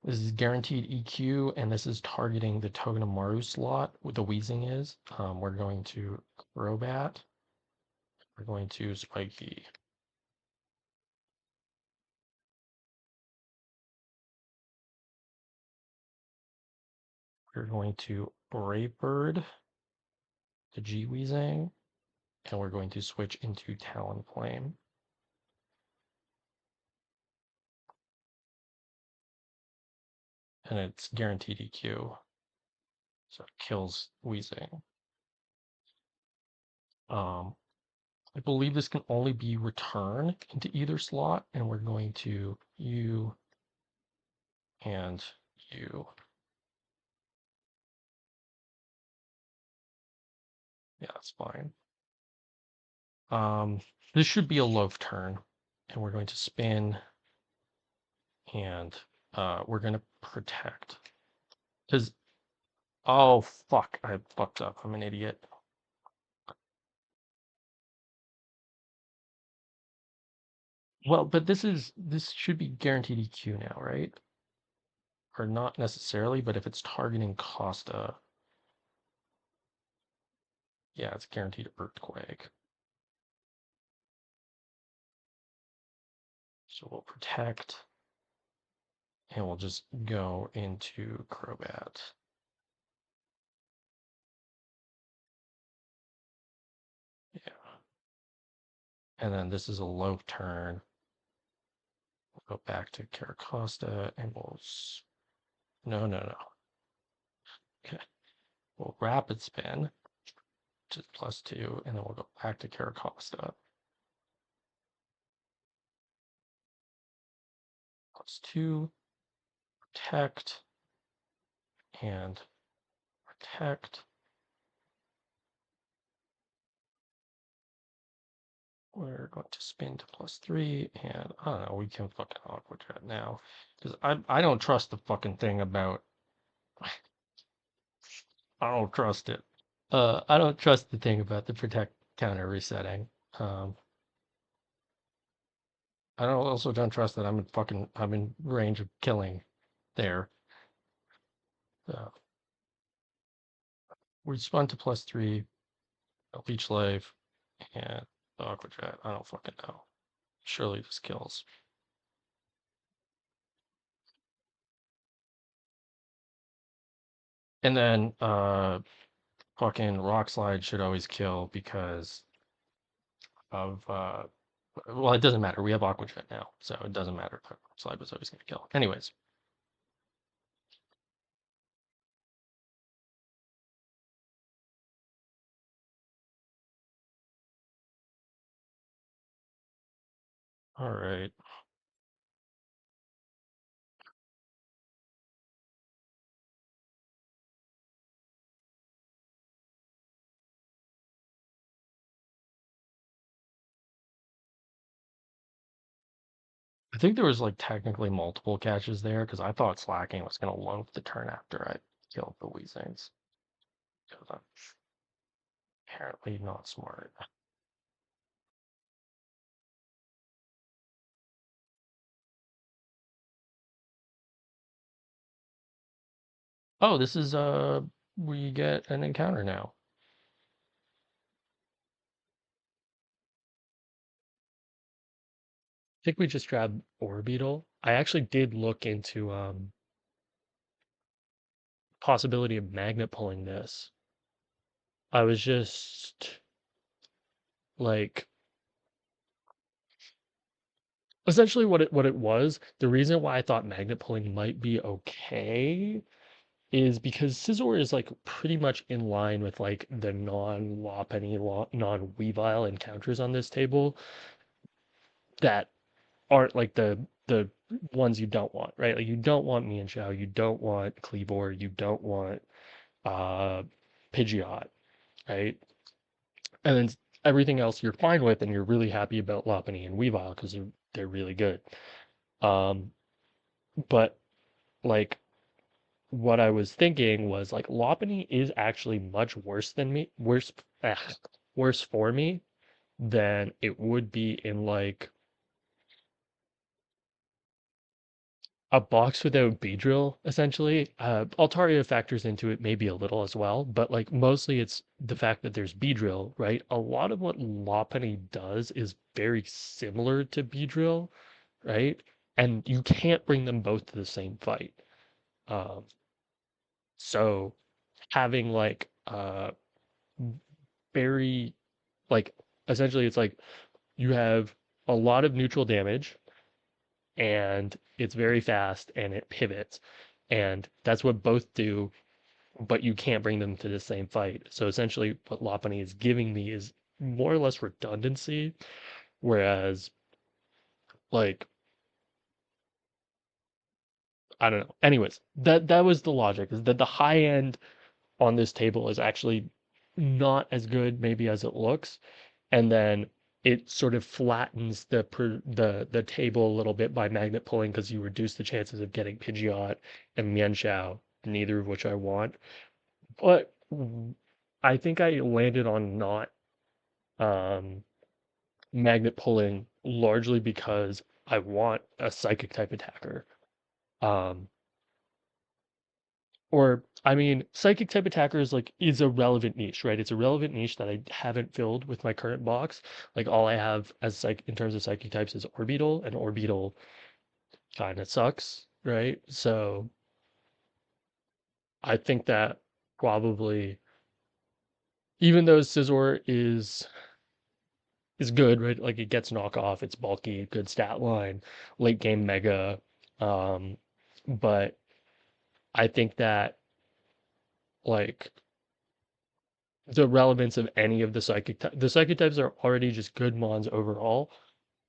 Speaker 1: This is guaranteed EQ, and this is targeting the Togedemaru slot with the Weezing is. We're going to Crobat. We're going to Spiky. We're going to Brave Bird, the G-Weezing, and we're going to switch into Talonflame. And it's guaranteed EQ. So it kills Weezing. I believe this can only be returned into either slot, and we're going to you and you. Yeah, that's fine. This should be a love turn, and we're going to spin, and we're going to protect. Because, oh, fuck, I fucked up. I'm an idiot. Well, but this should be guaranteed EQ now, right? Or not necessarily, but if it's targeting Costa, yeah, it's guaranteed earthquake. So we'll protect and we'll just go into Crobat. Yeah. And then this is a low turn. We'll go back to Caracosta and we'll no, no, no. Okay. We'll rapid spin, which is +2, and then we'll go back to Caracosta. +2, protect, and protect. We're going to spin to +3, and I don't know, we can fucking Aqua Jet now. Because I don't trust the fucking thing about. I don't trust it. I don't trust the thing about the protect counter resetting. Um, I don't also don't trust that I'm in range of killing there. So we spun to +3, leech life, and Aqua Jet. I don't fucking know. Surely this kills. And then fucking Rock Slide should always kill because of well, it doesn't matter. We have Aqua Jet now, so it doesn't matter. Rock Slide was always gonna kill. Anyways. All right. I think there was like technically multiple catches there because I thought slacking was gonna loaf the turn after I killed the Weezings. Because I'm apparently not smart. Oh, this is we get an encounter now. I think we just grabbed Orbeetle. I actually did look into possibility of magnet pulling this. I was just like essentially what it was. The reason why I thought magnet pulling might be okay is because Scizor is like pretty much in line with like the non-Lopunny, non-Weavile encounters on this table that aren't like the ones you don't want, right? Like you don't want Mienshao, you don't want Kleavor, you don't want uh Pidgeot, right? And then everything else you're fine with, and you're really happy about Lopunny and Weavile because they're really good. Um, but like what I was thinking was like Lopunny is actually much worse than me, worse for me than it would be in like a box without Beedrill, essentially. Altaria factors into it maybe a little as well, but like mostly it's the fact that there's Beedrill, right? A lot of what Lopunny does is very similar to Beedrill, right? And you can't bring them both to the same fight. Um, so having like very like essentially it's like you have a lot of neutral damage and it's very fast and it pivots. And that's what both do, but you can't bring them to the same fight. So essentially, what Lopunny is giving me is more or less redundancy, whereas, like, I don't know. Anyways, that was the logic, is that the high end on this table is actually not as good maybe as it looks, and then it sort of flattens the table a little bit by magnet pulling because you reduce the chances of getting Pidgeot and Mienshao, neither of which I want. But I think I landed on not um, magnet pulling largely because I want a psychic type attacker. Um, or I mean, psychic type attacker is like is a relevant niche, right? It's a relevant niche that I haven't filled with my current box. Like all I have as psych in terms of psychic types is orbital, and orbital kind of sucks, right? So I think that probably even though Scizor is good, right? Like it gets knockoff, it's bulky, good stat line, late game mega. Um, but I think that like the relevance of any of the psychic types are already just good mons overall,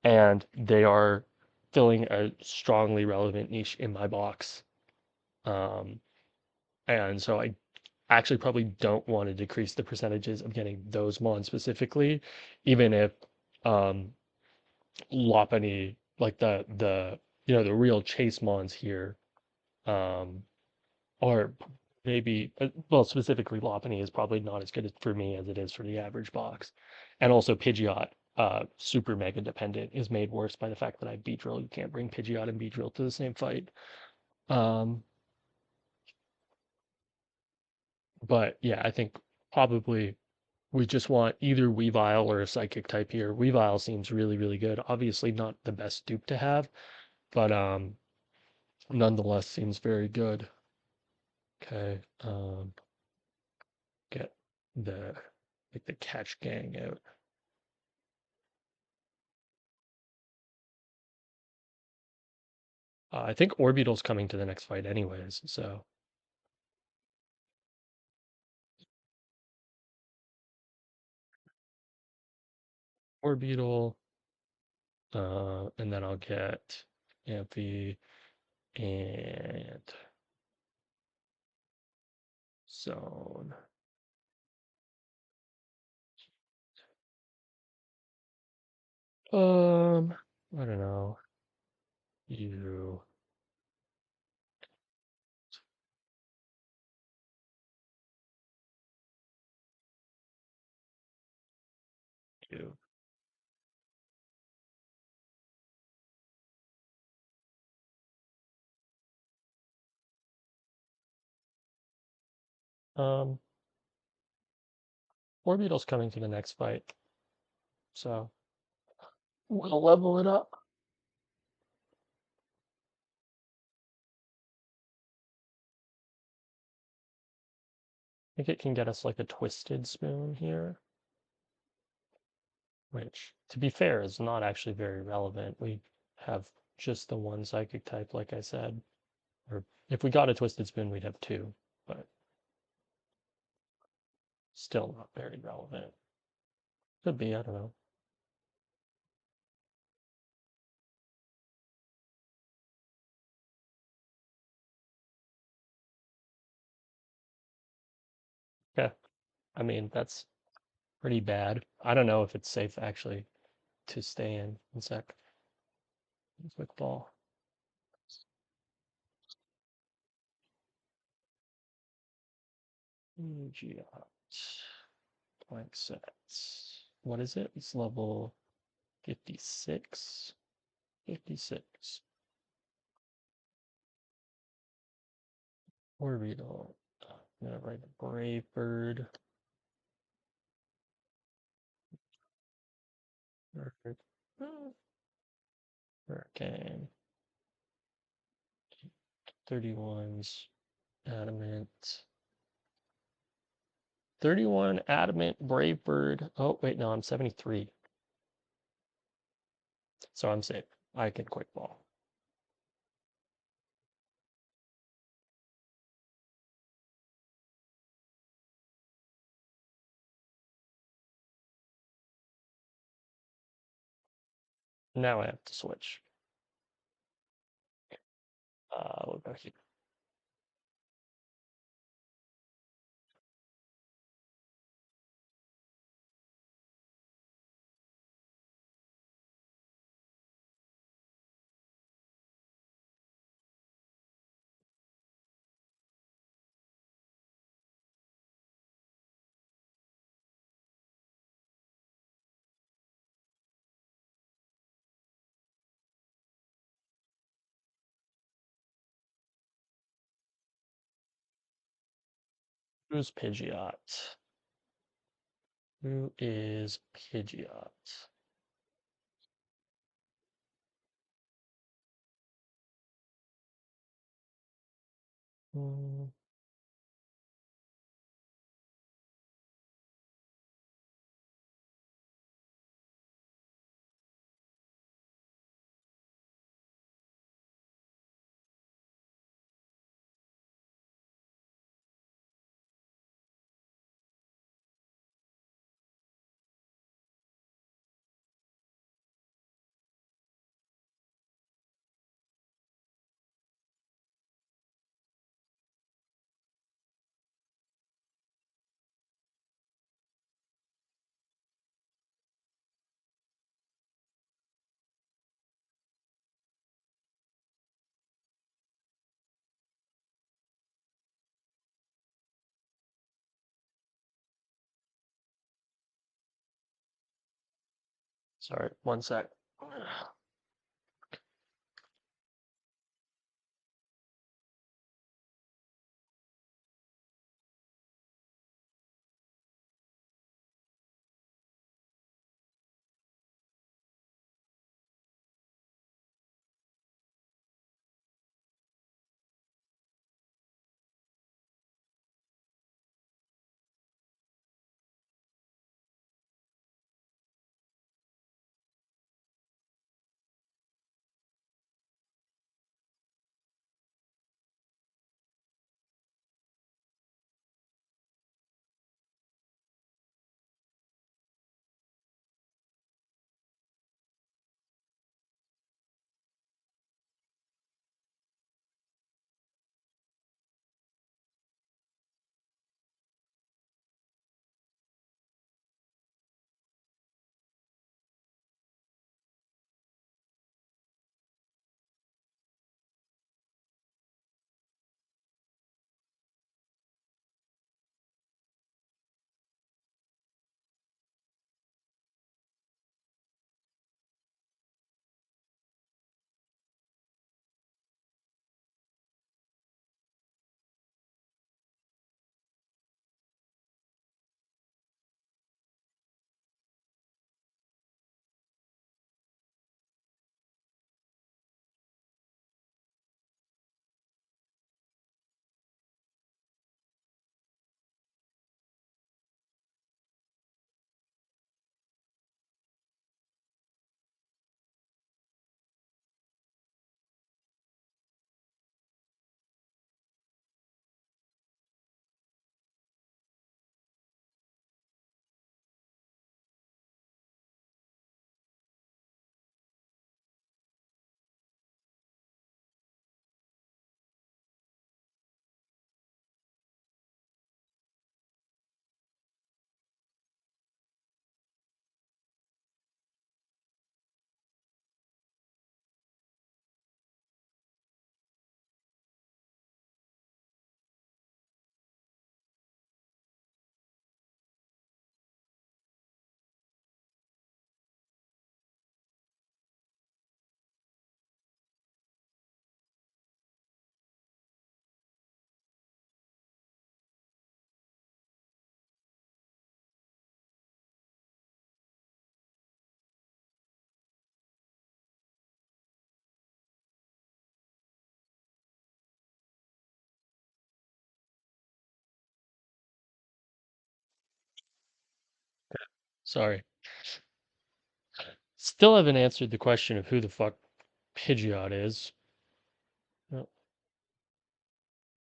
Speaker 1: and they are filling a strongly relevant niche in my box. Um, and so I actually probably don't want to decrease the percentages of getting those mons specifically, even if um Lopunny, like the the real chase mons here, um, or maybe well specifically Lopunny is probably not as good for me as it is for the average box, and also Pidgeot, super mega dependent, is made worse by the fact that I have Beedrill. You can't bring Pidgeot and Beedrill to the same fight. Um, but yeah, I think probably we just want either Weavile or a Psychic type here. Weavile seems really, really good. Obviously not the best dupe to have, but nonetheless seems very good. Okay, get the like the catch gang out. I think Orbital's coming to the next fight anyways, so Orbital, and then I'll get Amphi and Zone. I don't know. You, you. Um, Orbital's coming to the next fight, so we'll level it up. I think it can get us like a Twisted Spoon here, which, to be fair, is not actually very relevant. We have just the one psychic type, like I said. Or if we got a Twisted Spoon, we'd have two, but still not very relevant. Could be, I don't know. Yeah, I mean, that's pretty bad. I don't know if it's safe actually to stay in. One sec. Quick ball. Giot. Blank sets. What is it? It's level 56. 56. Orbital. I'm gonna write a Brave Bird. Hurricane. 31's Adamant. 31 Adamant Brave Bird. Oh, wait, no, I'm 73. So I'm safe. I can quick ball. Now I have to switch. We'll go here. Who's Pidgeot? Who is Pidgeot? Hmm, sorry, one sec. Sorry. Still haven't answered the question of who the fuck Pidgeot is. No.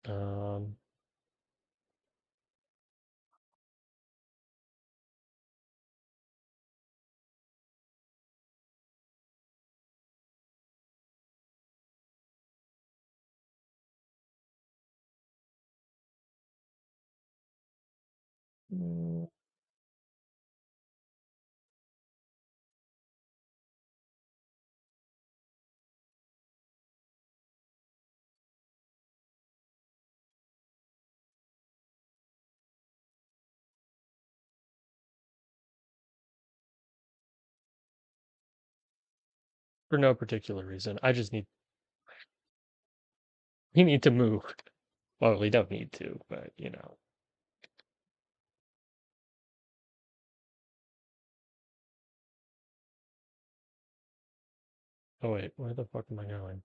Speaker 1: Um, mm, for no particular reason. I just need we need to move. Well, we don't need to, but you know. Oh wait, where the fuck am I going?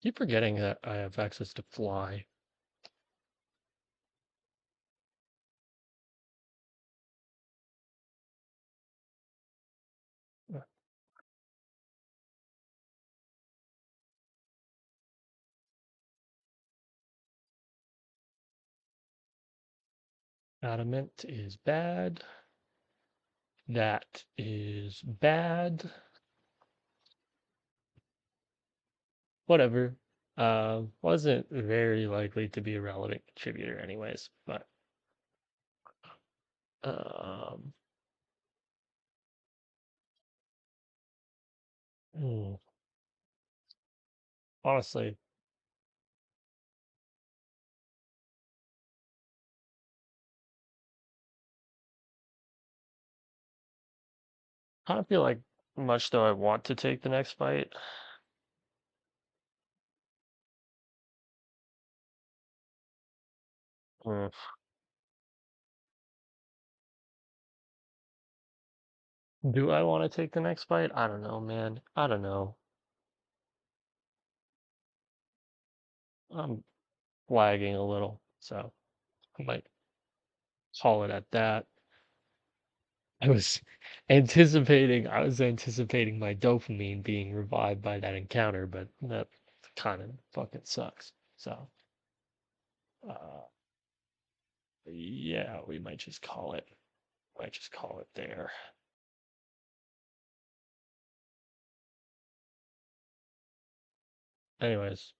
Speaker 1: Keep forgetting that I have access to fly. Adamant is bad. That is bad. Whatever. Wasn't very likely to be a relevant contributor anyways, but um hmm, honestly, I don't feel like much though I want to take the next fight. Hmm. Do I want to take the next fight? I don't know, man. I don't know. I'm lagging a little, so I might call it at that. I was I was anticipating my dopamine being revived by that encounter, but that kind of fucking sucks. So, uh, yeah, we might just call it. Might just call it there. Anyways,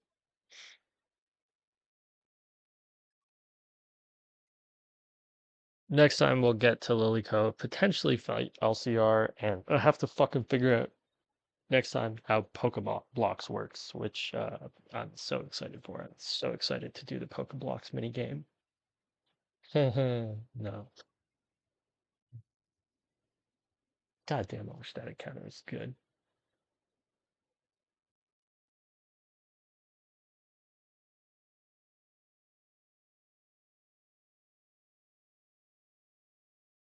Speaker 1: next time we'll get to Lilycove, potentially fight LCR, and I have to fucking figure out next time how Pokemon Blocks works, which I'm so excited for. I'm so excited to do the Pokeblocks mini game. No, goddamn, I wish that encounter was good.